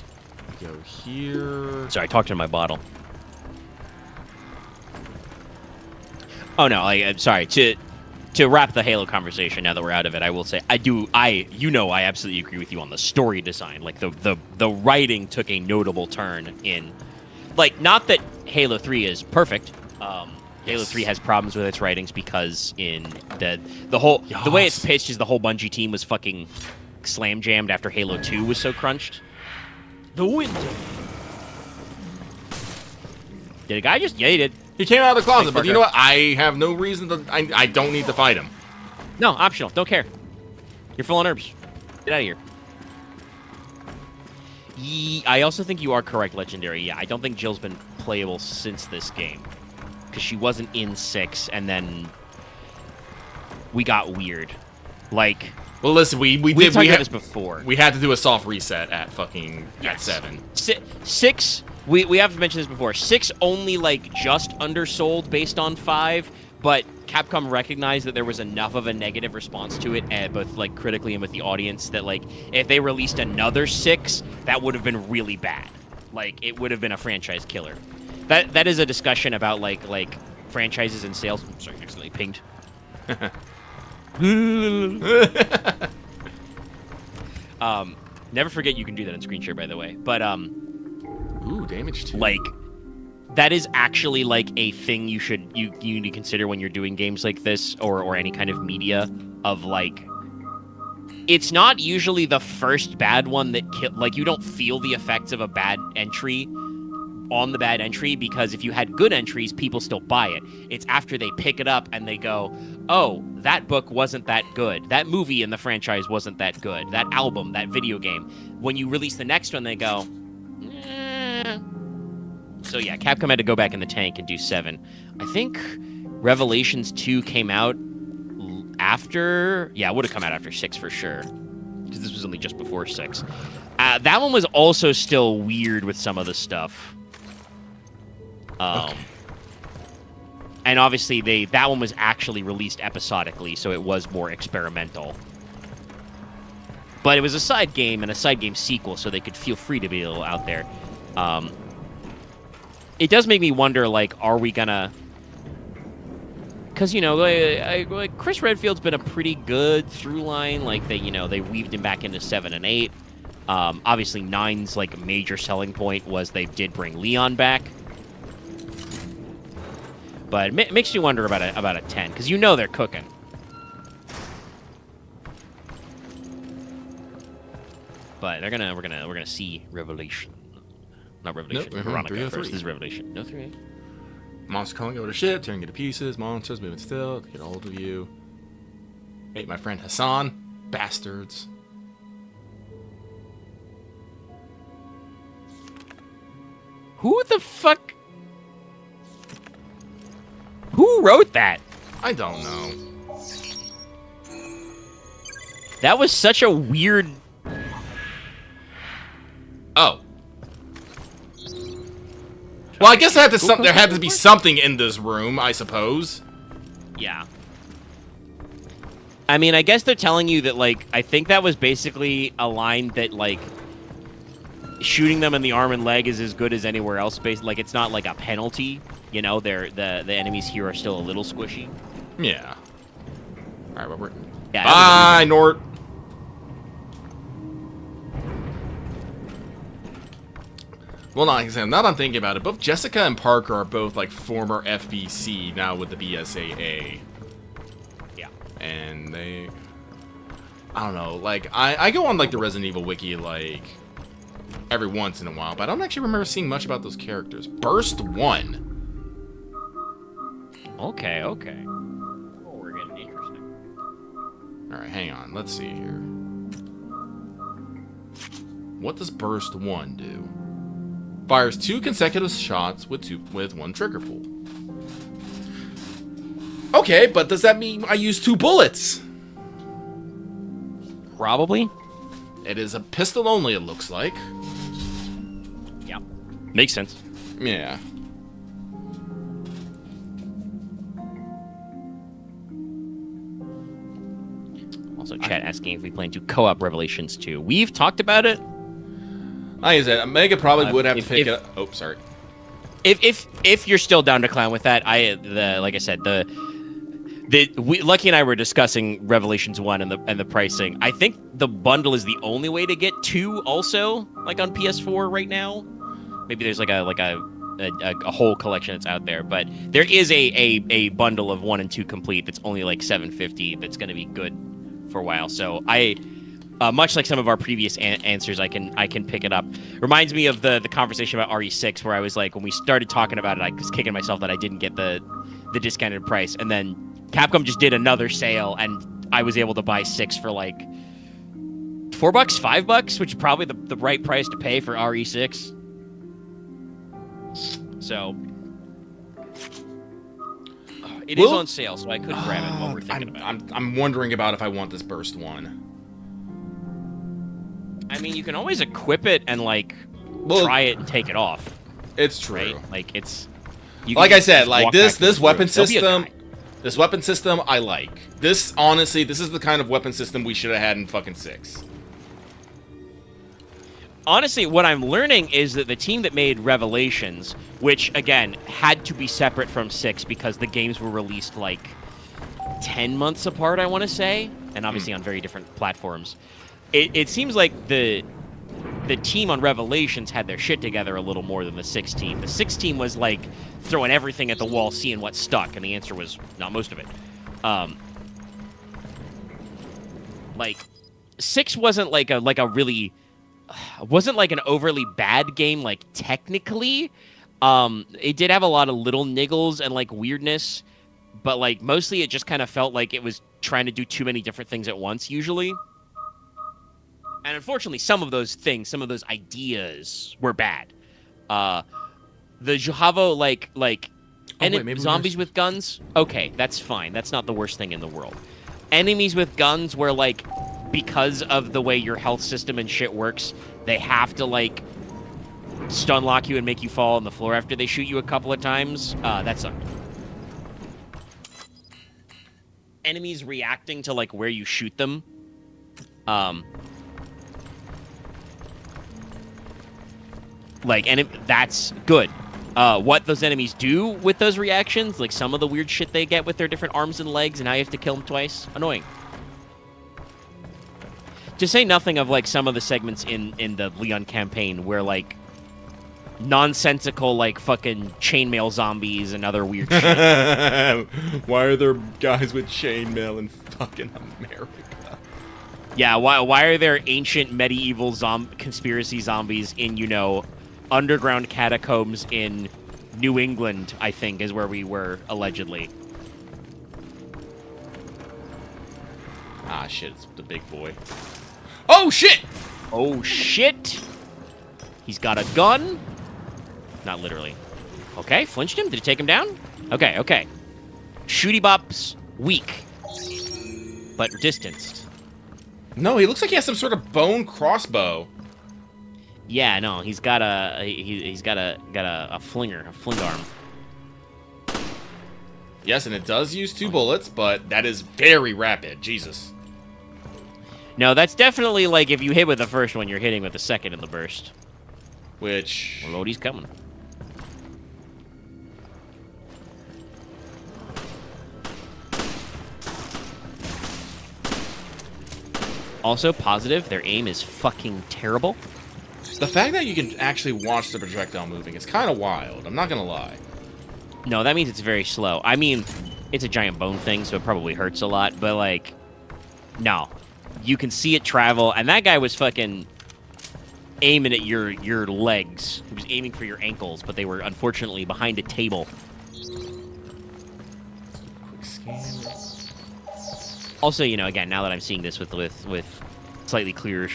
go here. Sorry, I talked to my bottle. Oh no, I'm sorry. To wrap the Halo conversation, now that we're out of it, I will say I absolutely agree with you on the story design. Like the writing took a notable turn in, like, not that Halo 3 is perfect. Halo 3 has problems with its writings because in the way it's pitched is the whole Bungie team was fucking slam jammed after Halo 2 was so crunched. The window. Did a guy just? Yeah, he did. He came out of the closet, Thanks, but you Parker. know what? I have no reason to. I don't need to fight him. No, optional. Don't care. You're full on herbs. Get out of here. I also think you are correct, Legendary. Yeah, I don't think Jill's been playable since this game. Because she wasn't in 6, and then we got weird. Like... Well, listen, we talked about this before. We had to do a soft reset at fucking at 7. 6, we have mentioned this before. 6 only, like, just undersold based on 5, but Capcom recognized that there was enough of a negative response to it, both, like, critically and with the audience, that, like, if they released another 6, that would have been really bad. Like, it would have been a franchise killer. That is a discussion about, like franchises and sales. I'm sorry, accidentally pinged. Never forget you can do that in screen share, by the way. But ooh, damage too. Like, that is actually like a thing you need to consider when you're doing games like this or any kind of media. Of like, it's not usually the first bad one that like, you don't feel the effects of a bad entry on the bad entry, because if you had good entries, people still buy it. It's after they pick it up and they go, oh, that book wasn't that good. That movie in the franchise wasn't that good. That album, that video game. When you release the next one, they go, eh. So yeah, Capcom had to go back in the tank and do 7. I think Revelations 2 came out after... Yeah, it would have come out after 6 for sure. Because this was only just before 6. That one was also still weird with some of the stuff. Okay. And obviously that one was actually released episodically, so it was more experimental. But it was a side game and a side game sequel, so they could feel free to be a little out there. It does make me wonder, like, are we gonna... Because, you know, like Chris Redfield's been a pretty good through line. Like, they weaved him back into 7 and 8. Obviously, 9's, like, major selling point was they did bring Leon back. But it makes you wonder about a 10, because they're cooking. But we're gonna see Revelation, not Revelation. Nope, Veronica first. This is Revelation. No 3. Monster calling over the ship, tearing you to pieces. Monsters moving still to get a hold of you. Ate my friend Hassan. Bastards. Who the fuck? Who wrote that? I don't know. That was such a weird... Oh. Well, I guess there had to be something in this room, I suppose. Yeah. I mean, I guess they're telling you that, like, I think that was basically a line that, like, shooting them in the arm and leg is as good as anywhere else. Like, it's not like a penalty. You know, the enemies here are still a little squishy. Yeah. All right, well, we're... Yeah, bye, Nort. Well, no, like I said, now that I'm thinking about it, both Jessica and Parker are both, like, former FBC now with the BSAA. Yeah. And they... I don't know, like, I go on, like, the Resident Evil wiki, like, every once in a while, but I don't actually remember seeing much about those characters. Burst 1. Okay. Oh, we're getting interesting. Alright, hang on. Let's see here. What does Burst 1 do? Fires 2 consecutive shots with one trigger pull. Okay, but does that mean I use 2 bullets? Probably. It is a pistol only, it looks like. Yeah. Makes sense. Yeah. Also, chat asking if we plan to co-op Revelations 2. We've talked about it. Like I said, Omega probably would have to pick it up. Oh, sorry. If you're still down to clown with that, like I said, Lucky and I were discussing Revelations 1 and the pricing. I think the bundle is the only way to get 2 also, like on PS4 right now. Maybe there's like a whole collection that's out there, but there is a bundle of 1 and 2 complete that's only like $7.50 that's going to be good for a while. So much like some of our previous answers, I can pick it up. Reminds me of the conversation about RE6 where I was like, when we started talking about it, I was kicking myself that I didn't get the discounted price, and then Capcom just did another sale, and I was able to buy 6 for like $4, $5, which is probably the right price to pay for RE6. So it is on sale, so I could grab it while we're thinking about it. I'm wondering about if I want this burst one. I mean, you can always equip it and try it and take it off. It's true. Right? Like it's. Like I said, like this weapon system. This weapon system, I like. This, honestly, this is the kind of weapon system we should have had in fucking 6. Honestly, what I'm learning is that the team that made Revelations, which, again, had to be separate from 6 because the games were released, 10 months apart, I want to say, and obviously on very different platforms. It seems like the team on Revelations had their shit together a little more than the 6 team. The 6 team was, throwing everything at the wall, seeing what stuck, and the answer was not most of it. 6 wasn't wasn't an overly bad game, technically. It did have a lot of little niggles and weirdness, but mostly it just kind of felt like it was trying to do too many different things at once usually. And unfortunately, some of those ideas were bad. The Juhavo, zombies with guns, okay, that's fine. That's not the worst thing in the world. Enemies with guns where, because of the way your health system and shit works, they have to, stun lock you and make you fall on the floor after they shoot you a couple of times. That sucked. Enemies reacting to, where you shoot them. And that's good. What those enemies do with those reactions, some of the weird shit they get with their different arms and legs and how you have to kill them twice, annoying. To say nothing of, some of the segments in the Leon campaign where, nonsensical, fucking chainmail zombies and other weird shit. Why are there guys with chainmail in fucking America? Yeah, why are there ancient medieval conspiracy zombies in, underground catacombs in New England, I think, is where we were, allegedly. Ah, shit, it's the big boy. Oh, shit! Oh, shit! He's got a gun. Not literally. Okay, flinched him? Did he take him down? Okay. Shooty Bop's weak, but distanced. No, he looks like he has some sort of bone crossbow. Yeah, no, he's got a flinger, a fling arm. Yes, and it does use 2 bullets, but that is very rapid. Jesus. No, that's definitely if you hit with the first one, you're hitting with the second in the burst. Which... Well, Lodi's coming. Also, positive, their aim is fucking terrible. The fact that you can actually watch the projectile moving is kind of wild. I'm not gonna lie. No, that means it's very slow. I mean, it's a giant bone thing, so it probably hurts a lot, but, no. You can see it travel, and that guy was fucking aiming at your legs. He was aiming for your ankles, but they were unfortunately behind a table. Quick scan. Also, again, now that I'm seeing this with slightly clearer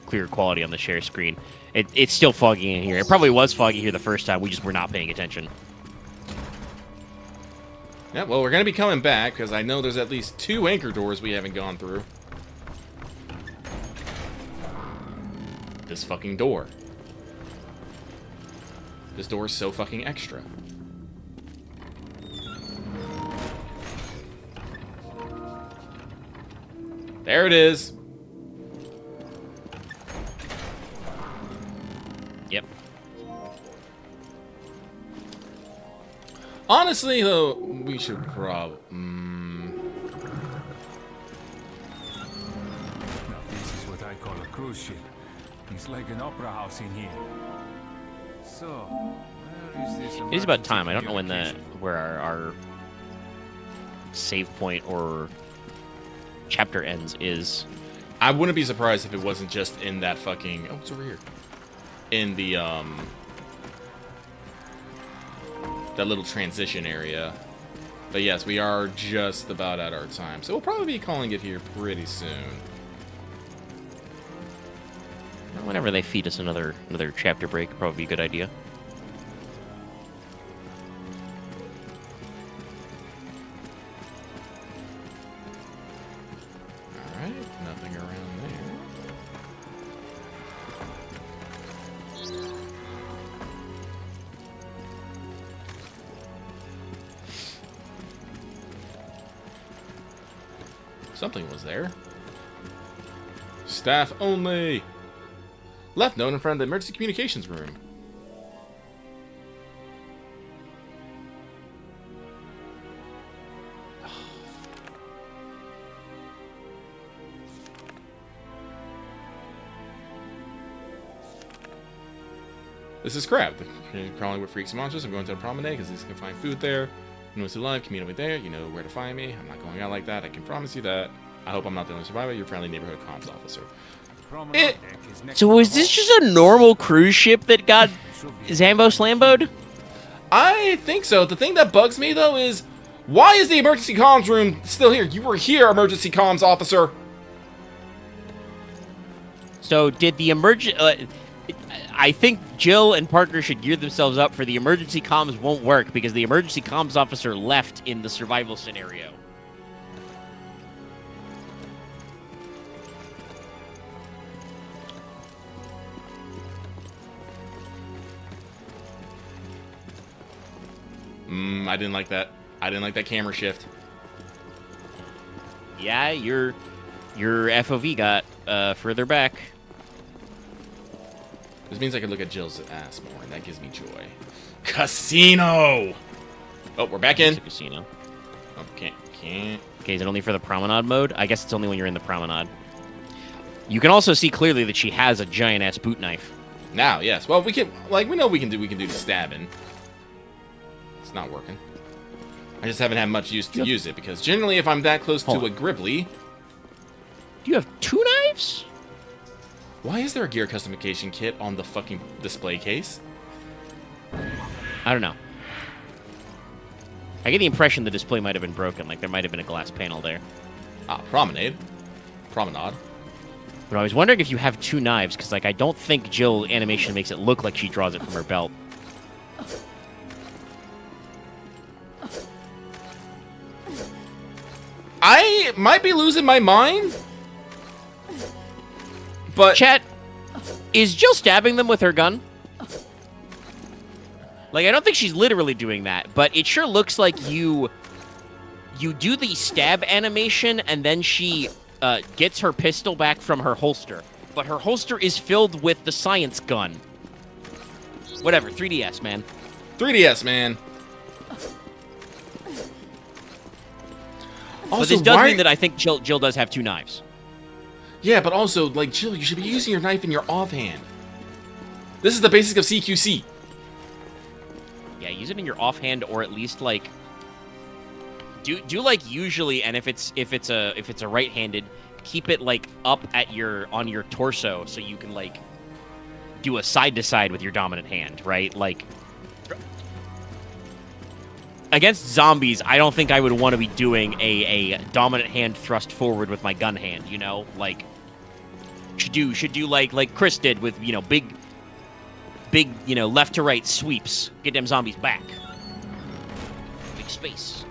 clear quality on the share screen. It's still foggy in here. It probably was foggy here the first time. We just were not paying attention. Yeah, well, we're going to be coming back, because I know there's at least 2 anchor doors we haven't gone through. This fucking door. This door is so fucking extra. There it is. Yep. Honestly, though, we should probably... Now, this is what I call a cruise ship. It's like an opera house in here. So, where is this? It is about time. I don't know where our save point or chapter ends is. I wouldn't be surprised if it wasn't just in that fucking... Oh, it's over here. In the, that little transition area. But yes, we are just about at our time. So we'll probably be calling it here pretty soon. Whenever they feed us another chapter break, probably be a good idea. Alright, nothing around there. Something was there. Staff only! Left note in front of the emergency communications room. This is crap. Crawling with freaks and monsters. I'm going to a promenade because you can find food there. You know, it's alive. Community there. You know where to find me. I'm not going out like that. I can promise you that. I hope I'm not the only survivor. Your friendly neighborhood comms officer. So was this just a normal cruise ship that got Zambo Slamboed? I think so. The thing that bugs me, though, is why is the emergency comms room still here? You were here, emergency comms officer. So did the I think Jill and partner should gear themselves up for the emergency comms won't work because the emergency comms officer left in the survival scenario. I didn't like that. I didn't like that camera shift. Yeah, your FOV got further back. This means I can look at Jill's ass more, and that gives me joy. Casino! Oh, we're back in. Casino. Oh, can't. Okay, is it only for the promenade mode? I guess it's only when you're in the promenade. You can also see clearly that she has a giant-ass boot knife. Now, yes. Well, we can, like, we know we can do the stabbing. It's not working. I just haven't had much use to use it, because generally if I'm that close to a Gribbly... Do you have 2 knives? Why is there a gear customization kit on the fucking display case? I don't know. I get the impression the display might have been broken, like there might have been a glass panel there. Ah, Promenade. Promenade. But I was wondering if you have 2 knives, because like I don't think Jill animation makes it look like she draws it from her belt. I might be losing my mind, but... Chat, is Jill stabbing them with her gun? Like, I don't think she's literally doing that, but it sure looks like you do the stab animation, and then she gets her pistol back from her holster. But her holster is filled with the science gun. Whatever, 3DS, man. 3DS, man. Also, but this does mean that I think Jill does have 2 knives. Yeah, but also, like, Jill, you should be using your knife in your offhand. This is the basics of CQC. Yeah, use it in your offhand, or at least like do like usually. And if it's a right-handed, keep it like up at on your torso, so you can like do a side to side with your dominant hand, right? Like against zombies, I don't think I would want to be doing a dominant hand thrust forward with my gun hand. You know, like Should do like Chris did with, you know, big, you know, left to right sweeps. Get them zombies back. Big space.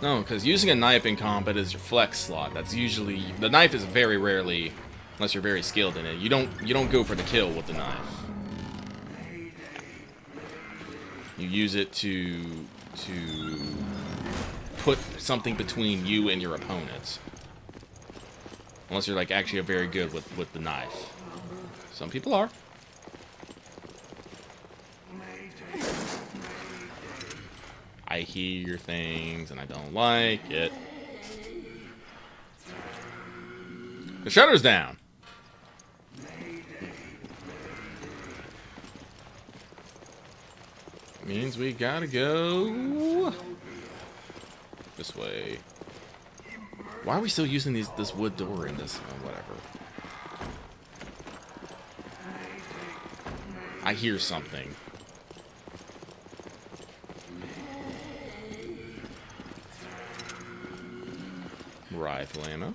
No, because using a knife in combat is your flex slot. That's usually the knife is very rarely, unless you're very skilled in it. You don't go for the kill with the knife. You use it to put something between you and your opponents. Unless you're like actually very good with the knife. Some people are. I hear things and I don't like it. The shutter's down. Means we gotta go this way. Why are we still using this wood door in this? Oh, whatever. I hear something. Rifle ammo.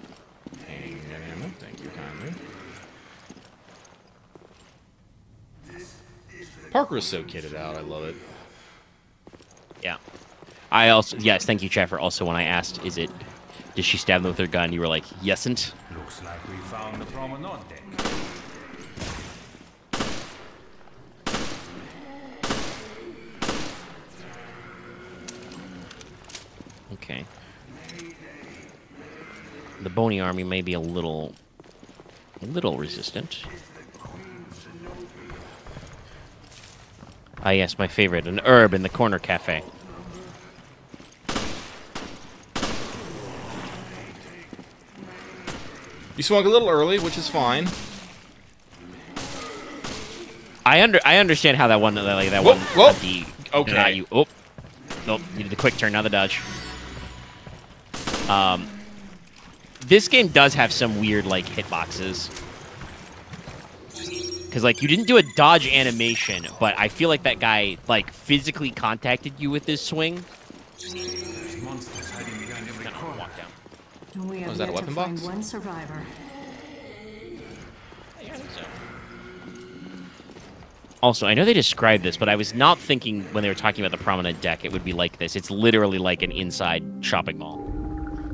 Handgun ammo. Thank you kindly. Parker is so kitted out. I love it. Yeah. I also, yes, thank you, Chaffer. Also, when I asked, did she stab them with her gun? You were like, yesn't. Looks like we found the promenade deck. Okay. The bony army may be a little resistant. Ah, yes, my favorite, an herb in the corner cafe. You swung a little early, which is fine. I understand how that one, like that whoa, one. Whoa. Okay. You, oh, nope. You did the quick turn, not the dodge. This game does have some weird like hitboxes. Because, like, you didn't do a dodge animation, but I feel like that guy, like, physically contacted you with his swing. Monsters hiding behind every corner. Walk down. And we have Was that a yet weapon to find box? one survivor. Yeah, I think so. Also, I know they described this, but I was not thinking when they were talking about the promenade deck it would be like this. It's literally like an inside shopping mall.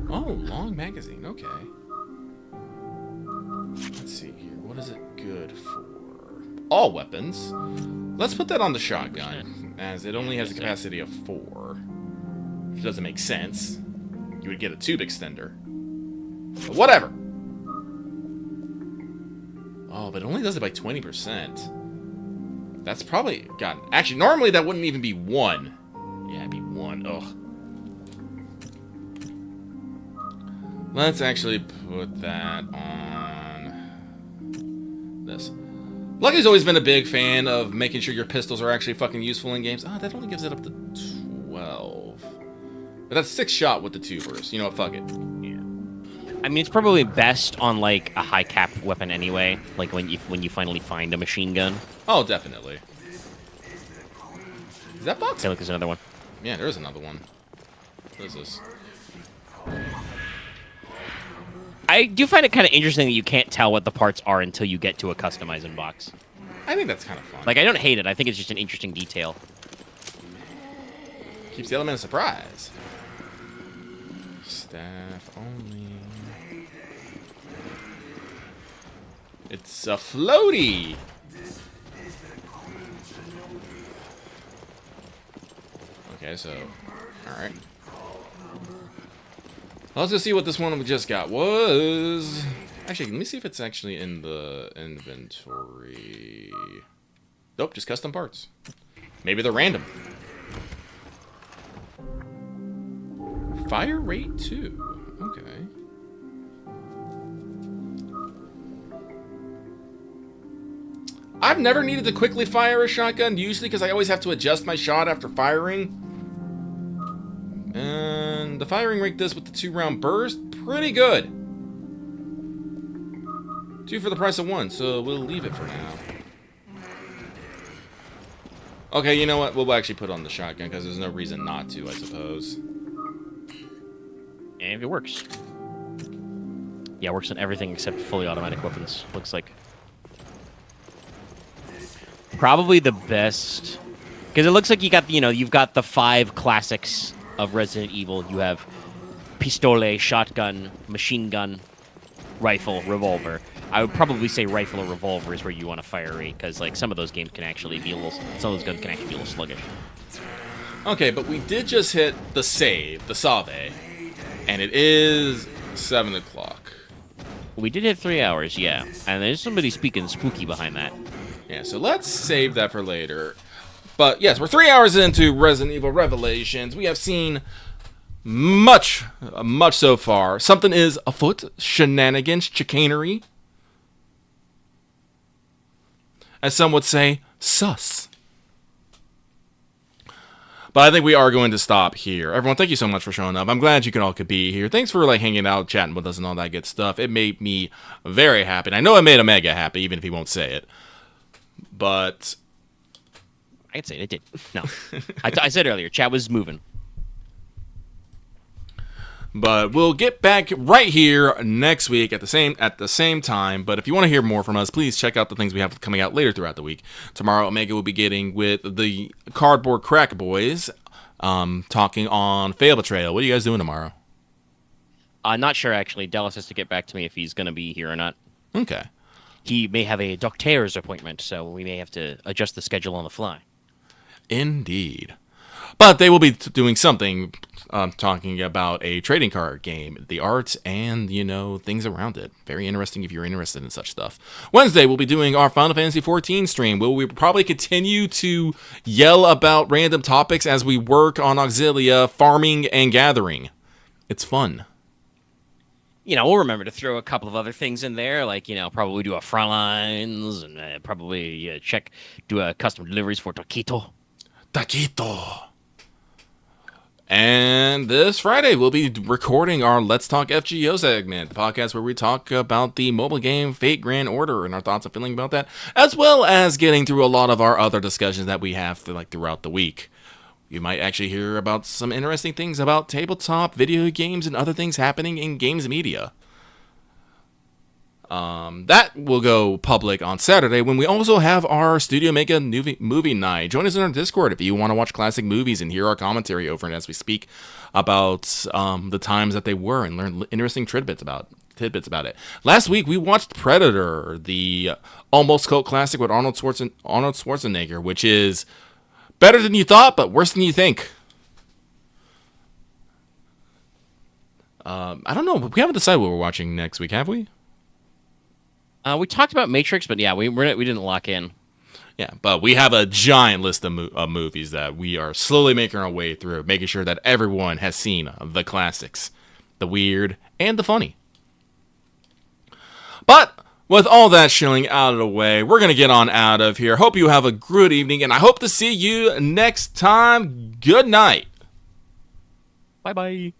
Oh, long magazine. Okay. Let's see here. What is it good for? All weapons. Let's put that on the shotgun, as it only has a capacity of 4. Which doesn't make sense. You would get a tube extender. But whatever. Oh, but it only does it by 20%. That's probably... God, actually, normally that wouldn't even be 1. Yeah, it'd be 1. Ugh. Let's actually put that on this. Lucky's always been a big fan of making sure your pistols are actually fucking useful in games. Oh, that only gives it up to 12. But that's 6 shot with the tubers. You know what? Fuck it. Yeah. I mean, it's probably best on like a high cap weapon anyway. Like when you finally find a machine gun. Oh, definitely. Is that box? Okay, look, there's another one. Yeah, there's another one. What is this? I do find it kind of interesting that you can't tell what the parts are until you get to a customizing box. I think that's kind of fun. Like, I don't hate it. I think it's just an interesting detail. Keeps the element of surprise. Staff only. It's a floaty. Okay, so, all right. Let's just see what this one we just got was. Actually, let me see if it's actually in the inventory. Nope, just custom parts. Maybe they're random. Fire rate 2. Okay. I've never needed to quickly fire a shotgun, usually because I always have to adjust my shot after firing. And the firing rate does with the 2-round burst, pretty good. 2 for the price of 1, so we'll leave it for now. Okay, you know what? We'll actually put on the shotgun because there's no reason not to, I suppose. And if it works. Yeah, works on everything except fully automatic weapons. Looks like probably the best because it looks like you've got the 5 classics of Resident Evil. You have pistole, shotgun, machine gun, rifle, revolver. I would probably say rifle or revolver is where you want to fire rate because like some of those games can actually be some of those guns can actually be a little sluggish. Okay, but we did just hit the save, the save, and it is 7 o'clock. We did hit 3 hours, yeah, and there's somebody speaking spooky behind that. Yeah, so let's save that for later. But yes, we're 3 hours into Resident Evil Revelations. We have seen much so far. Something is afoot. Shenanigans, chicanery. As some would say, sus. But I think we are going to stop here. Everyone, thank you so much for showing up. I'm glad you could be here. Thanks for hanging out, chatting with us, and all that good stuff. It made me very happy. And I know it made Omega happy, even if he won't say it. But I could say it did. No, I said earlier, chat was moving. But we'll get back right here next week at the same time. But if you want to hear more from us, please check out the things we have coming out later throughout the week. Tomorrow, Omega will be getting with the Cardboard Crack Boys, talking on Fail Betrayal. What are you guys doing tomorrow? I'm not sure, actually. Dallas has to get back to me if he's going to be here or not. Okay. He may have a doctor's appointment, so we may have to adjust the schedule on the fly. Indeed. But they will be doing something, talking about a trading card game, the art, and, things around it. Very interesting if you're interested in such stuff. Wednesday, we'll be doing our Final Fantasy XIV stream, where we probably continue to yell about random topics as we work on Auxilia, farming, and gathering. It's fun. We'll remember to throw a couple of other things in there, like, probably do a Frontlines, and probably do a custom deliveries for Taquito. And this Friday, we'll be recording our Let's Talk FGO segment, the podcast where we talk about the mobile game Fate Grand Order and our thoughts and feeling about that, as well as getting through a lot of our other discussions that we have throughout the week. You might actually hear about some interesting things about tabletop, video games, and other things happening in games media. That will go public on Saturday when we also have our Studio Mega movie night. Join us in our Discord if you want to watch classic movies and hear our commentary over it as we speak about the times that they were and learn interesting tidbits about it. Last week we watched Predator, the almost cult classic with Arnold Schwarzenegger, which is better than you thought, but worse than you think. I don't know. We haven't decided what we're watching next week, have we? We talked about Matrix, but yeah, we didn't lock in. Yeah, but we have a giant list of movies that we are slowly making our way through, making sure that everyone has seen the classics, the weird, and the funny. But with all that shilling out of the way, we're going to get on out of here. Hope you have a good evening, and I hope to see you next time. Good night. Bye-bye.